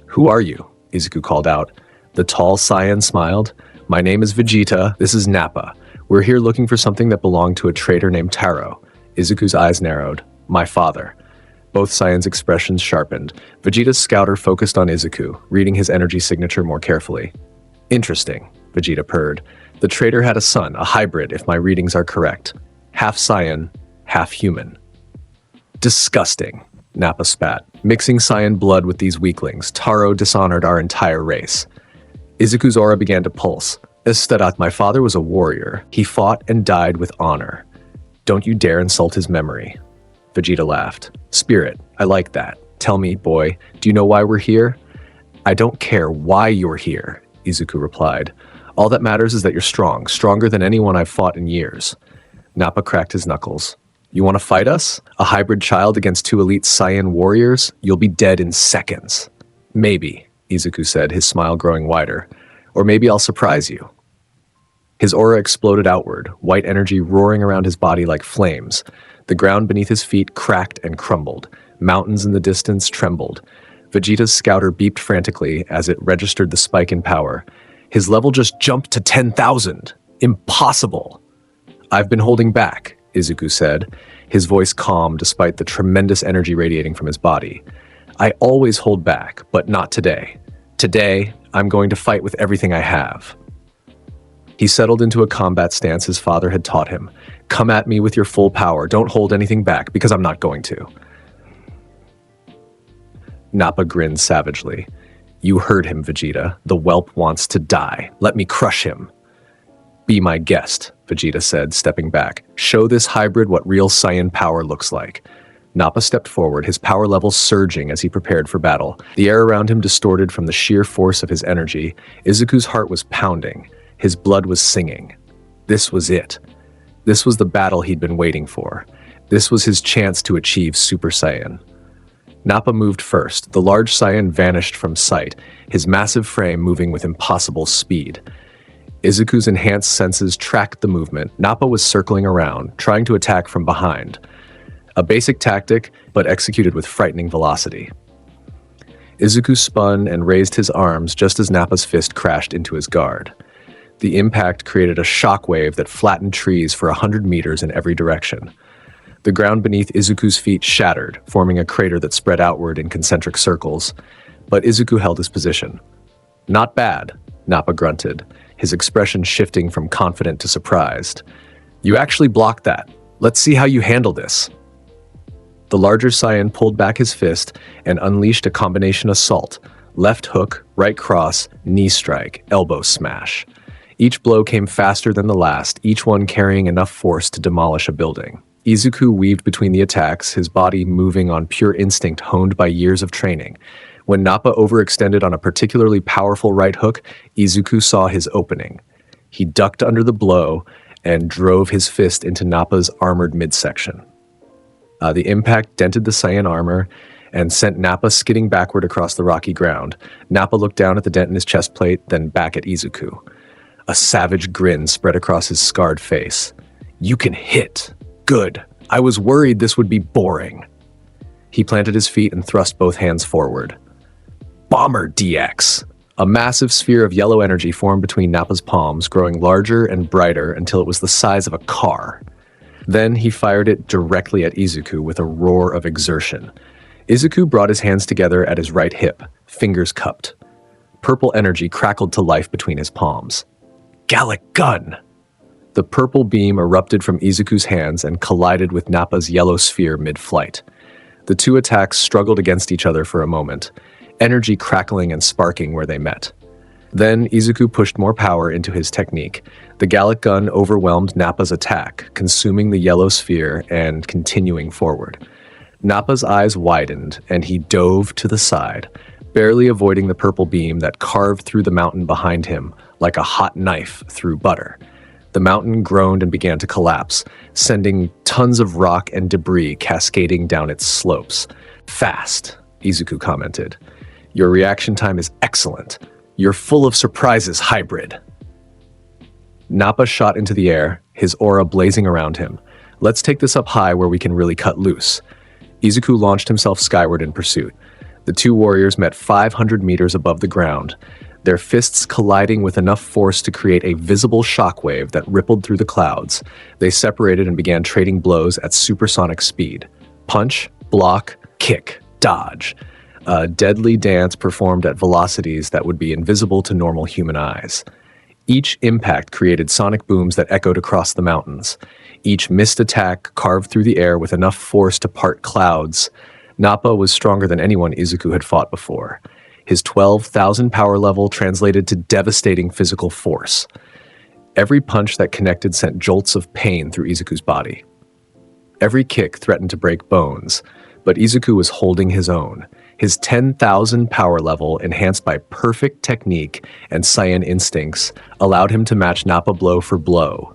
Who are you? Izuku called out. The tall Saiyan smiled. My name is Vegeta. This is Nappa. We're here looking for something that belonged to a traitor named Taro. Izuku's eyes narrowed. My father. Both Saiyan's expressions sharpened. Vegeta's scouter focused on Izuku, reading his energy signature more carefully. Interesting, Vegeta purred. The traitor had a son, a hybrid if my readings are correct. Half Saiyan, half human. Disgusting, Nappa spat. Mixing Saiyan blood with these weaklings, Taro dishonored our entire race. Izuku's aura began to pulse. Estarat, my father was a warrior. He fought and died with honor. Don't you dare insult his memory. Vegeta laughed. Spirit, I like that. Tell me, boy, do you know why we're here? I don't care why you're here, Izuku replied. All that matters is that you're strong, stronger than anyone I've fought in years. Nappa cracked his knuckles. You want to fight us? A hybrid child against 2 elite Saiyan warriors? You'll be dead in seconds. Maybe, Izuku said, his smile growing wider. Or maybe I'll surprise you. His aura exploded outward, white energy roaring around his body like flames. The ground beneath his feet cracked and crumbled. Mountains in the distance trembled. Vegeta's scouter beeped frantically as it registered the spike in power. His level just jumped to 10,000. Impossible. I've been holding back, Izuku said, his voice calm despite the tremendous energy radiating from his body. I always hold back, but not today. Today, I'm going to fight with everything I have. He settled into a combat stance his father had taught him. Come at me with your full power. Don't hold anything back, because I'm not going to. Nappa grinned savagely. You heard him, Vegeta. The whelp wants to die. Let me crush him. Be my guest, Vegeta said, stepping back. Show this hybrid what real Saiyan power looks like. Nappa stepped forward, his power level surging as he prepared for battle. The air around him distorted from the sheer force of his energy. Izuku's heart was pounding. His blood was singing. This was it. This was the battle he'd been waiting for. This was his chance to achieve Super Saiyan. Nappa moved first. The large Saiyan vanished from sight, his massive frame moving with impossible speed. Izuku's enhanced senses tracked the movement. Nappa was circling around, trying to attack from behind. A basic tactic, but executed with frightening velocity. Izuku spun and raised his arms just as Nappa's fist crashed into his guard. The impact created a shockwave that flattened trees for 100 meters in every direction. The ground beneath Izuku's feet shattered, forming a crater that spread outward in concentric circles, but Izuku held his position. Not bad, Nappa grunted, his expression shifting from confident to surprised. You actually blocked that. Let's see how you handle this. The larger Saiyan pulled back his fist and unleashed a combination assault: left hook, right cross, knee strike, elbow smash. Each blow came faster than the last, each one carrying enough force to demolish a building. Izuku weaved between the attacks, his body moving on pure instinct honed by years of training. When Nappa overextended on a particularly powerful right hook, Izuku saw his opening. He ducked under the blow and drove his fist into Nappa's armored midsection. The impact dented the Saiyan armor and sent Nappa skidding backward across the rocky ground. Nappa looked down at the dent in his chest plate, then back at Izuku. A savage grin spread across his scarred face. You can hit. Good. I was worried this would be boring. He planted his feet and thrust both hands forward. Bomber DX! A massive sphere of yellow energy formed between Nappa's palms, growing larger and brighter until it was the size of a car. Then he fired it directly at Izuku with a roar of exertion. Izuku brought his hands together at his right hip, fingers cupped. Purple energy crackled to life between his palms. Gallic gun! The purple beam erupted from Izuku's hands and collided with Nappa's yellow sphere mid-flight. The two attacks struggled against each other for a moment, energy crackling and sparking where they met. Then Izuku pushed more power into his technique. The Gallic gun overwhelmed Nappa's attack, consuming the yellow sphere and continuing forward. Nappa's eyes widened, and he dove to the side, barely avoiding the purple beam that carved through the mountain behind him like a hot knife through butter. The mountain groaned and began to collapse, sending tons of rock and debris cascading down its slopes. Fast, Izuku commented. Your reaction time is excellent. You're full of surprises, hybrid. Nappa shot into the air, his aura blazing around him. Let's take this up high where we can really cut loose. Izuku launched himself skyward in pursuit. The two warriors met 500 meters above the ground, their fists colliding with enough force to create a visible shockwave that rippled through the clouds. They separated and began trading blows at supersonic speed. Punch, block, kick, dodge. A deadly dance performed at velocities that would be invisible to normal human eyes. Each impact created sonic booms that echoed across the mountains. Each missed attack carved through the air with enough force to part clouds. Nappa was stronger than anyone Izuku had fought before. His 12,000 power level translated to devastating physical force. Every punch that connected sent jolts of pain through Izuku's body. Every kick threatened to break bones, but Izuku was holding his own. His 10,000 power level, enhanced by perfect technique and Saiyan instincts, allowed him to match Nappa blow for blow.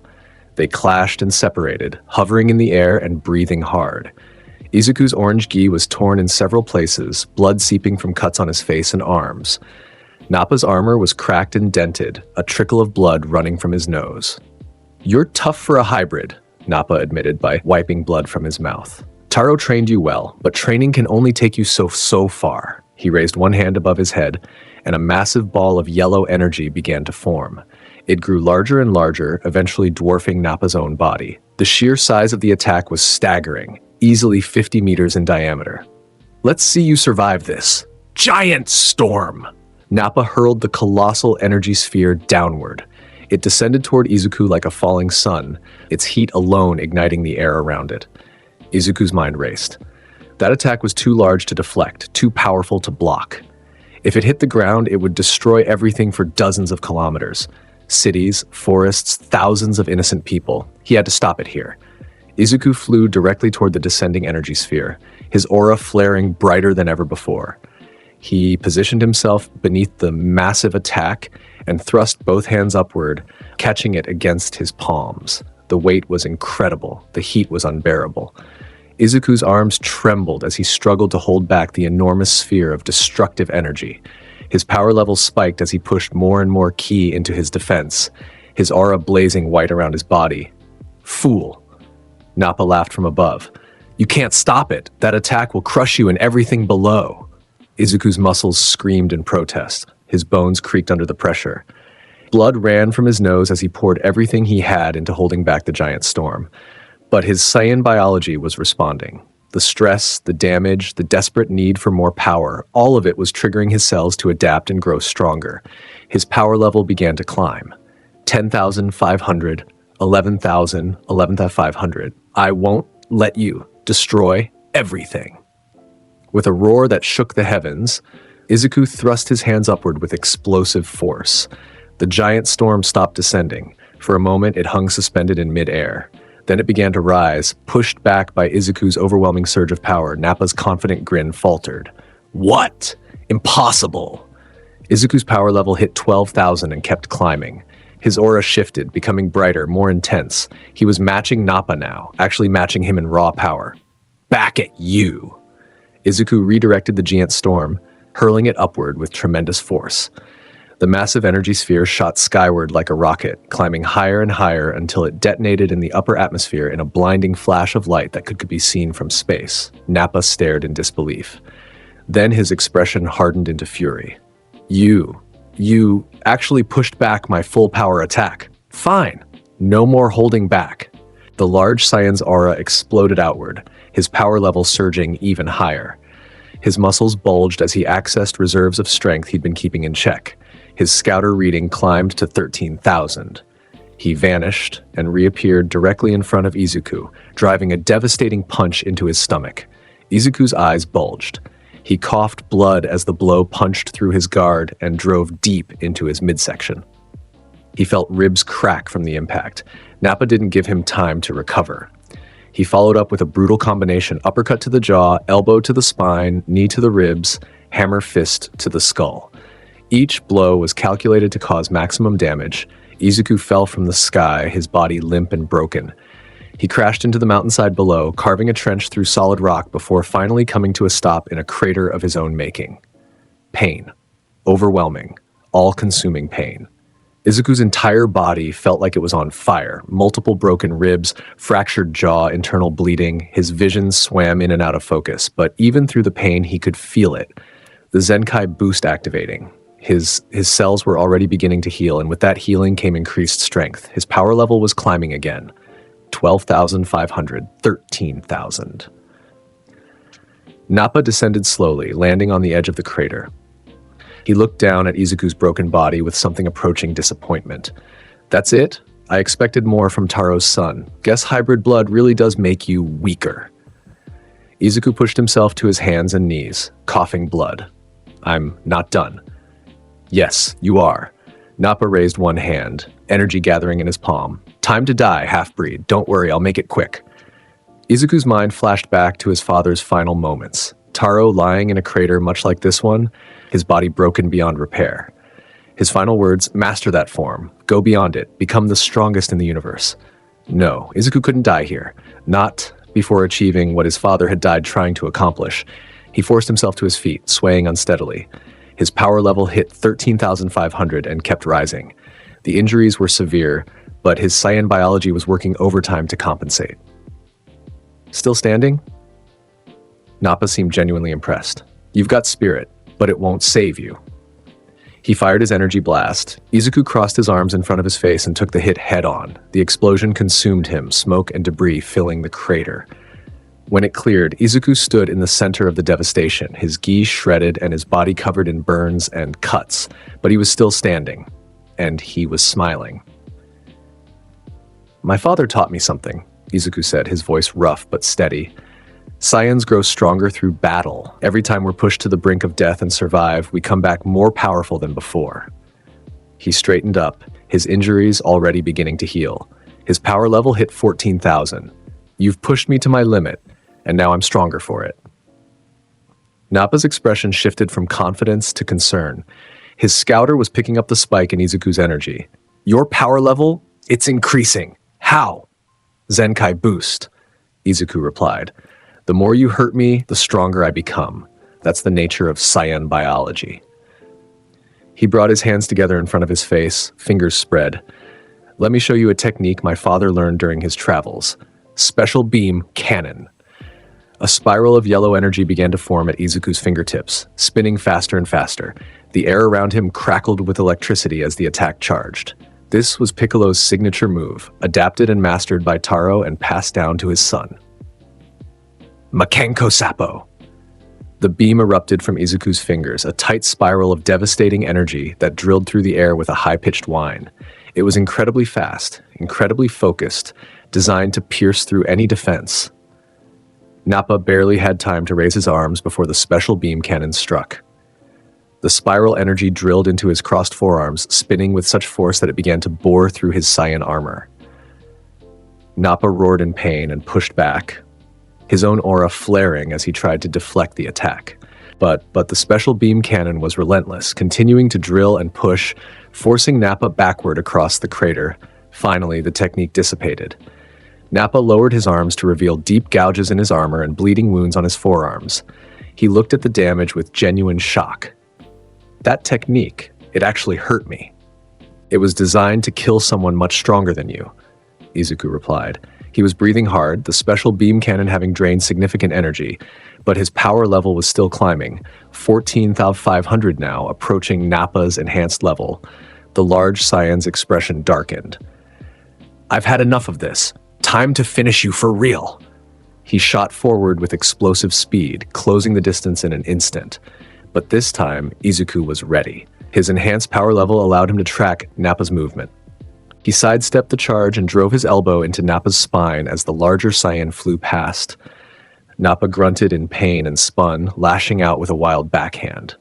They clashed and separated, hovering in the air and breathing hard. Izuku's orange gi was torn in several places, blood seeping from cuts on his face and arms. Nappa's armor was cracked and dented, a trickle of blood running from his nose. You're tough for a hybrid, Nappa admitted by wiping blood from his mouth. Taro trained you well, but training can only take you so far. He raised one hand above his head, and a massive ball of yellow energy began to form. It grew larger and larger, eventually dwarfing Nappa's own body. The sheer size of the attack was staggering, easily 50 meters in diameter. Let's see you survive this. Giant storm! Nappa hurled the colossal energy sphere downward. It descended toward Izuku like a falling sun, its heat alone igniting the air around it. Izuku's mind raced. That attack was too large to deflect, too powerful to block. If it hit the ground, it would destroy everything for dozens of kilometers. Cities, forests, thousands of innocent people. He had to stop it here. Izuku flew directly toward the descending energy sphere, his aura flaring brighter than ever before. He positioned himself beneath the massive attack and thrust both hands upward, catching it against his palms. The weight was incredible. The heat was unbearable. Izuku's arms trembled as he struggled to hold back the enormous sphere of destructive energy. His power level spiked as he pushed more and more ki into his defense, his aura blazing white around his body. Fool! Nappa laughed from above. You can't stop it. That attack will crush you and everything below. Izuku's muscles screamed in protest. His bones creaked under the pressure. Blood ran from his nose as he poured everything he had into holding back the giant storm. But his Saiyan biology was responding. The stress, the damage, the desperate need for more power, all of it was triggering his cells to adapt and grow stronger. His power level began to climb. 10,500, 11,000, 11,500. I won't let you destroy everything. With a roar that shook the heavens, Izuku thrust his hands upward with explosive force. The giant storm stopped descending. For a moment, it hung suspended in midair. Then it began to rise, pushed back by Izuku's overwhelming surge of power. Nappa's confident grin faltered. What? Impossible! Izuku's power level hit 12,000 and kept climbing. His aura shifted, becoming brighter, more intense. He was matching Nappa now, actually matching him in raw power. Back at you! Izuku redirected the giant storm, hurling it upward with tremendous force. The massive energy sphere shot skyward like a rocket, climbing higher and higher until it detonated in the upper atmosphere in a blinding flash of light that could be seen from space. Nappa stared in disbelief. Then his expression hardened into fury. You actually pushed back my full power attack. Fine. No more holding back. The large Saiyan's aura exploded outward, his power level surging even higher. His muscles bulged as he accessed reserves of strength he'd been keeping in check. His scouter reading climbed to 13,000. He vanished and reappeared directly in front of Izuku, driving a devastating punch into his stomach. Izuku's eyes bulged. He coughed blood as the blow punched through his guard and drove deep into his midsection. He felt ribs crack from the impact. Nappa didn't give him time to recover. He followed up with a brutal combination: uppercut to the jaw, elbow to the spine, knee to the ribs, hammer fist to the skull. Each blow was calculated to cause maximum damage. Izuku fell from the sky, his body limp and broken. He crashed into the mountainside below, carving a trench through solid rock before finally coming to a stop in a crater of his own making. Pain. Overwhelming. All-consuming pain. Izuku's entire body felt like it was on fire. Multiple broken ribs, fractured jaw, internal bleeding. His vision swam in and out of focus, but even through the pain, he could feel it. The Zenkai boost activating. His cells were already beginning to heal, and with that healing came increased strength. His power level was climbing again. 12,500, 13,000. Nappa descended slowly, landing on the edge of the crater. He looked down at Izuku's broken body with something approaching disappointment. That's it? I expected more from Taro's son. Guess hybrid blood really does make you weaker. Izuku pushed himself to his hands and knees, coughing blood. I'm not done. Yes, you are. Nappa raised one hand, energy gathering in his palm. Time to die, half-breed. Don't worry, I'll make it quick. Izuku's mind flashed back to his father's final moments. Taro lying in a crater much like this one, his body broken beyond repair. His final words: master that form. Go beyond it. Become the strongest in the universe. No, Izuku couldn't die here. Not before achieving what his father had died trying to accomplish. He forced himself to his feet, swaying unsteadily. His power level hit 13,500 and kept rising. The injuries were severe, but his Saiyan biology was working overtime to compensate. Still standing? Nappa seemed genuinely impressed. You've got spirit, but it won't save you. He fired his energy blast. Izuku crossed his arms in front of his face and took the hit head-on. The explosion consumed him, smoke and debris filling the crater. When it cleared, Izuku stood in the center of the devastation, his gi shredded and his body covered in burns and cuts, but he was still standing, and he was smiling. My father taught me something, Izuku said, his voice rough but steady. Saiyans grow stronger through battle. Every time we're pushed to the brink of death and survive, we come back more powerful than before. He straightened up, his injuries already beginning to heal. His power level hit 14,000. You've pushed me to my limit, and now I'm stronger for it. Nappa's expression shifted from confidence to concern. His scouter was picking up the spike in Izuku's energy. Your power level? It's increasing. How? Zenkai boost, Izuku replied. The more you hurt me, the stronger I become. That's the nature of Saiyan biology. He brought his hands together in front of his face, fingers spread. Let me show you a technique my father learned during his travels. Special beam cannon. A spiral of yellow energy began to form at Izuku's fingertips, spinning faster and faster. The air around him crackled with electricity as the attack charged. This was Piccolo's signature move, adapted and mastered by Taro and passed down to his son. Makenko Sappo. The beam erupted from Izuku's fingers, a tight spiral of devastating energy that drilled through the air with a high-pitched whine. It was incredibly fast, incredibly focused, designed to pierce through any defense. Nappa barely had time to raise his arms before the special beam cannon struck. The spiral energy drilled into his crossed forearms, spinning with such force that it began to bore through his Saiyan armor. Nappa roared in pain and pushed back, his own aura flaring as he tried to deflect the attack. But the special beam cannon was relentless, continuing to drill and push, forcing Nappa backward across the crater. Finally, the technique dissipated. Nappa lowered his arms to reveal deep gouges in his armor and bleeding wounds on his forearms. He looked at the damage with genuine shock. That technique, it actually hurt me. It was designed to kill someone much stronger than you, Izuku replied. He was breathing hard, the special beam cannon having drained significant energy, but his power level was still climbing, 14,500 now, approaching Nappa's enhanced level. The large Saiyan's expression darkened. I've had enough of this. Time to finish you for real. He shot forward with explosive speed, closing the distance in an instant. But this time, Izuku was ready. His enhanced power level allowed him to track Nappa's movement. He sidestepped the charge and drove his elbow into Nappa's spine as the larger Saiyan flew past. Nappa grunted in pain and spun, lashing out with a wild backhand.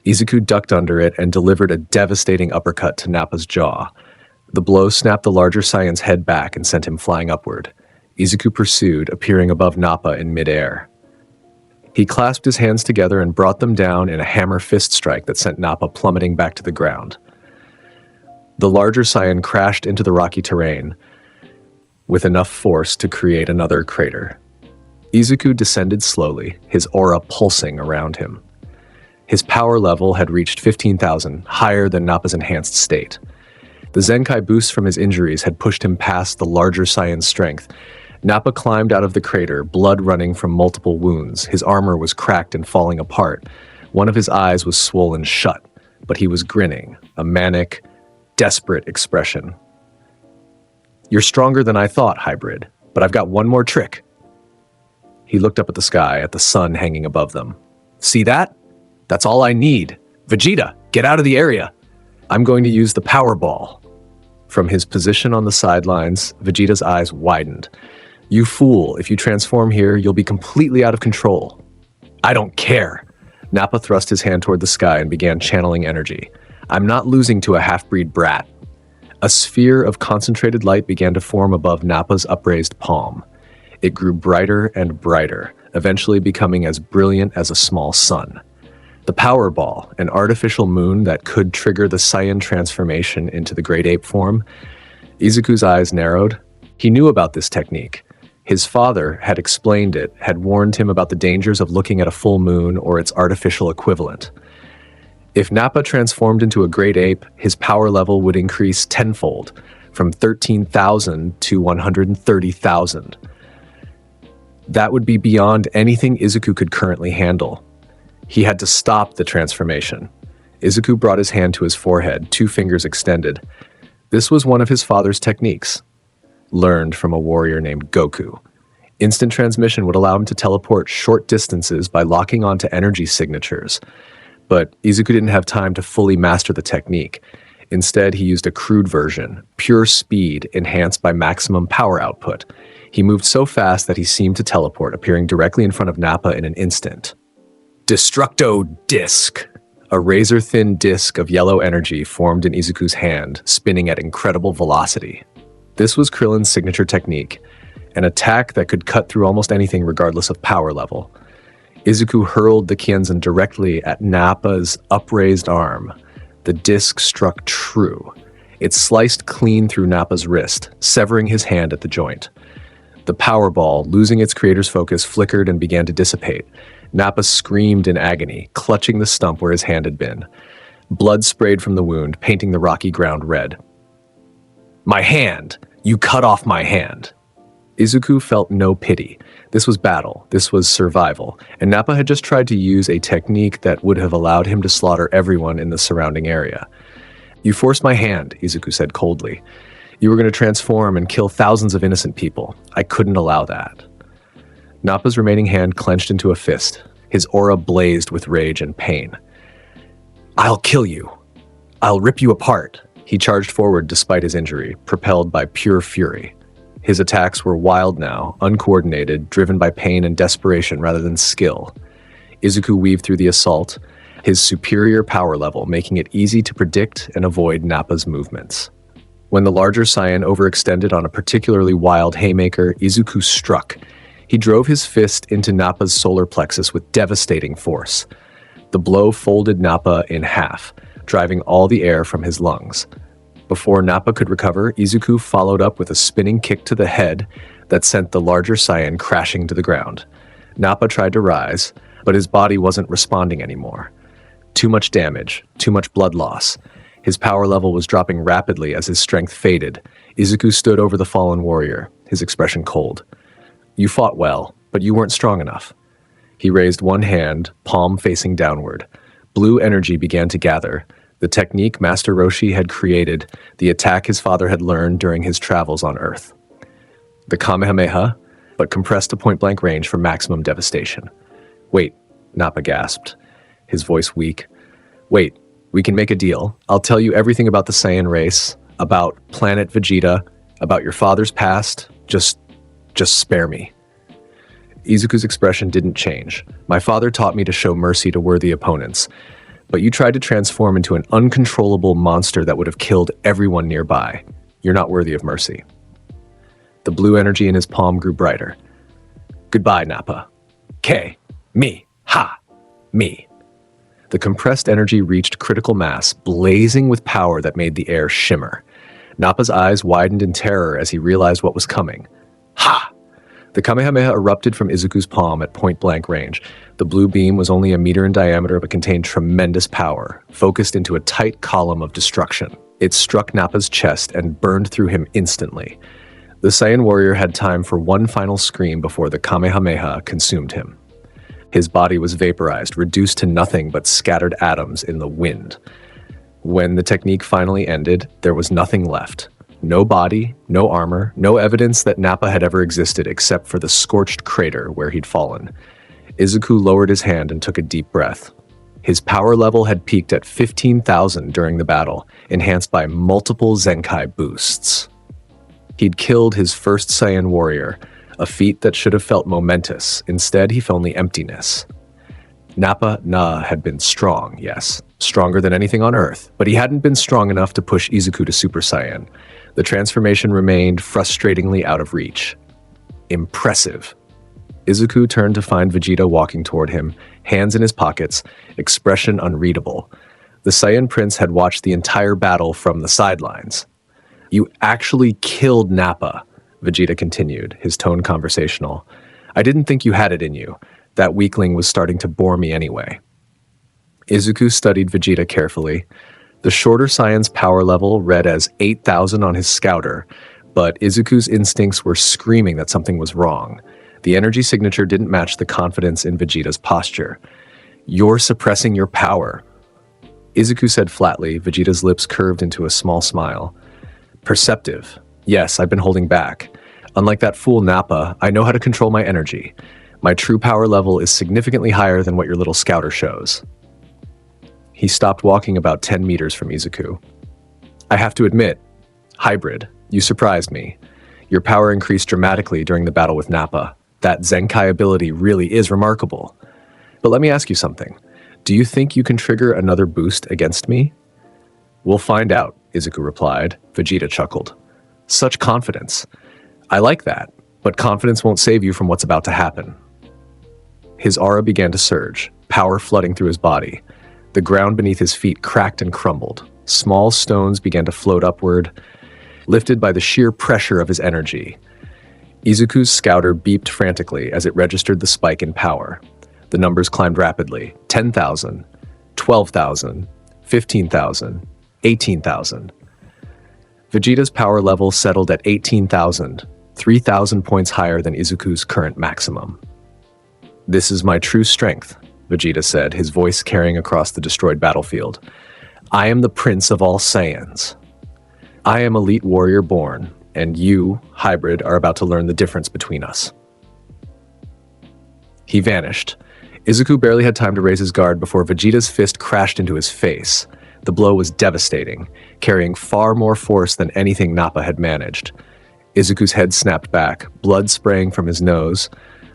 Izuku ducked under it and delivered a devastating uppercut to Nappa's jaw. The blow snapped the larger Saiyan's head back and sent him flying upward. Izuku pursued, appearing above Nappa in midair. He clasped his hands together and brought them down in a hammer fist strike that sent Nappa plummeting back to the ground. The larger Saiyan crashed into the rocky terrain with enough force to create another crater. Izuku descended slowly, his aura pulsing around him. His power level had reached 15,000, higher than Nappa's enhanced state. The Zenkai boost from his injuries had pushed him past the larger Saiyan's strength. Nappa climbed out of the crater, blood running from multiple wounds. His armor was cracked and falling apart. One of his eyes was swollen shut, but he was grinning, a manic, desperate expression. You're stronger than I thought, Hybrid, but I've got one more trick. He looked up at the sky, at the sun hanging above them. See that? That's all I need. Vegeta, get out of the area. I'm going to use the power ball. From his position on the sidelines, Vegeta's eyes widened. You fool, if you transform here, you'll be completely out of control. I don't care. Nappa thrust his hand toward the sky and began channeling energy. I'm not losing to a half-breed brat. A sphere of concentrated light began to form above Nappa's upraised palm. It grew brighter and brighter, eventually becoming as brilliant as a small sun. The Power Ball, an artificial moon that could trigger the Saiyan transformation into the great ape form. Izuku's eyes narrowed. He knew about this technique. His father had explained it, had warned him about the dangers of looking at a full moon or its artificial equivalent. If Nappa transformed into a great ape, his power level would increase tenfold, from 13,000 to 130,000. That would be beyond anything Izuku could currently handle. He had to stop the transformation. Izuku brought his hand to his forehead, 2 fingers extended. This was one of his father's techniques, learned from a warrior named Goku. Instant transmission would allow him to teleport short distances by locking onto energy signatures. But Izuku didn't have time to fully master the technique. Instead, he used a crude version, pure speed enhanced by maximum power output. He moved so fast that he seemed to teleport, appearing directly in front of Nappa in an instant. Destructo Disc! A razor-thin disc of yellow energy formed in Izuku's hand, spinning at incredible velocity. This was Krillin's signature technique, an attack that could cut through almost anything regardless of power level. Izuku hurled the Kienzan directly at Nappa's upraised arm. The disc struck true. It sliced clean through Nappa's wrist, severing his hand at the joint. The power ball, losing its creator's focus, flickered and began to dissipate. Nappa screamed in agony, clutching the stump where his hand had been. Blood sprayed from the wound, painting the rocky ground red. "My hand! You cut off my hand!" Izuku felt no pity. This was battle, this was survival, and Nappa had just tried to use a technique that would have allowed him to slaughter everyone in the surrounding area. "You forced my hand," Izuku said coldly. "You were going to transform and kill thousands of innocent people. I couldn't allow that." Nappa's remaining hand clenched into a fist. His aura blazed with rage and pain. "I'll kill you. I'll rip you apart." He charged forward despite his injury, propelled by pure fury. His attacks were wild now, uncoordinated, driven by pain and desperation rather than skill. Izuku weaved through the assault, his superior power level making it easy to predict and avoid Nappa's movements. When the larger Saiyan overextended on a particularly wild haymaker, Izuku struck. He drove his fist into Nappa's solar plexus with devastating force. The blow folded Nappa in half, driving all the air from his lungs. Before Nappa could recover, Izuku followed up with a spinning kick to the head that sent the larger Saiyan crashing to the ground. Nappa tried to rise, but his body wasn't responding anymore. Too much damage, too much blood loss. His power level was dropping rapidly as his strength faded. Izuku stood over the fallen warrior, his expression cold. "You fought well, but you weren't strong enough." He raised one hand, palm facing downward. Blue energy began to gather. The technique Master Roshi had created, the attack his father had learned during his travels on Earth. The Kamehameha, but compressed to point-blank range for maximum devastation. "Wait," Nappa gasped, his voice weak. "Wait, we can make a deal. I'll tell you everything about the Saiyan race, about planet Vegeta, about your father's past. Just spare me." Izuku's expression didn't change. "My father taught me to show mercy to worthy opponents. But you tried to transform into an uncontrollable monster that would have killed everyone nearby. You're not worthy of mercy." The blue energy in his palm grew brighter. "Goodbye, Nappa. K. Me. Ha. Me." The compressed energy reached critical mass, blazing with power that made the air shimmer. Nappa's eyes widened in terror as he realized what was coming. Ha! The Kamehameha erupted from Izuku's palm at point-blank range. The blue beam was only a meter in diameter but contained tremendous power, focused into a tight column of destruction. It struck Nappa's chest and burned through him instantly. The Saiyan warrior had time for one final scream before the Kamehameha consumed him. His body was vaporized, reduced to nothing but scattered atoms in the wind. When the technique finally ended, there was nothing left. No body, no armor, no evidence that Nappa had ever existed except for the scorched crater where he'd fallen. Izuku lowered his hand and took a deep breath. His power level had peaked at 15,000 during the battle, enhanced by multiple Zenkai boosts. He'd killed his first Saiyan warrior, a feat that should have felt momentous. Instead, he felt only emptiness. Nappa had been strong, yes, stronger than anything on Earth, but he hadn't been strong enough to push Izuku to Super Saiyan. The transformation remained frustratingly out of reach. Impressive. Izuku turned to find Vegeta walking toward him, hands in his pockets, expression unreadable. The Saiyan Prince had watched the entire battle from the sidelines. "You actually killed Nappa," Vegeta continued, his tone conversational. "I didn't think you had it in you. That weakling was starting to bore me anyway." Izuku studied Vegeta carefully. The shorter Saiyan's power level read as 8,000 on his scouter, but Izuku's instincts were screaming that something was wrong. The energy signature didn't match the confidence in Vegeta's posture. "You're suppressing your power," Izuku said flatly, Vegeta's lips curved into a small smile. "Perceptive. Yes, I've been holding back. Unlike that fool Nappa, I know how to control my energy. My true power level is significantly higher than what your little scouter shows." He stopped walking about 10 meters from Izuku. "I have to admit, Hybrid, you surprised me. Your power increased dramatically during the battle with Nappa. That Zenkai ability really is remarkable. But let me ask you something. Do you think you can trigger another boost against me? We'll find out, Izuku replied. Vegeta chuckled. Such confidence. I like that, but confidence won't save you from what's about to happen. His aura began to surge, power flooding through his body. The ground beneath his feet cracked and crumbled. Small stones began to float upward, lifted by the sheer pressure of his energy. Izuku's scouter beeped frantically as it registered the spike in power. The numbers climbed rapidly. 10,000, 12,000, 15,000, 18,000. Vegeta's power level settled at 18,000, 3,000 points higher than Izuku's current maximum. This is my true strength, Vegeta said, his voice carrying across the destroyed battlefield. I am the prince of all Saiyans. I am elite warrior born, and you, Hybrid, are about to learn the difference between us. He vanished. Izuku barely had time to raise his guard before Vegeta's fist crashed into his face. The blow was devastating, carrying far more force than anything Nappa had managed. Izuku's head snapped back, blood spraying from his nose.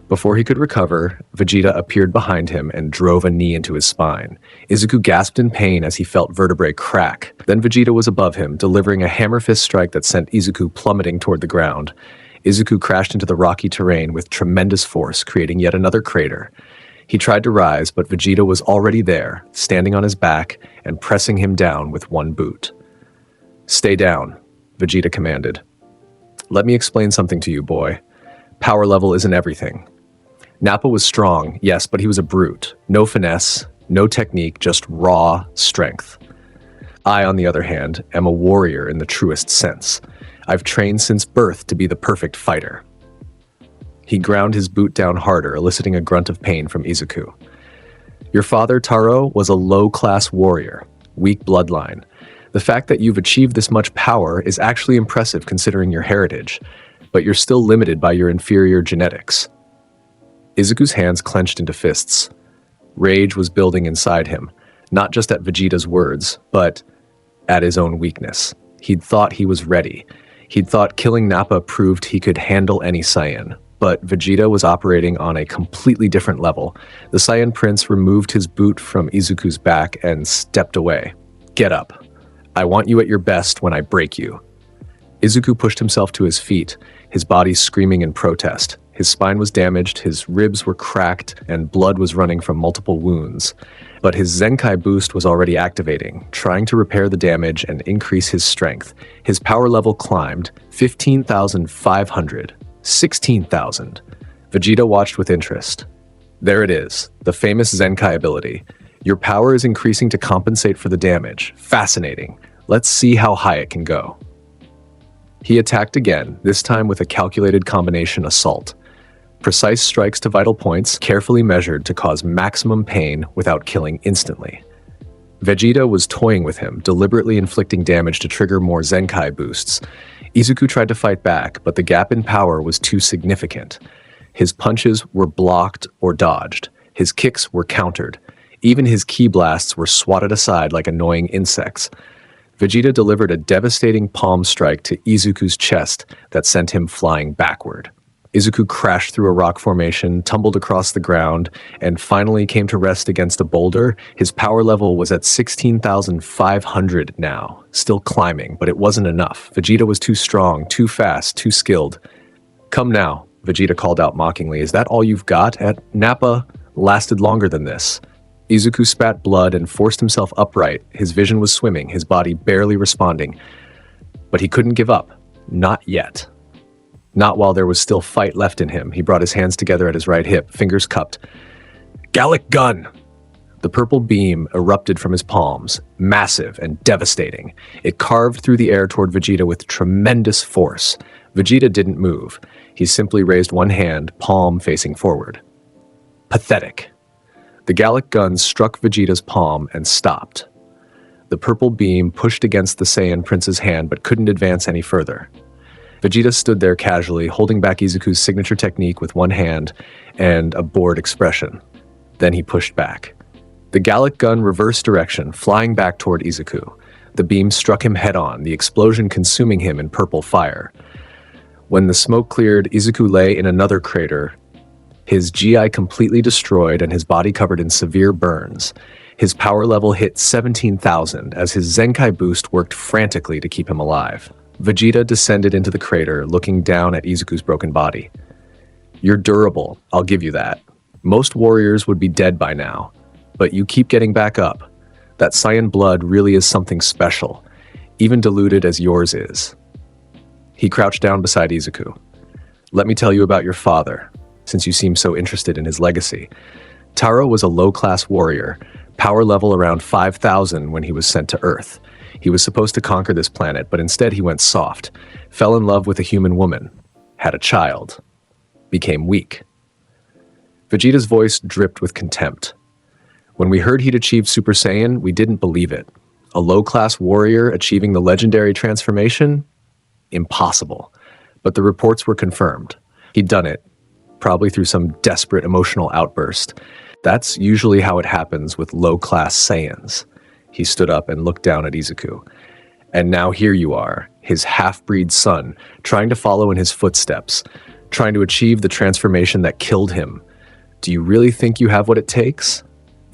Before he could recover, Vegeta appeared behind him and drove a knee into his spine. Izuku gasped in pain as he felt vertebrae crack. Then Vegeta was above him, delivering a hammer fist strike that sent Izuku plummeting toward the ground. Izuku crashed into the rocky terrain with tremendous force, creating yet another crater. He tried to rise, but Vegeta was already there, standing on his back and pressing him down with one boot. Stay down, Vegeta commanded. Let me explain something to you, boy. Power level isn't everything. Nappa was strong, yes, but he was a brute. No finesse, no technique, just raw strength. I, on the other hand, am a warrior in the truest sense. I've trained since birth to be the perfect fighter. He ground his boot down harder, eliciting a grunt of pain from Izuku. Your father, Taro, was a low-class warrior, weak bloodline. The fact that you've achieved this much power is actually impressive considering your heritage, but you're still limited by your inferior genetics. Izuku's hands clenched into fists. Rage was building inside him, not just at Vegeta's words, but at his own weakness. He'd thought he was ready. He'd thought killing Nappa proved he could handle any Saiyan. But Vegeta was operating on a completely different level. The Saiyan Prince removed his boot from Izuku's back and stepped away. Get up. I want you at your best when I break you. Izuku pushed himself to his feet, his body screaming in protest. His spine was damaged, his ribs were cracked, and blood was running from multiple wounds. But his Zenkai boost was already activating, trying to repair the damage and increase his strength. His power level climbed 15,500. 16,000. Vegeta watched with interest. There it is, the famous Zenkai ability. Your power is increasing to compensate for the damage. Fascinating. Let's see how high it can go. He attacked again, this time with a calculated combination assault. Precise strikes to vital points, carefully measured to cause maximum pain without killing instantly. Vegeta was toying with him, deliberately inflicting damage to trigger more Zenkai boosts. Izuku tried to fight back, but the gap in power was too significant. His punches were blocked or dodged. His kicks were countered. Even his ki blasts were swatted aside like annoying insects. Vegeta delivered a devastating palm strike to Izuku's chest that sent him flying backward. Izuku crashed through a rock formation, tumbled across the ground, and finally came to rest against a boulder. His power level was at 16,500 now, still climbing, but it wasn't enough. Vegeta was too strong, too fast, too skilled. Come now, Vegeta called out mockingly. Is that all you've got? Nappa lasted longer than this. Izuku spat blood and forced himself upright. His vision was swimming, his body barely responding. But he couldn't give up. Not yet. Not while there was still fight left in him. He brought his hands together at his right hip, fingers cupped. Gallic gun! The purple beam erupted from his palms, massive and devastating. It carved through the air toward Vegeta with tremendous force. Vegeta didn't move. He simply raised one hand, palm facing forward. Pathetic. The Gallic gun struck Vegeta's palm and stopped. The purple beam pushed against the Saiyan Prince's hand but couldn't advance any further. Vegeta stood there casually, holding back Izuku's signature technique with one hand and a bored expression. Then he pushed back. The Gallic gun reversed direction, flying back toward Izuku. The beam struck him head-on, the explosion consuming him in purple fire. When the smoke cleared, Izuku lay in another crater, his GI completely destroyed and his body covered in severe burns. His power level hit 17,000 as his Zenkai boost worked frantically to keep him alive. Vegeta descended into the crater, looking down at Izuku's broken body. "You're durable, I'll give you that. Most warriors would be dead by now, but you keep getting back up. That Saiyan blood really is something special, even diluted as yours is." He crouched down beside Izuku. "Let me tell you about your father, since you seem so interested in his legacy. Taro was a low-class warrior, power level around 5,000 when he was sent to Earth. He was supposed to conquer this planet, but instead he went soft, fell in love with a human woman, had a child, became weak." Vegeta's voice dripped with contempt. "When we heard he'd achieved Super Saiyan, we didn't believe it. A low-class warrior achieving the legendary transformation? Impossible. But the reports were confirmed. He'd done it, probably through some desperate emotional outburst. That's usually how it happens with low-class Saiyans." He stood up and looked down at Izuku. "And now here you are, his half-breed son, trying to follow in his footsteps, trying to achieve the transformation that killed him. Do you really think you have what it takes?"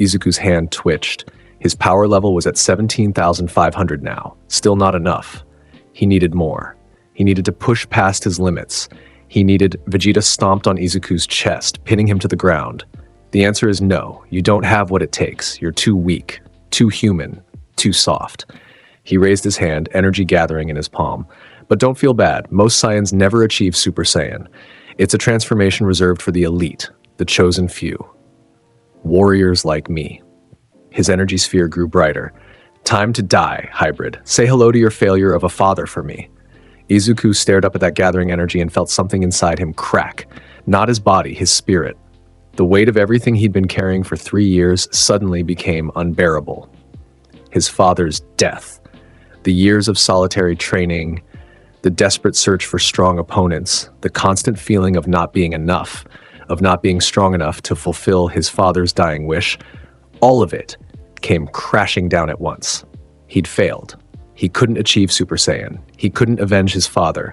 Izuku's hand twitched. His power level was at 17,500 now, still not enough. He needed more. He needed to push past his limits. Vegeta stomped on Izuku's chest, pinning him to the ground. "The answer is no, you don't have what it takes. You're too weak, too human, too soft." He raised his hand, energy gathering in his palm. "But don't feel bad, most Saiyans never achieve Super Saiyan. It's a transformation reserved for the elite, the chosen few. Warriors like me." His energy sphere grew brighter. "Time to die, Hybrid. Say hello to your failure of a father for me." Izuku stared up at that gathering energy and felt something inside him crack. Not his body, his spirit. The weight of everything he'd been carrying for 3 years suddenly became unbearable. His father's death. The years of solitary training, the desperate search for strong opponents, the constant feeling of not being enough, of not being strong enough to fulfill his father's dying wish, all of it came crashing down at once. He'd failed. He couldn't achieve Super Saiyan. He couldn't avenge his father.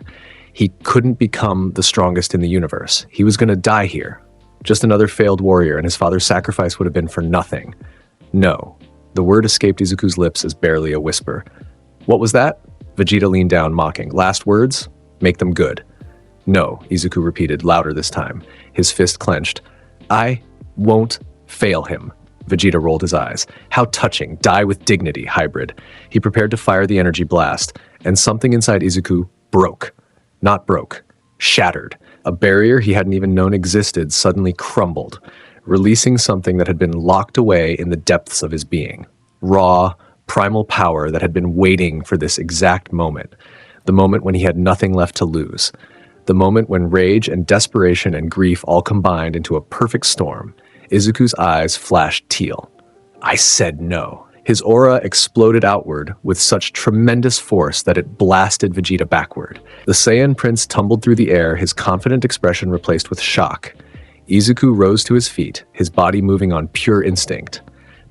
He couldn't become the strongest in the universe. He was going to die here. Just another failed warrior, and his father's sacrifice would have been for nothing. "No." The word escaped Izuku's lips as barely a whisper. "What was that?" Vegeta leaned down, mocking. "Last words? Make them good." "No," Izuku repeated, louder this time. His fist clenched. "I won't fail him." Vegeta rolled his eyes. "How touching. Die with dignity, Hybrid." He prepared to fire the energy blast, and something inside Izuku broke. Not broke. Shattered. A barrier he hadn't even known existed suddenly crumbled, releasing something that had been locked away in the depths of his being. Raw, primal power that had been waiting for this exact moment. The moment when he had nothing left to lose. The moment when rage and desperation and grief all combined into a perfect storm. Izuku's eyes flashed teal. "I said no." His aura exploded outward with such tremendous force that it blasted Vegeta backward. The Saiyan Prince tumbled through the air, his confident expression replaced with shock. Izuku rose to his feet, his body moving on pure instinct.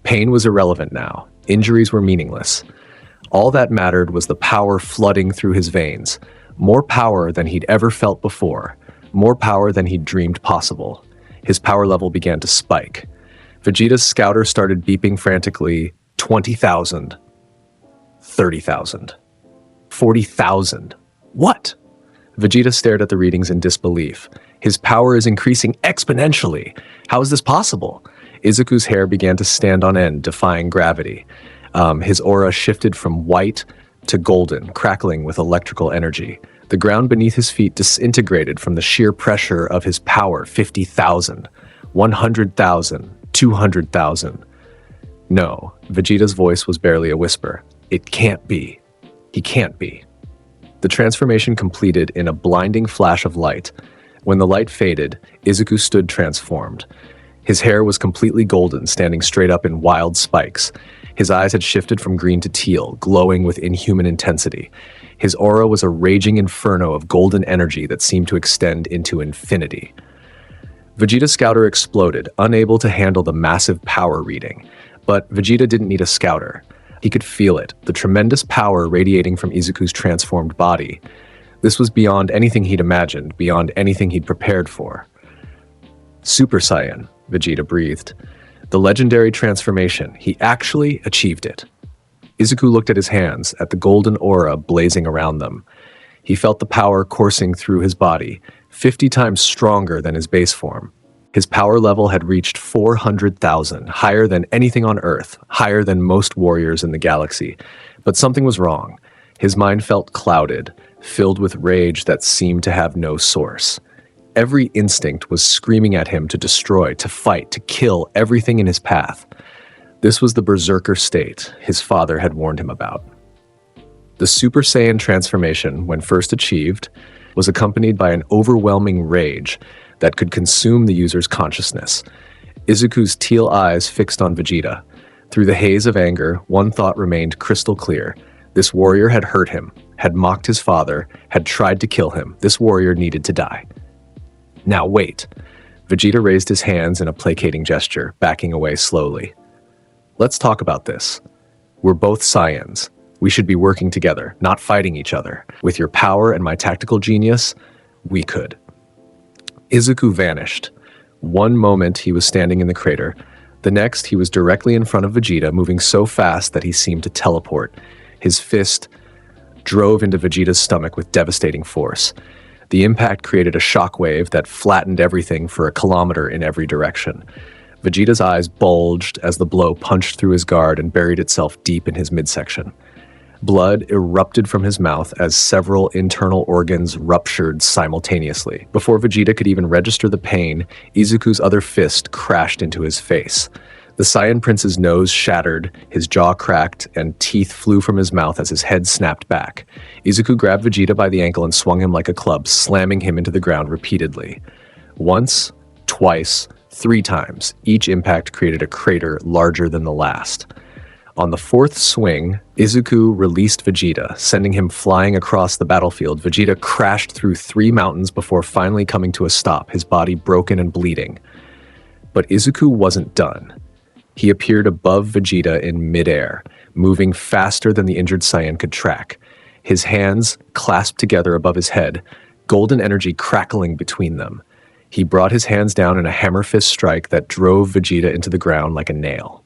Pain was irrelevant now. Injuries were meaningless. All that mattered was the power flooding through his veins. More power than he'd ever felt before. More power than he'd dreamed possible. His power level began to spike. Vegeta's scouter started beeping frantically. 20,000. 30,000. 40,000. What? Vegeta stared at the readings in disbelief. His power is increasing exponentially. How is this possible? Izuku's hair began to stand on end, defying gravity. His aura shifted from white to golden, crackling with electrical energy. The ground beneath his feet disintegrated from the sheer pressure of his power. 50,000. 100,000. 200,000. No, Vegeta's voice was barely a whisper. It can't be. He can't be. The transformation completed in a blinding flash of light. When the light faded, Izuku stood transformed. His hair was completely golden, standing straight up in wild spikes. His eyes had shifted from green to teal, glowing with inhuman intensity. His aura was a raging inferno of golden energy that seemed to extend into infinity. Vegeta's scouter exploded, unable to handle the massive power reading. But Vegeta didn't need a scouter. He could feel it, the tremendous power radiating from Izuku's transformed body. This was beyond anything he'd imagined, beyond anything he'd prepared for. Super Saiyan, Vegeta breathed. The legendary transformation, he actually achieved it. Izuku looked at his hands, at the golden aura blazing around them. He felt the power coursing through his body, 50 times stronger than his base form. His power level had reached 400,000, higher than anything on Earth, higher than most warriors in the galaxy. But something was wrong. His mind felt clouded, filled with rage that seemed to have no source. Every instinct was screaming at him to destroy, to fight, to kill everything in his path. This was the berserker state his father had warned him about. The Super Saiyan transformation, when first achieved, was accompanied by an overwhelming rage that could consume the user's consciousness. Izuku's teal eyes fixed on Vegeta. Through the haze of anger, one thought remained crystal clear. This warrior had hurt him, had mocked his father, had tried to kill him. This warrior needed to die. Now wait. Vegeta raised his hands in a placating gesture, backing away slowly. Let's talk about this. We're both Saiyans. We should be working together, not fighting each other. With your power and my tactical genius, we could. Izuku vanished. One moment he was standing in the crater. The next he was directly in front of Vegeta, moving so fast that he seemed to teleport. His fist drove into Vegeta's stomach with devastating force. The impact created a shockwave that flattened everything for a kilometer in every direction. Vegeta's eyes bulged as the blow punched through his guard and buried itself deep in his midsection. Blood erupted from his mouth as several internal organs ruptured simultaneously. Before Vegeta could even register the pain, Izuku's other fist crashed into his face. The Saiyan Prince's nose shattered, his jaw cracked, and teeth flew from his mouth as his head snapped back. Izuku grabbed Vegeta by the ankle and swung him like a club, slamming him into the ground repeatedly. Once, twice, 3 times, each impact created a crater larger than the last. On the 4th swing, Izuku released Vegeta, sending him flying across the battlefield. Vegeta crashed through 3 mountains before finally coming to a stop, his body broken and bleeding. But Izuku wasn't done. He appeared above Vegeta in midair, moving faster than the injured Saiyan could track. His hands clasped together above his head, golden energy crackling between them. He brought his hands down in a hammer fist strike that drove Vegeta into the ground like a nail.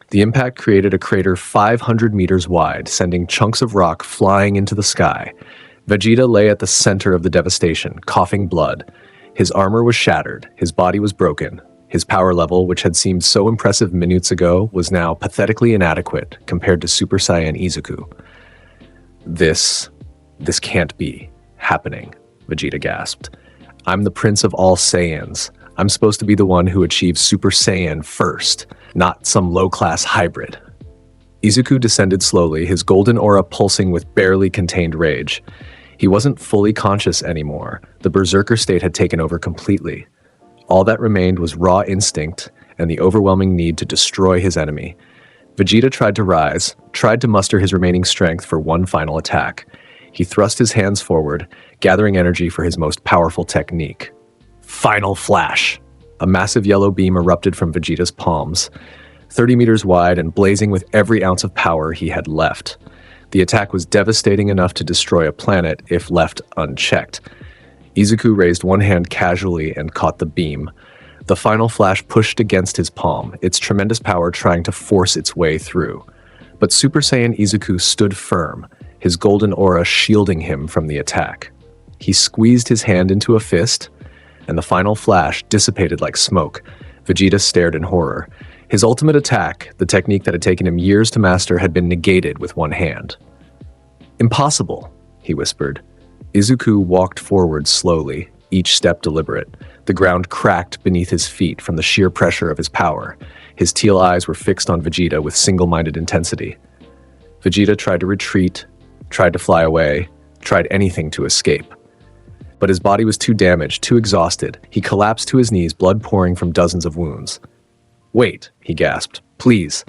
The impact created a crater 500 meters wide, sending chunks of rock flying into the sky. Vegeta lay at the center of the devastation, coughing blood. His armor was shattered, his body was broken. His power level, which had seemed so impressive minutes ago, was now pathetically inadequate compared to Super Saiyan Izuku. This can't be happening, Vegeta gasped. I'm the Prince of all Saiyans. I'm supposed to be the one who achieves Super Saiyan first, not some low-class hybrid. Izuku descended slowly, his golden aura pulsing with barely contained rage. He wasn't fully conscious anymore. The berserker state had taken over completely. All that remained was raw instinct and the overwhelming need to destroy his enemy. Vegeta tried to rise, tried to muster his remaining strength for one final attack. He thrust his hands forward, gathering energy for his most powerful technique. Final flash! A massive yellow beam erupted from Vegeta's palms, 30 meters wide and blazing with every ounce of power he had left. The attack was devastating enough to destroy a planet if left unchecked. Izuku raised one hand casually and caught the beam. The final flash pushed against his palm, its tremendous power trying to force its way through. But Super Saiyan Izuku stood firm, his golden aura shielding him from the attack. He squeezed his hand into a fist, and the final flash dissipated like smoke. Vegeta stared in horror. His ultimate attack, the technique that had taken him years to master, had been negated with one hand. Impossible, he whispered. Izuku walked forward slowly, each step deliberate. The ground cracked beneath his feet from the sheer pressure of his power. His teal eyes were fixed on Vegeta with single-minded intensity. Vegeta tried to retreat, tried to fly away, tried anything to escape. But his body was too damaged, too exhausted. He collapsed to his knees, blood pouring from dozens of wounds. Wait, he gasped. Please.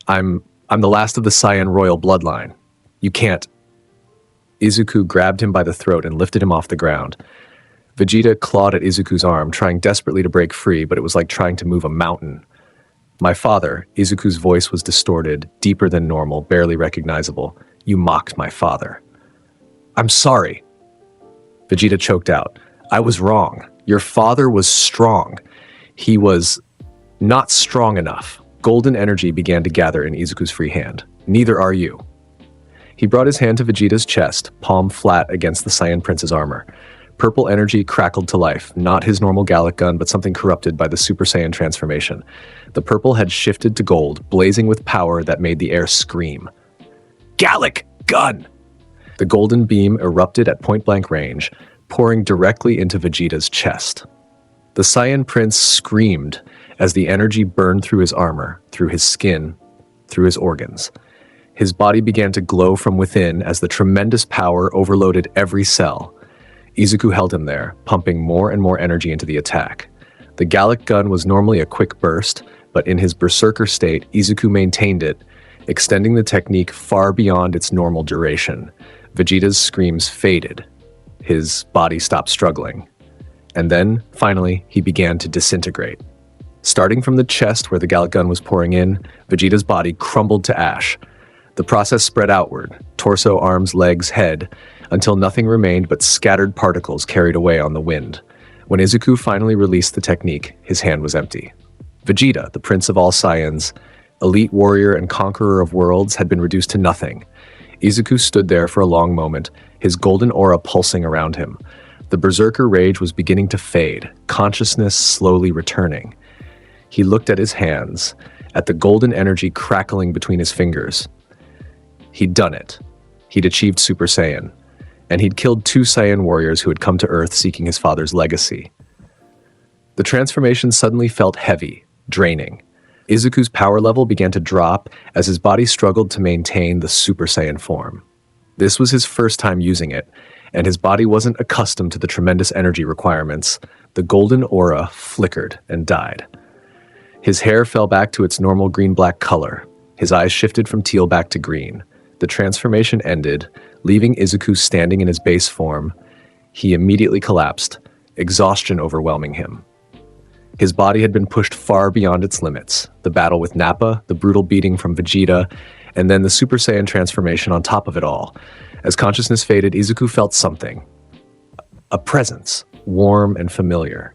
I'm the last of the Saiyan royal bloodline. You can't. Izuku grabbed him by the throat and lifted him off the ground. Vegeta clawed at Izuku's arm, trying desperately to break free, but it was like trying to move a mountain. My father, Izuku's voice was distorted, deeper than normal, barely recognizable. You mocked my father. I'm sorry, Vegeta choked out. I was wrong. Your father was strong. He was not strong enough. Golden energy began to gather in Izuku's free hand. Neither are you. He brought his hand to Vegeta's chest, palm flat against the Saiyan Prince's armor. Purple energy crackled to life, not his normal Gallic gun, but something corrupted by the Super Saiyan transformation. The purple had shifted to gold, blazing with power that made the air scream. Gallic gun! The golden beam erupted at point-blank range, pouring directly into Vegeta's chest. The Saiyan Prince screamed as the energy burned through his armor, through his skin, through his organs. His body began to glow from within as the tremendous power overloaded every cell. Izuku held him there, pumping more and more energy into the attack. The Gallic gun was normally a quick burst, but in his berserker state, Izuku maintained it, extending the technique far beyond its normal duration. Vegeta's screams faded. His body stopped struggling. And then, finally, he began to disintegrate. Starting from the chest where the Gallic gun was pouring in, Vegeta's body crumbled to ash. The process spread outward, torso, arms, legs, head, until nothing remained but scattered particles carried away on the wind. When Izuku finally released the technique, his hand was empty. Vegeta, the prince of all Saiyans, elite warrior and conqueror of worlds, had been reduced to nothing. Izuku stood there for a long moment, his golden aura pulsing around him. The berserker rage was beginning to fade, consciousness slowly returning. He looked at his hands, at the golden energy crackling between his fingers. He'd done it. He'd achieved Super Saiyan. And he'd killed 2 Saiyan warriors who had come to Earth seeking his father's legacy. The transformation suddenly felt heavy, draining. Izuku's power level began to drop as his body struggled to maintain the Super Saiyan form. This was his first time using it, and his body wasn't accustomed to the tremendous energy requirements. The golden aura flickered and died. His hair fell back to its normal green-black color. His eyes shifted from teal back to green. The transformation ended, leaving Izuku standing in his base form. He immediately collapsed, exhaustion overwhelming him. His body had been pushed far beyond its limits. The battle with Nappa, the brutal beating from Vegeta, and then the Super Saiyan transformation on top of it all. As consciousness faded, Izuku felt something. A presence, warm and familiar.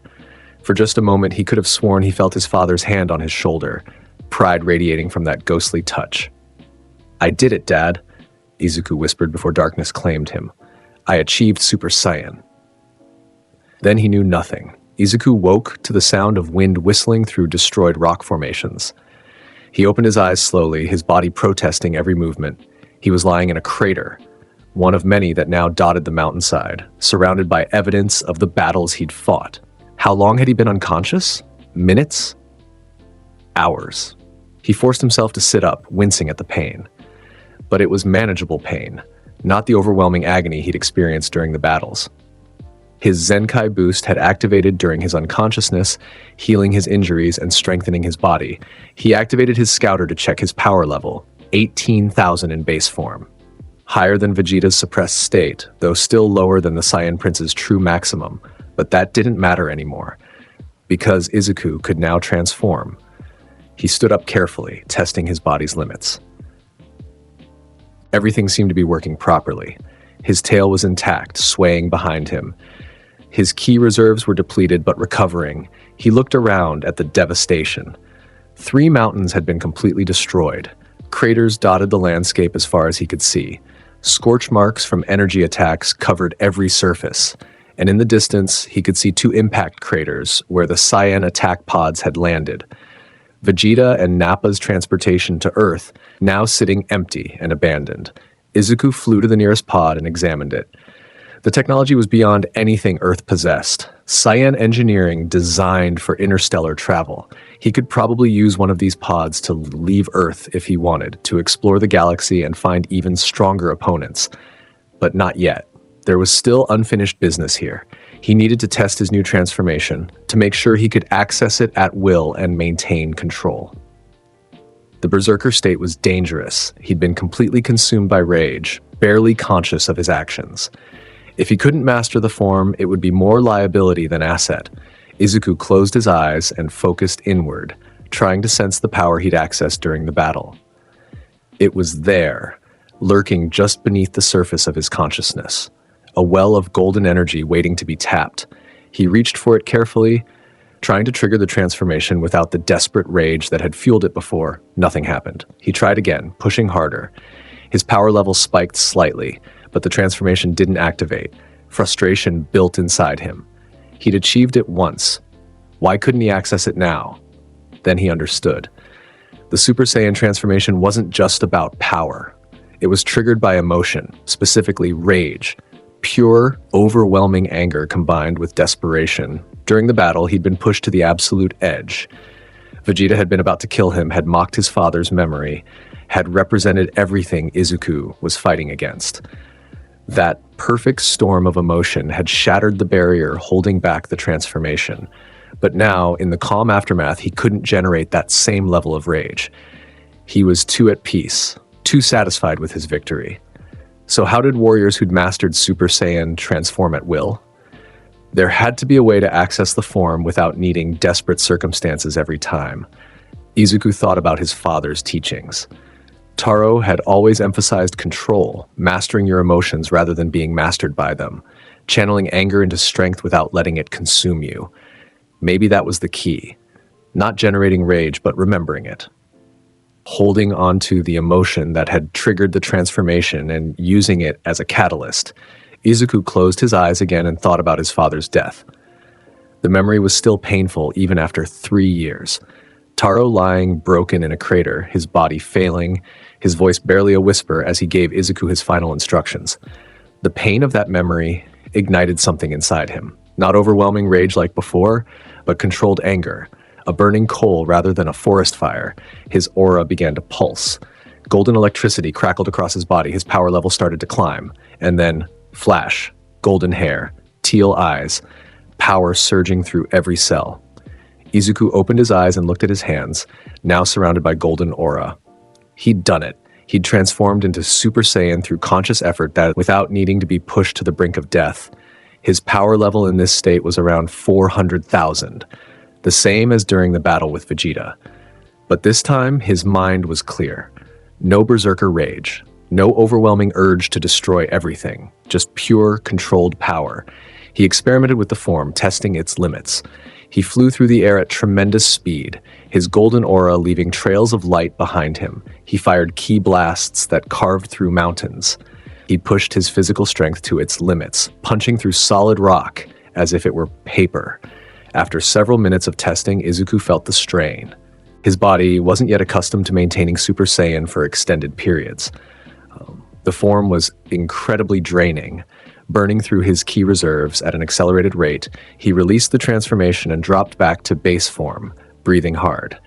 For just a moment, he could have sworn he felt his father's hand on his shoulder, pride radiating from that ghostly touch. I did it, Dad, Izuku whispered before darkness claimed him. I achieved Super Saiyan. Then he knew nothing. Izuku woke to the sound of wind whistling through destroyed rock formations. He opened his eyes slowly, his body protesting every movement. He was lying in a crater, one of many that now dotted the mountainside, surrounded by evidence of the battles he'd fought. How long had he been unconscious? Minutes? Hours. He forced himself to sit up, wincing at the pain. But it was manageable pain, not the overwhelming agony he'd experienced during the battles. His Zenkai boost had activated during his unconsciousness, healing his injuries and strengthening his body. He activated his scouter to check his power level, 18,000 in base form. Higher than Vegeta's suppressed state, though still lower than the Saiyan Prince's true maximum, but that didn't matter anymore, because Izuku could now transform. He stood up carefully, testing his body's limits. Everything seemed to be working properly. His tail was intact, swaying behind him. His ki reserves were depleted but recovering. He looked around at the devastation. 3 mountains had been completely destroyed. Craters dotted the landscape as far as he could see. Scorch marks from energy attacks covered every surface. And in the distance, he could see 2 impact craters where the Saiyan attack pods had landed. Vegeta and Nappa's transportation to Earth, now sitting empty and abandoned. Izuku flew to the nearest pod and examined it. The technology was beyond anything Earth possessed. Saiyan engineering designed for interstellar travel. He could probably use one of these pods to leave Earth if he wanted, to explore the galaxy and find even stronger opponents. But not yet. There was still unfinished business here. He needed to test his new transformation, to make sure he could access it at will and maintain control. The berserker state was dangerous. He'd been completely consumed by rage, barely conscious of his actions. If he couldn't master the form, it would be more liability than asset. Izuku closed his eyes and focused inward, trying to sense the power he'd accessed during the battle. It was there, lurking just beneath the surface of his consciousness. a well of golden energy waiting to be tapped. He reached for it carefully, trying to trigger the transformation without the desperate rage that had fueled it before. Nothing happened. He tried again, pushing harder. His power level spiked slightly, but the transformation didn't activate. Frustration built inside him. He'd achieved it once. Why couldn't he access it now? Then he understood. The Super Saiyan transformation wasn't just about power. It was triggered by emotion, specifically rage. Pure, overwhelming anger combined with desperation. During the battle, he'd been pushed to the absolute edge. Vegeta had been about to kill him, had mocked his father's memory, had represented everything Izuku was fighting against. That perfect storm of emotion had shattered the barrier holding back the transformation. But now, in the calm aftermath, he couldn't generate that same level of rage. He was too at peace, too satisfied with his victory. So how did warriors who'd mastered Super Saiyan transform at will? There had to be a way to access the form without needing desperate circumstances every time. Izuku thought about his father's teachings. Taro had always emphasized control, mastering your emotions rather than being mastered by them, channeling anger into strength without letting it consume you. Maybe that was the key. Not generating rage, but remembering it. Holding onto the emotion that had triggered the transformation and using it as a catalyst. Izuku closed his eyes again and thought about his father's death. The memory was still painful even after 3 years. Taro lying broken in a crater, his body failing, his voice barely a whisper as he gave Izuku his final instructions. The pain of that memory ignited something inside him. Not overwhelming rage like before, but controlled anger. A burning coal rather than a forest fire. His aura began to pulse. Golden electricity crackled across his body. His power level started to climb. And then, flash, golden hair, teal eyes, power surging through every cell. Izuku opened his eyes and looked at his hands, now surrounded by golden aura. He'd done it. He'd transformed into Super Saiyan through conscious effort that without needing to be pushed to the brink of death. His power level in this state was around 400,000, the same as during the battle with Vegeta. But this time, his mind was clear. No berserker rage, no overwhelming urge to destroy everything, just pure, controlled power. He experimented with the form, testing its limits. He flew through the air at tremendous speed, his golden aura leaving trails of light behind him. He fired ki blasts that carved through mountains. He pushed his physical strength to its limits, punching through solid rock as if it were paper. After several minutes of testing, Izuku felt the strain. His body wasn't yet accustomed to maintaining Super Saiyan for extended periods. The form was incredibly draining. Burning through his ki reserves at an accelerated rate, he released the transformation and dropped back to base form, breathing hard.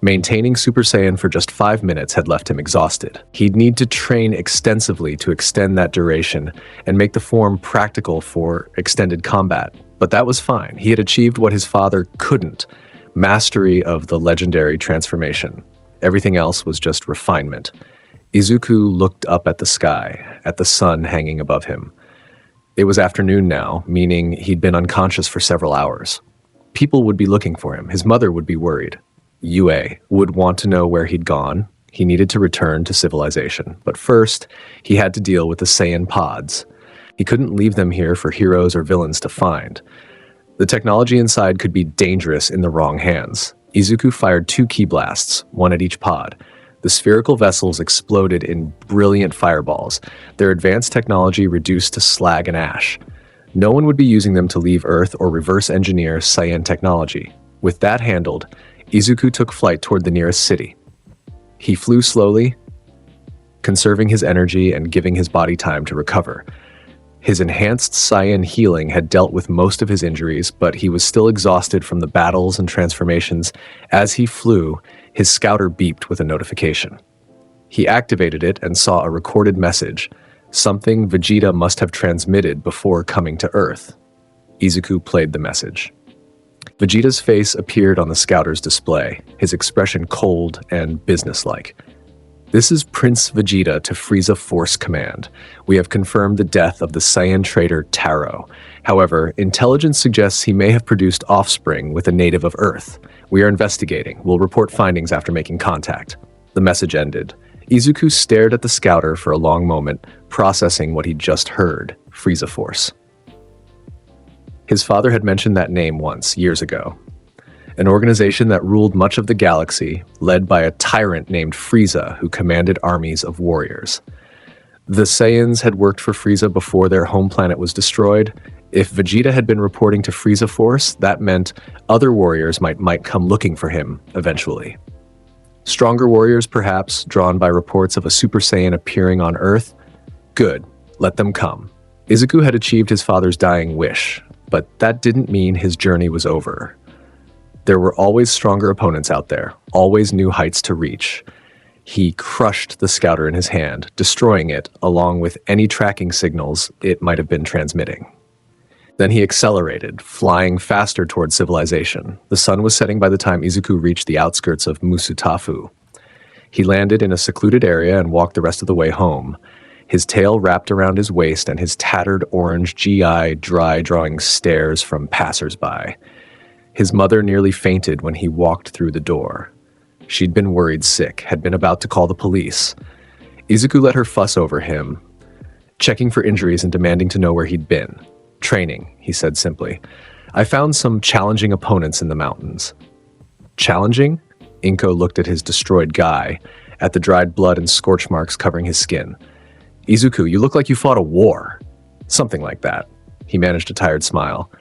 Maintaining Super Saiyan for just 5 minutes had left him exhausted. He'd need to train extensively to extend that duration and make the form practical for extended combat. But that was fine. He had achieved what his father couldn't, mastery of the legendary transformation. Everything else was just refinement. Izuku looked up at the sky, at the sun hanging above him. It was afternoon now, meaning he'd been unconscious for several hours. People would be looking for him. His mother would be worried. Yue would want to know where he'd gone. He needed to return to civilization. But first, he had to deal with the Saiyan pods. He couldn't leave them here for heroes or villains to find. The technology inside could be dangerous in the wrong hands. Izuku fired 2 ki blasts, one at each pod. The spherical vessels exploded in brilliant fireballs, their advanced technology reduced to slag and ash. No one would be using them to leave Earth or reverse engineer Saiyan technology. With that handled, Izuku took flight toward the nearest city. He flew slowly, conserving his energy and giving his body time to recover. His enhanced Saiyan healing had dealt with most of his injuries, but he was still exhausted from the battles and transformations. As he flew, his scouter beeped with a notification. He activated it and saw a recorded message, something Vegeta must have transmitted before coming to Earth. Izuku played the message. Vegeta's face appeared on the scouter's display, his expression cold and businesslike. This is Prince Vegeta to Frieza Force Command. We have confirmed the death of the Saiyan traitor Taro. However, intelligence suggests he may have produced offspring with a native of Earth. We are investigating. We'll report findings after making contact. The message ended. Izuku stared at the scouter for a long moment, processing what he'd just heard. Frieza Force. His father had mentioned that name once, years ago. An organization that ruled much of the galaxy, led by a tyrant named Frieza who commanded armies of warriors. The Saiyans had worked for Frieza before their home planet was destroyed. If Vegeta had been reporting to Frieza Force, that meant other warriors might come looking for him eventually. Stronger warriors, perhaps, drawn by reports of a Super Saiyan appearing on Earth? Good, let them come. Izuku had achieved his father's dying wish, but that didn't mean his journey was over. There were always stronger opponents out there, always new heights to reach. He crushed the scouter in his hand, destroying it, along with any tracking signals it might have been transmitting. Then he accelerated, flying faster towards civilization. The sun was setting by the time Izuku reached the outskirts of Musutafu. He landed in a secluded area and walked the rest of the way home. His tail wrapped around his waist and his tattered orange GI drawing stares from passers-by. His mother nearly fainted when he walked through the door. She'd been worried sick, had been about to call the police. Izuku let her fuss over him, checking for injuries and demanding to know where he'd been. Training, he said simply. I found some challenging opponents in the mountains. Challenging? Inko looked at his destroyed guy, at the dried blood and scorch marks covering his skin. Izuku, you look like you fought a war. Something like that. He managed a tired smile.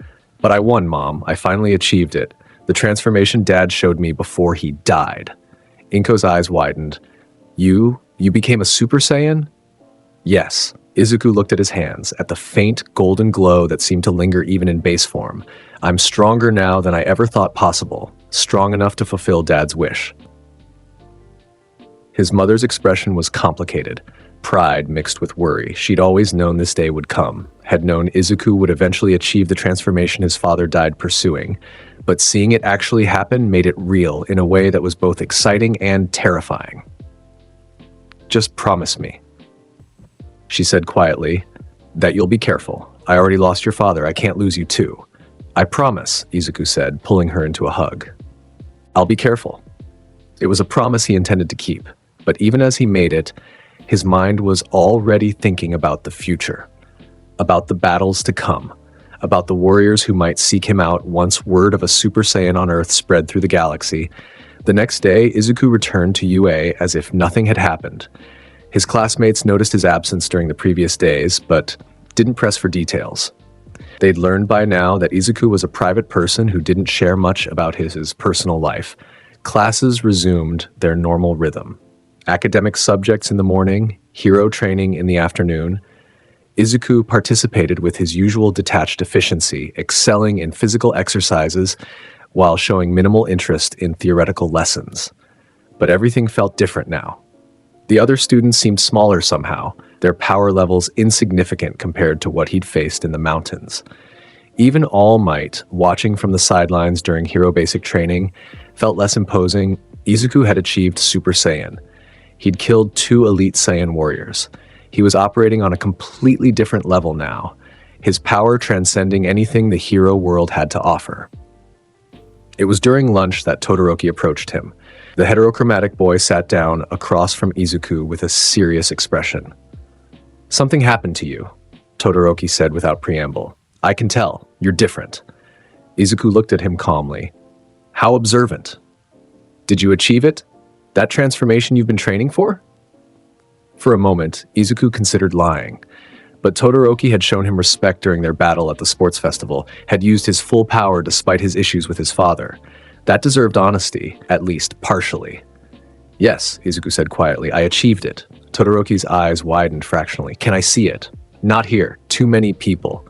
But I won, Mom. I finally achieved it. The transformation Dad showed me before he died. Inko's eyes widened. You became a Super Saiyan? Yes. Izuku looked at his hands, at the faint golden glow that seemed to linger even in base form. I'm stronger now than I ever thought possible, strong enough to fulfill Dad's wish. His mother's expression was complicated, pride mixed with worry. She'd always known this day would come, had known Izuku would eventually achieve the transformation his father died pursuing, but seeing it actually happen made it real in a way that was both exciting and terrifying. Just promise me, she said quietly, that you'll be careful. I already lost your father. I can't lose you too. I promise, Izuku said, pulling her into a hug. I'll be careful. It was a promise he intended to keep, but even as he made it, his mind was already thinking about the future, about the battles to come, about the warriors who might seek him out once word of a Super Saiyan on Earth spread through the galaxy. The next day, Izuku returned to UA as if nothing had happened. His classmates noticed his absence during the previous days, but didn't press for details. They'd learned by now that Izuku was a private person who didn't share much about his personal life. Classes resumed their normal rhythm. Academic subjects in the morning, hero training in the afternoon. Izuku participated with his usual detached efficiency, excelling in physical exercises while showing minimal interest in theoretical lessons. But everything felt different now. The other students seemed smaller somehow, their power levels insignificant compared to what he'd faced in the mountains. Even All Might, watching from the sidelines during hero basic training, felt less imposing. Izuku had achieved Super Saiyan. He'd killed 2 elite Saiyan warriors. He was operating on a completely different level now, his power transcending anything the hero world had to offer. It was during lunch that Todoroki approached him. The heterochromatic boy sat down across from Izuku with a serious expression. Something happened to you, Todoroki said without preamble. I can tell, you're different. Izuku looked at him calmly. How observant. Did you achieve it? That transformation you've been training for? For a moment, Izuku considered lying. But Todoroki had shown him respect during their battle at the sports festival, had used his full power despite his issues with his father. That deserved honesty, at least partially. Yes, Izuku said quietly, I achieved it. Todoroki's eyes widened fractionally. Can I see it? Not here. Too many people.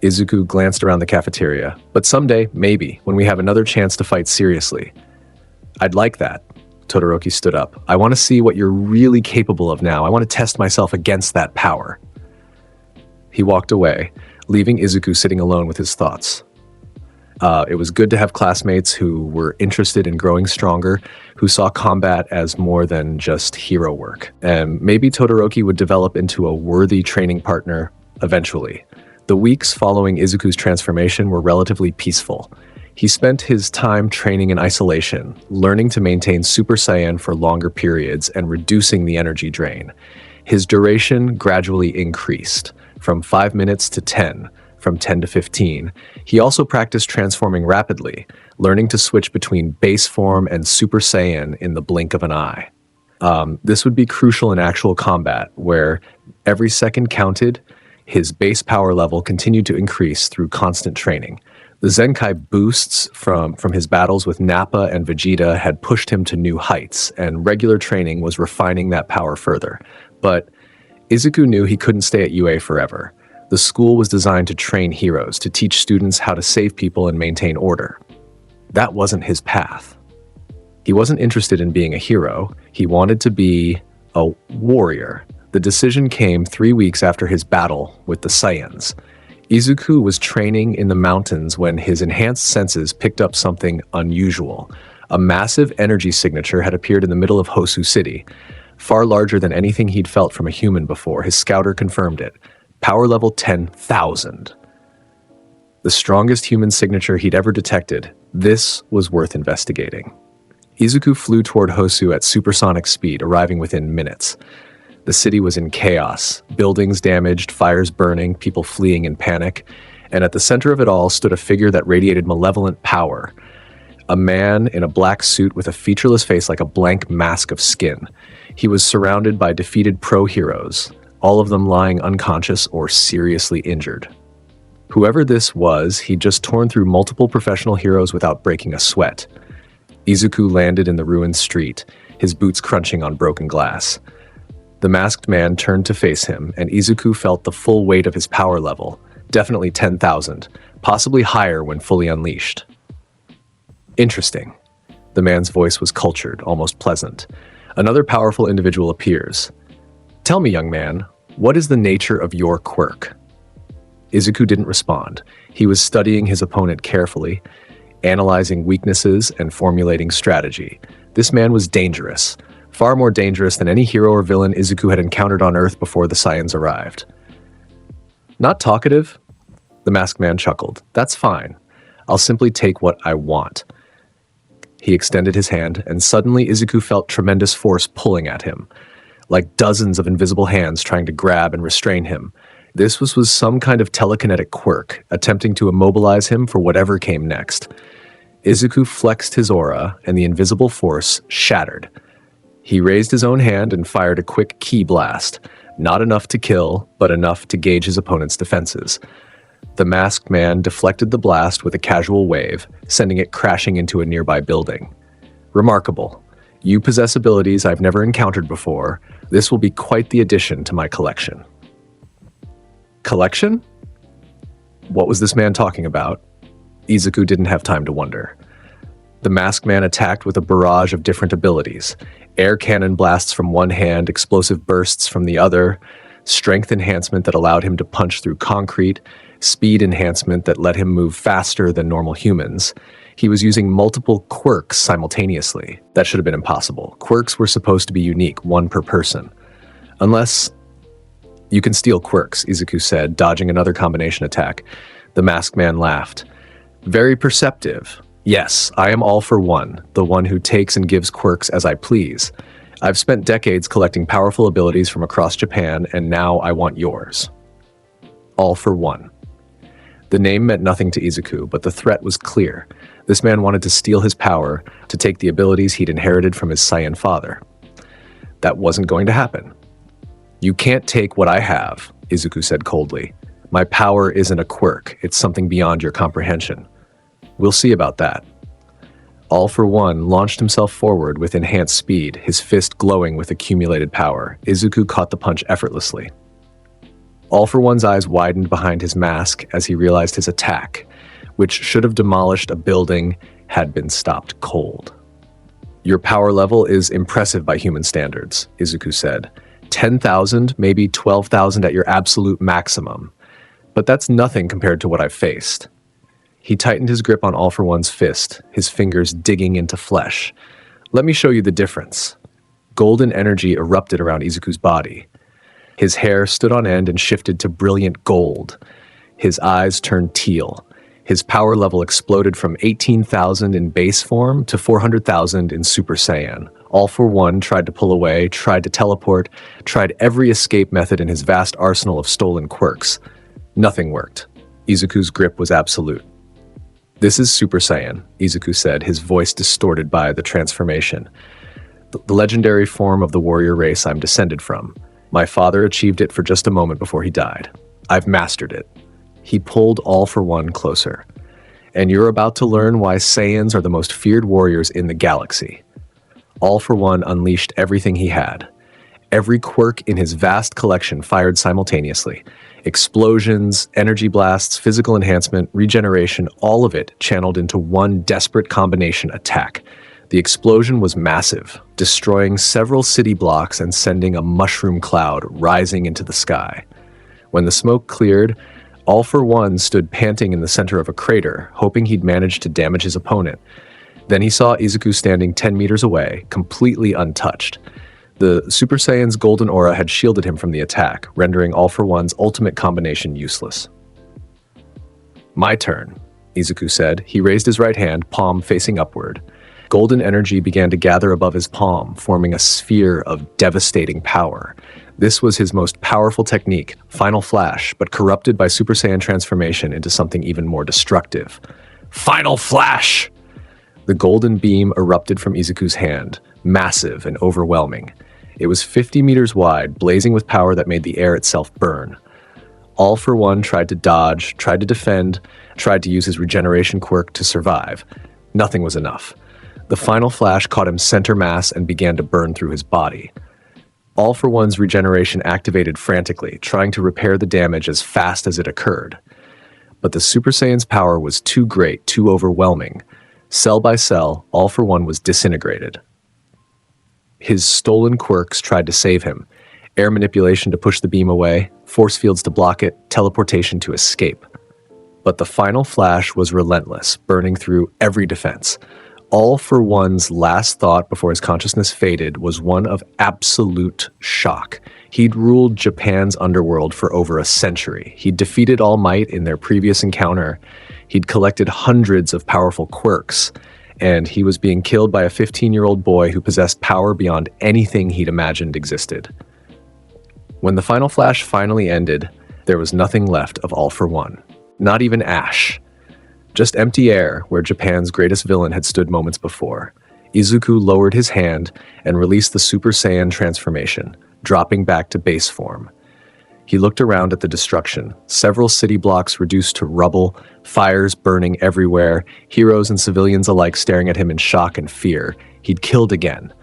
Izuku glanced around the cafeteria. But someday, maybe, when we have another chance to fight seriously. I'd like that. Todoroki stood up. I want to see what you're really capable of now. I want to test myself against that power. He walked away, leaving Izuku sitting alone with his thoughts. It was good to have classmates who were interested in growing stronger, who saw combat as more than just hero work. And maybe Todoroki would develop into a worthy training partner eventually. The weeks following Izuku's transformation were relatively peaceful. He spent his time training in isolation, learning to maintain Super Saiyan for longer periods and reducing the energy drain. His duration gradually increased, from 5 minutes to 10, from 10 to 15. He also practiced transforming rapidly, learning to switch between base form and Super Saiyan in the blink of an eye. This would be crucial in actual combat, where every second counted. His base power level continued to increase through constant training. The Zenkai boosts from his battles with Nappa and Vegeta had pushed him to new heights, and regular training was refining that power further. But Izuku knew he couldn't stay at UA forever. The school was designed to train heroes, to teach students how to save people and maintain order. That wasn't his path. He wasn't interested in being a hero. He wanted to be a warrior. The decision came 3 weeks after his battle with the Saiyans. Izuku was training in the mountains when his enhanced senses picked up something unusual. A massive energy signature had appeared in the middle of Hosu City, far larger than anything he'd felt from a human before. His scouter confirmed it. Power level 10,000. The strongest human signature he'd ever detected. This was worth investigating. Izuku flew toward Hosu at supersonic speed, arriving within minutes. The city was in chaos, buildings damaged, fires burning, people fleeing in panic, and at the center of it all stood a figure that radiated malevolent power. A man in a black suit with a featureless face like a blank mask of skin. He was surrounded by defeated pro-heroes, all of them lying unconscious or seriously injured. Whoever this was, he'd just torn through multiple professional heroes without breaking a sweat. Izuku landed in the ruined street, his boots crunching on broken glass. The masked man turned to face him, and Izuku felt the full weight of his power level, definitely 10,000, possibly higher when fully unleashed. Interesting. The man's voice was cultured, almost pleasant. Another powerful individual appears. Tell me, young man, what is the nature of your quirk? Izuku didn't respond. He was studying his opponent carefully, analyzing weaknesses and formulating strategy. This man was dangerous. Far more dangerous than any hero or villain Izuku had encountered on Earth before the Saiyans arrived. Not talkative? The masked man chuckled. That's fine. I'll simply take what I want. He extended his hand, and suddenly Izuku felt tremendous force pulling at him, like dozens of invisible hands trying to grab and restrain him. This was some kind of telekinetic quirk, attempting to immobilize him for whatever came next. Izuku flexed his aura, and the invisible force shattered. He raised his own hand and fired a quick ki blast, not enough to kill, but enough to gauge his opponent's defenses. The masked man deflected the blast with a casual wave, sending it crashing into a nearby building. Remarkable. You possess abilities I've never encountered before. This will be quite the addition to my collection. Collection? What was this man talking about? Izuku didn't have time to wonder. The masked man attacked with a barrage of different abilities. Air cannon blasts from one hand, explosive bursts from the other, strength enhancement that allowed him to punch through concrete, speed enhancement that let him move faster than normal humans. He was using multiple quirks simultaneously. That should have been impossible. Quirks were supposed to be unique, one per person. Unless... You can steal quirks, Izuku said, dodging another combination attack. The masked man laughed. Very perceptive. Yes, I am all for one, the one who takes and gives quirks as I please. I've spent decades collecting powerful abilities from across Japan, and now I want yours. All for one. The name meant nothing to Izuku, but the threat was clear. This man wanted to steal his power, to take the abilities he'd inherited from his Saiyan father. That wasn't going to happen. You can't take what I have, Izuku said coldly. My power isn't a quirk, it's something beyond your comprehension. We'll see about that. All for One launched himself forward with enhanced speed, his fist glowing with accumulated power. Izuku caught the punch effortlessly. All for One's eyes widened behind his mask as he realized his attack, which should have demolished a building, had been stopped cold. Your power level is impressive by human standards, Izuku said. 10,000, maybe 12,000 at your absolute maximum. But that's nothing compared to what I've faced. He tightened his grip on All for One's fist, his fingers digging into flesh. Let me show you the difference. Golden energy erupted around Izuku's body. His hair stood on end and shifted to brilliant gold. His eyes turned teal. His power level exploded from 18,000 in base form to 400,000 in Super Saiyan, All for One tried to pull away, tried to teleport, tried every escape method in his vast arsenal of stolen quirks. Nothing worked. Izuku's grip was absolute. "This is Super Saiyan," Izuku said, his voice distorted by the transformation. "The legendary form of the warrior race I'm descended from. My father achieved it for just a moment before he died. I've mastered it." He pulled All for One closer. "And you're about to learn why Saiyans are the most feared warriors in the galaxy." All for One unleashed everything he had. Every quirk in his vast collection fired simultaneously. Explosions, energy blasts, physical enhancement, regeneration, all of it channeled into one desperate combination attack. The explosion was massive, destroying several city blocks and sending a mushroom cloud rising into the sky. When the smoke cleared, All for One stood panting in the center of a crater, hoping he'd manage to damage his opponent. Then he saw Izuku standing 10 meters away, completely untouched. The Super Saiyan's golden aura had shielded him from the attack, rendering All for One's ultimate combination useless. "My turn," Izuku said. He raised his right hand, palm facing upward. Golden energy began to gather above his palm, forming a sphere of devastating power. This was his most powerful technique, Final Flash, but corrupted by Super Saiyan transformation into something even more destructive. "Final Flash!" The golden beam erupted from Izuku's hand, massive and overwhelming. It was 50 meters wide, blazing with power that made the air itself burn. All for One tried to dodge, tried to defend, tried to use his regeneration quirk to survive. Nothing was enough. The final flash caught him center mass and began to burn through his body. All for One's regeneration activated frantically, trying to repair the damage as fast as it occurred. But the Super Saiyan's power was too great, too overwhelming. Cell by cell, All for One was disintegrated. His stolen quirks tried to save him. Air manipulation to push the beam away, force fields to block it, teleportation to escape. But the final flash was relentless, burning through every defense. All for One's last thought before his consciousness faded was one of absolute shock. He'd ruled Japan's underworld for over a century. He'd defeated All Might in their previous encounter. He'd collected hundreds of powerful quirks, and he was being killed by a 15-year-old boy who possessed power beyond anything he'd imagined existed. When the final flash finally ended, there was nothing left of All for One. Not even ash. Just empty air where Japan's greatest villain had stood moments before. Izuku lowered his hand and released the Super Saiyan transformation, dropping back to base form. He looked around at the destruction, several city blocks reduced to rubble, fires burning everywhere, heroes and civilians alike staring at him in shock and fear. He'd killed again.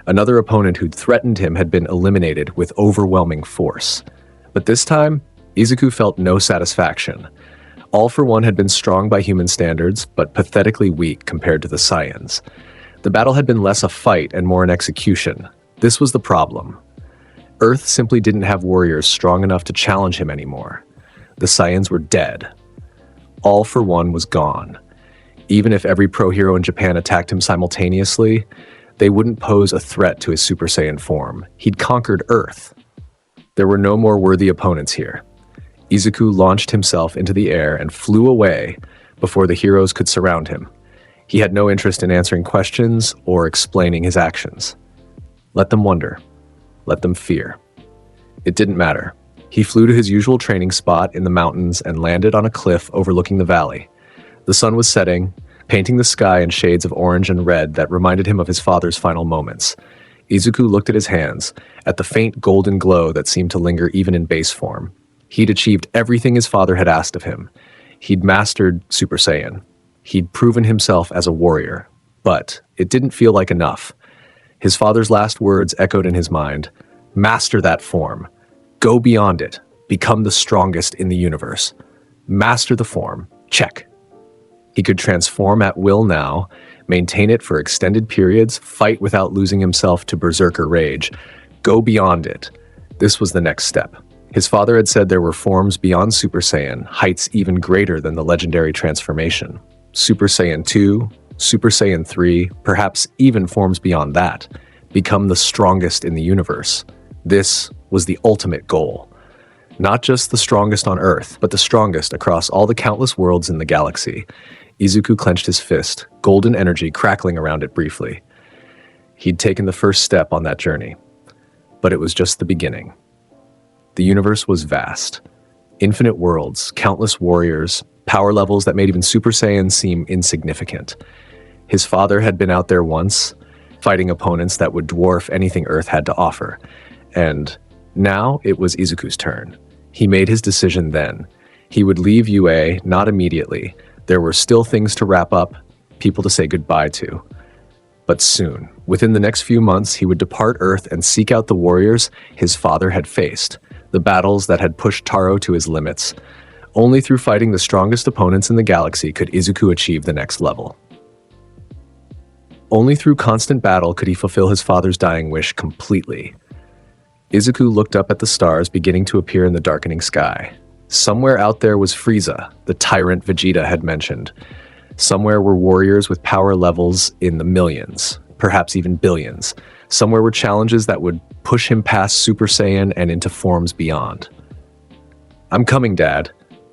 Another opponent who'd threatened him had been eliminated with overwhelming force. But this time, Izuku felt no satisfaction. All for One had been strong by human standards, but pathetically weak compared to the Saiyans. The battle had been less a fight and more an execution. This was the problem. Earth simply didn't have warriors strong enough to challenge him anymore. The Saiyans were dead. All for One was gone. Even if every pro-hero in Japan attacked him simultaneously, they wouldn't pose a threat to his Super Saiyan form. He'd conquered Earth. There were no more worthy opponents here. Izuku launched himself into the air and flew away before the heroes could surround him. He had no interest in answering questions or explaining his actions. Let them wonder. Let them fear. It didn't matter. He flew to his usual training spot in the mountains and landed on a cliff overlooking the valley. The sun was setting, painting the sky in shades of orange and red that reminded him of his father's final moments. Izuku looked at his hands, at the faint golden glow that seemed to linger even in base form. He'd achieved everything his father had asked of him. He'd mastered Super Saiyan. He'd proven himself as a warrior. But it didn't feel like enough. His father's last words echoed in his mind. Master that form. Go beyond it. Become the strongest in the universe. Master the form. Check. He could transform at will now, maintain it for extended periods, fight without losing himself to berserker rage. Go beyond it. This was the next step. His father had said there were forms beyond Super Saiyan, heights even greater than the legendary transformation. Super Saiyan 2, Super Saiyan 3, perhaps even forms beyond that. Become the strongest in the universe. This was the ultimate goal. Not just the strongest on Earth, but the strongest across all the countless worlds in the galaxy. Izuku clenched his fist, golden energy crackling around it briefly. He'd taken the first step on that journey. But it was just the beginning. The universe was vast. Infinite worlds, countless warriors, power levels that made even Super Saiyan seem insignificant. His father had been out there once, fighting opponents that would dwarf anything Earth had to offer. And now it was Izuku's turn. He made his decision then. He would leave UA, not immediately. There were still things to wrap up, people to say goodbye to. But soon, within the next few months, he would depart Earth and seek out the warriors his father had faced, the battles that had pushed Taro to his limits. Only through fighting the strongest opponents in the galaxy could Izuku achieve the next level. Only through constant battle could he fulfill his father's dying wish completely. Izuku looked up at the stars beginning to appear in the darkening sky. Somewhere out there was Frieza, the tyrant Vegeta had mentioned. Somewhere were warriors with power levels in the millions, perhaps even billions. Somewhere were challenges that would push him past Super Saiyan and into forms beyond. "I'm coming, Dad,"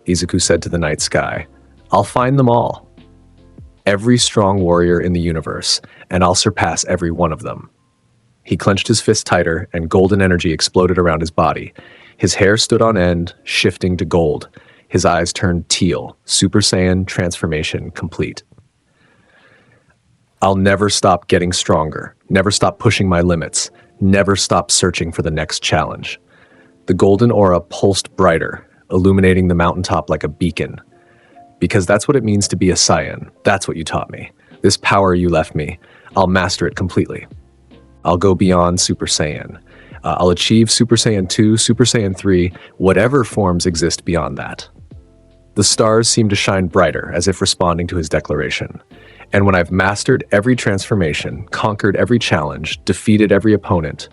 Izuku said to the night sky. "I'll find them all. Every strong warrior in the universe, and I'll surpass every one of them." He clenched his fist tighter, and golden energy exploded around his body. His hair stood on end, shifting to gold. His eyes turned teal, Super Saiyan transformation complete. "I'll never stop getting stronger, never stop pushing my limits, never stop searching for the next challenge." The golden aura pulsed brighter, illuminating the mountaintop like a beacon. "Because that's what it means to be a Saiyan. That's what you taught me. This power you left me, I'll master it completely. I'll go beyond Super Saiyan. I'll achieve Super Saiyan 2, Super Saiyan 3, whatever forms exist beyond that." The stars seemed to shine brighter, as if responding to his declaration. "And when I've mastered every transformation, conquered every challenge, defeated every opponent..."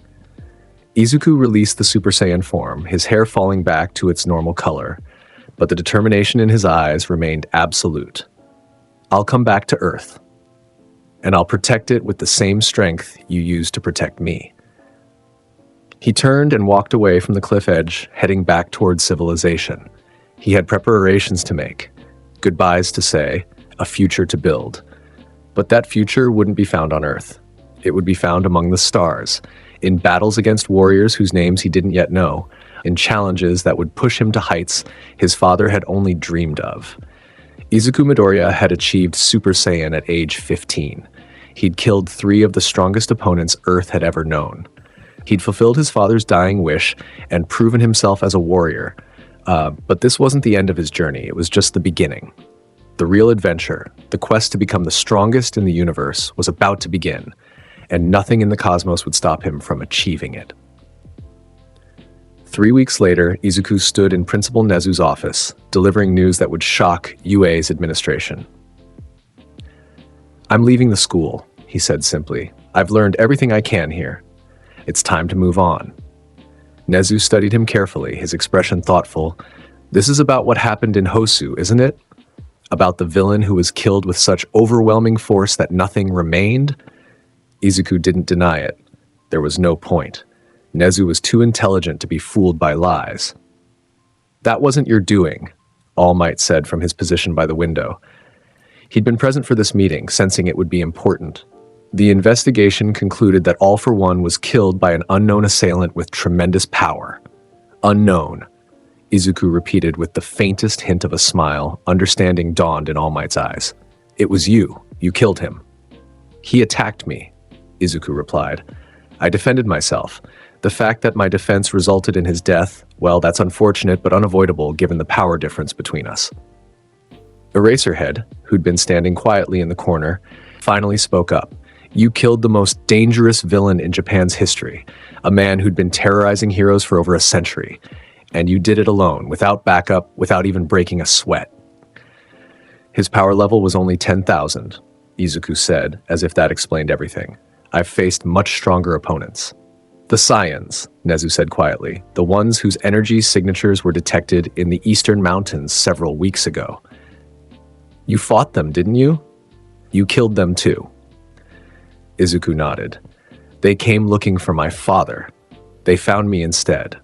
Izuku released the Super Saiyan form, his hair falling back to its normal color, but the determination in his eyes remained absolute. "I'll come back to Earth, and I'll protect it with the same strength you used to protect me." He turned and walked away from the cliff edge, heading back towards civilization. He had preparations to make, goodbyes to say, a future to build. But that future wouldn't be found on Earth. It would be found among the stars, in battles against warriors whose names he didn't yet know, in challenges that would push him to heights his father had only dreamed of. Izuku Midoriya had achieved Super Saiyan at age 15. He'd killed 3 of the strongest opponents Earth had ever known. He'd fulfilled his father's dying wish and proven himself as a warrior. But this wasn't the end of his journey, it was just the beginning. The real adventure, the quest to become the strongest in the universe, was about to begin, and nothing in the cosmos would stop him from achieving it. 3 weeks later, Izuku stood in Principal Nezu's office, delivering news that would shock UA's administration. "I'm leaving the school," he said simply. "I've learned everything I can here. It's time to move on." Nezu studied him carefully, his expression thoughtful. "This is about what happened in Hosu, isn't it? About the villain who was killed with such overwhelming force that nothing remained?" Izuku didn't deny it. There was no point. Nezu was too intelligent to be fooled by lies. "That wasn't your doing," All Might said from his position by the window. He'd been present for this meeting, sensing it would be important. The investigation concluded that All For One was killed by an unknown assailant with tremendous power. "Unknown," Izuku repeated with the faintest hint of a smile. Understanding dawned in All Might's eyes. "It was you. You killed him." "He attacked me," Izuku replied. "I defended myself. The fact that my defense resulted in his death, well, that's unfortunate but unavoidable given the power difference between us." Eraserhead, who'd been standing quietly in the corner, finally spoke up. "You killed the most dangerous villain in Japan's history, a man who'd been terrorizing heroes for over a century. And you did it alone, without backup, without even breaking a sweat." "His power level was only 10,000, Izuku said, as if that explained everything. "I've faced much stronger opponents." "The Saiyans," Nezu said quietly, "the ones whose energy signatures were detected in the eastern mountains several weeks ago." "You fought them, didn't you?" "You killed them too." Izuku nodded. "They came looking for my father. They found me instead."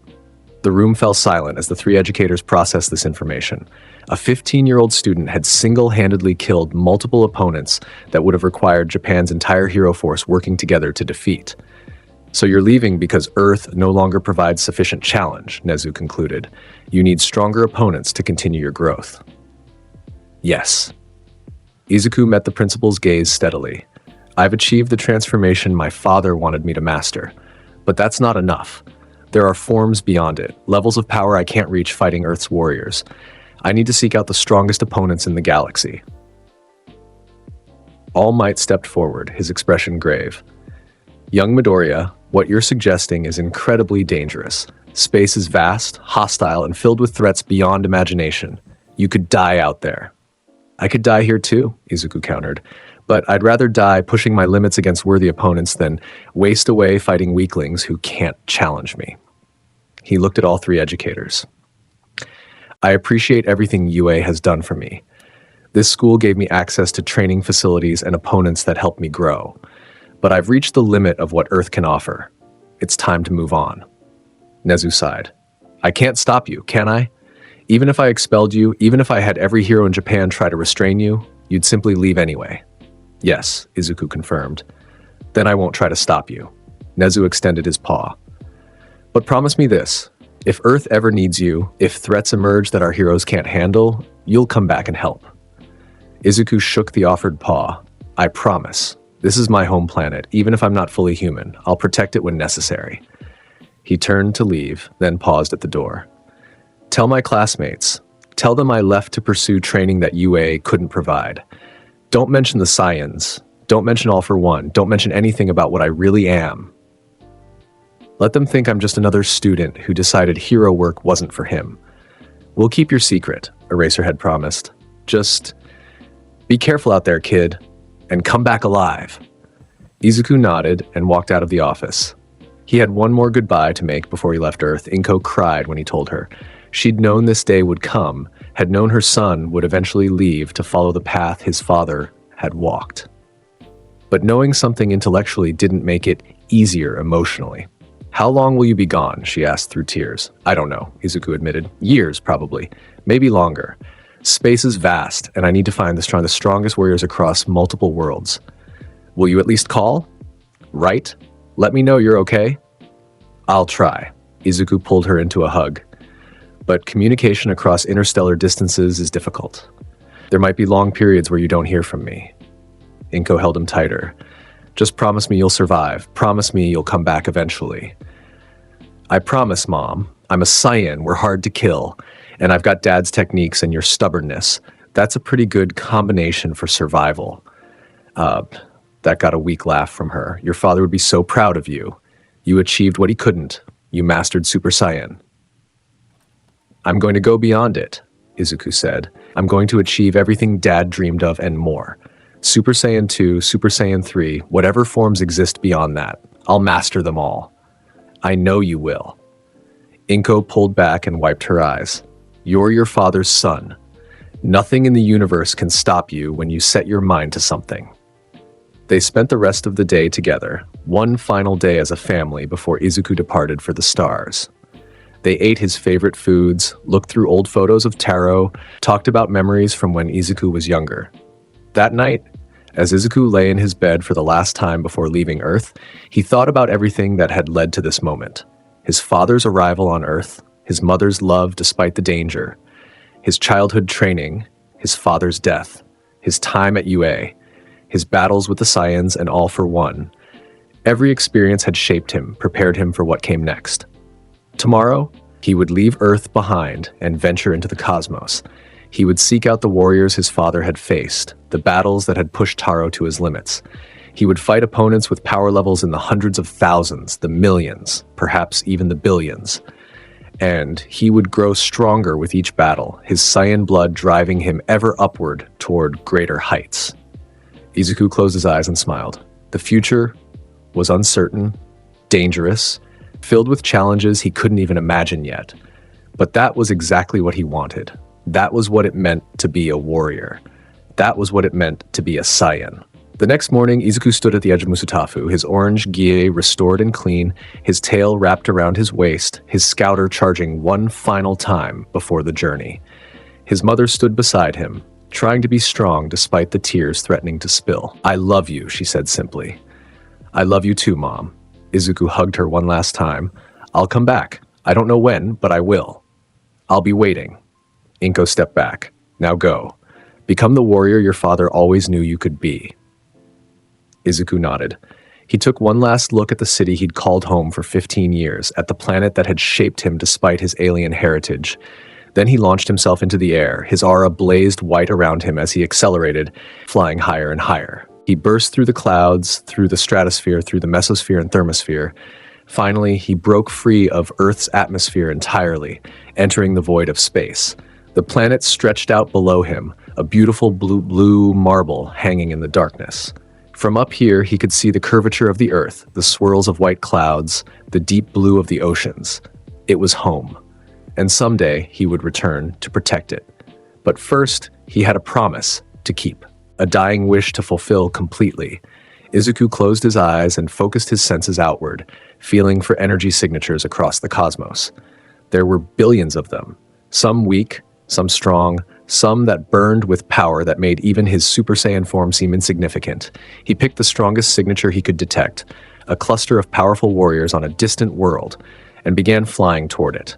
The room fell silent as the 3 educators processed this information. A 15-year-old student had single-handedly killed multiple opponents that would have required Japan's entire hero force working together to defeat. So you're leaving because Earth no longer provides sufficient challenge, Nezu concluded. You need stronger opponents to continue your growth. Yes. Izuku met the principal's gaze steadily. I've achieved the transformation my father wanted me to master. But that's not enough. There are forms beyond it, levels of power I can't reach fighting Earth's warriors. I need to seek out the strongest opponents in the galaxy. All Might stepped forward, his expression grave. Young Midoriya, what you're suggesting is incredibly dangerous. Space is vast, hostile, and filled with threats beyond imagination. You could die out there. I could die here too, Izuku countered. But I'd rather die pushing my limits against worthy opponents than waste away fighting weaklings who can't challenge me. He looked at all three educators. I appreciate everything UA has done for me. This school gave me access to training facilities and opponents that helped me grow. But I've reached the limit of what Earth can offer. It's time to move on. Nezu sighed. I can't stop you, can I? Even if I expelled you, even if I had every hero in Japan try to restrain you, you'd simply leave anyway. Yes, Izuku confirmed. Then I won't try to stop you. Nezu extended his paw. But promise me this. If Earth ever needs you, if threats emerge that our heroes can't handle, you'll come back and help. Izuku shook the offered paw. I promise. This is my home planet. Even if I'm not fully human, I'll protect it when necessary. He turned to leave, then paused at the door. Tell my classmates. Tell them I left to pursue training that UA couldn't provide. Don't mention the Saiyans. Don't mention All for One. Don't mention anything about what I really am. Let them think I'm just another student who decided hero work wasn't for him. We'll keep your secret, Eraserhead promised. Just be careful out there, kid, and come back alive. Izuku nodded and walked out of the office. He had one more goodbye to make before he left Earth. Inko cried when he told her. She'd known this day would come, had known her son would eventually leave to follow the path his father had walked. But knowing something intellectually didn't make it easier emotionally. How long will you be gone? She asked through tears. I don't know, Izuku admitted. Years, probably. Maybe longer. Space is vast, and I need to find the strongest warriors across multiple worlds. Will you at least call? Right? Let me know you're okay? I'll try. Izuku pulled her into a hug. But communication across interstellar distances is difficult. There might be long periods where you don't hear from me. Inko held him tighter. Just promise me you'll survive. Promise me you'll come back eventually. I promise, Mom. I'm a Saiyan. We're hard to kill. And I've got Dad's techniques and your stubbornness. That's a pretty good combination for survival. That got a weak laugh from her. Your father would be so proud of you. You achieved what he couldn't. You mastered Super Saiyan. I'm going to go beyond it, Izuku said. I'm going to achieve everything Dad dreamed of and more. Super Saiyan 2, Super Saiyan 3, whatever forms exist beyond that. I'll master them all. I know you will. Inko pulled back and wiped her eyes. You're your father's son. Nothing in the universe can stop you when you set your mind to something. They spent the rest of the day together, one final day as a family before Izuku departed for the stars. They ate his favorite foods, looked through old photos of Taro, talked about memories from when Izuku was younger. That night, as Izuku lay in his bed for the last time before leaving Earth, he thought about everything that had led to this moment. His father's arrival on Earth, his mother's love despite the danger, his childhood training, his father's death, his time at UA, his battles with the Saiyans and All for One. Every experience had shaped him, prepared him for what came next. Tomorrow, he would leave Earth behind and venture into the cosmos. He would seek out the warriors his father had faced, the battles that had pushed Taro to his limits. He would fight opponents with power levels in the hundreds of thousands, the millions, perhaps even the billions. And he would grow stronger with each battle, his Saiyan blood driving him ever upward toward greater heights. Izuku closed his eyes and smiled. The future was uncertain, dangerous, filled with challenges he couldn't even imagine yet. But that was exactly what he wanted. That was what it meant to be a warrior. That was what it meant to be a Saiyan. The next morning, Izuku stood at the edge of Musutafu, his orange gi restored and clean, his tail wrapped around his waist, his scouter charging one final time before the journey. His mother stood beside him, trying to be strong despite the tears threatening to spill. "I love you," she said simply. "I love you too, Mom." Izuku hugged her one last time. "I'll come back. I don't know when, but I will. I'll be waiting." Inko stepped back. "Now go. Become the warrior your father always knew you could be." Izuku nodded. He took one last look at the city he'd called home for 15 years, at the planet that had shaped him despite his alien heritage. Then he launched himself into the air. His aura blazed white around him as he accelerated, flying higher and higher. He burst through the clouds, through the stratosphere, through the mesosphere and thermosphere. Finally, he broke free of Earth's atmosphere entirely, entering the void of space. The planet stretched out below him, a beautiful blue marble hanging in the darkness. From up here, he could see the curvature of the Earth, the swirls of white clouds, the deep blue of the oceans. It was home. And someday he would return to protect it. But first, he had a promise to keep, a dying wish to fulfill completely. Izuku closed his eyes and focused his senses outward, feeling for energy signatures across the cosmos. There were billions of them, some weak, some strong, some that burned with power that made even his Super Saiyan form seem insignificant. He picked the strongest signature he could detect, a cluster of powerful warriors on a distant world, and began flying toward it.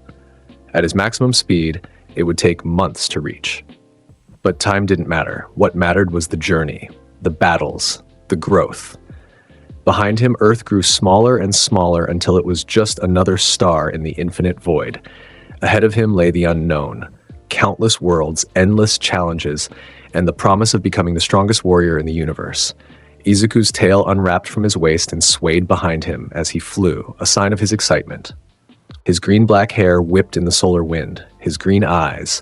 At his maximum speed, it would take months to reach. But time didn't matter. What mattered was the journey, the battles, the growth. Behind him, Earth grew smaller and smaller until it was just another star in the infinite void. Ahead of him lay the unknown, countless worlds, endless challenges, and the promise of becoming the strongest warrior in the universe. Izuku's tail unwrapped from his waist and swayed behind him as he flew, a sign of his excitement. His green-black hair whipped in the solar wind, his green eyes,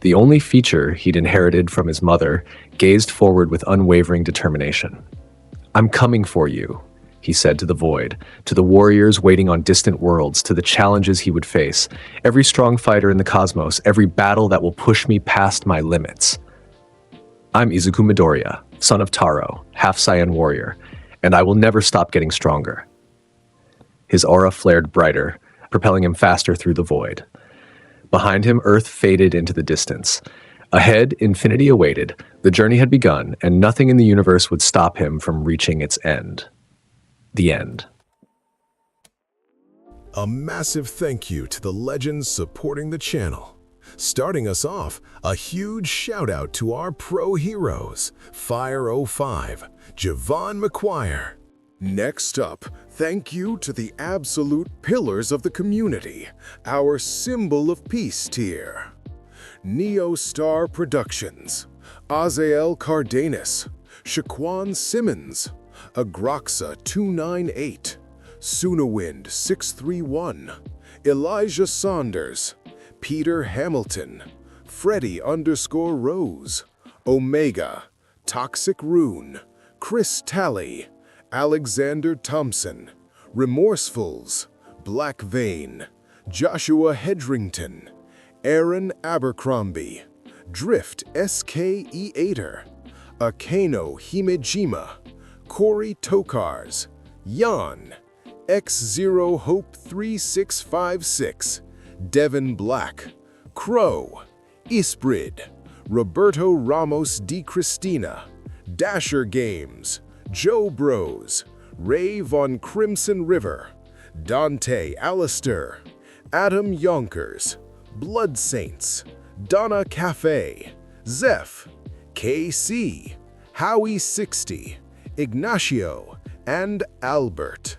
the only feature he'd inherited from his mother, gazed forward with unwavering determination. "I'm coming for you," he said to the void, to the warriors waiting on distant worlds, to the challenges he would face, every strong fighter in the cosmos, every battle that will push me past my limits. "I'm Izuku Midoriya, son of Taro, half-Saiyan warrior, and I will never stop getting stronger." His aura flared brighter, propelling him faster through the void. Behind him, Earth faded into the distance. Ahead, infinity awaited. The journey had begun, and nothing in the universe would stop him from reaching its end. The end. A massive thank you to the legends supporting the channel. Starting us off, a huge shout out to our pro heroes, Fire05, Javon McQuire. Next up, thank you to the absolute pillars of the community, our Symbol of Peace tier. Neo Star Productions, Azael Cardenas, Shaquan Simmons, Agroxa298, Sunawind631, Elijah Saunders, Peter Hamilton, Freddy_Rose, Omega, Toxic Rune, Chris Talley, Alexander Thompson, Remorsefuls, Black Vein, Joshua Hedrington, Aaron Abercrombie, Drift SKE8er, Akano Himejima, Corey Tokars, Jan, X0 Hope 3656, Devin Black, Crow, Isprid, Roberto Ramos Di Cristina, Dasher Games, Joe Bros, Ray Von Crimson River, Dante Alistair, Adam Yonkers, Blood Saints, Donna Cafe, Zeph, KC, Howie60, Ignacio, and Albert.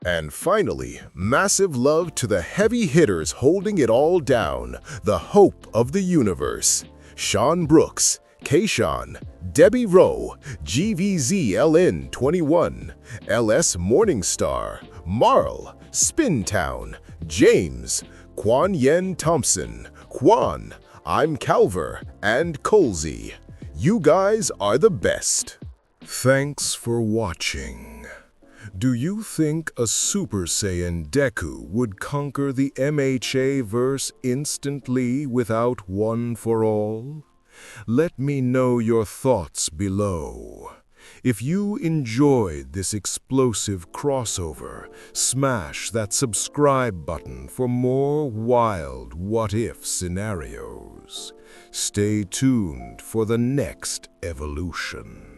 And finally, massive love to the heavy hitters holding it all down, the hope of the universe, Sean Brooks, Kayshawn, Debbie Rowe, GVZLN21, LS Morningstar, Marl, Spintown, James, Quan Yen Thompson, Quan, I'm Calver, and Colsey. You guys are the best. Thanks for watching. Do you think a Super Saiyan Deku would conquer the MHA verse instantly without one for all? Let me know your thoughts below. If you enjoyed this explosive crossover, smash that subscribe button for more wild what-if scenarios. Stay tuned for the next evolution.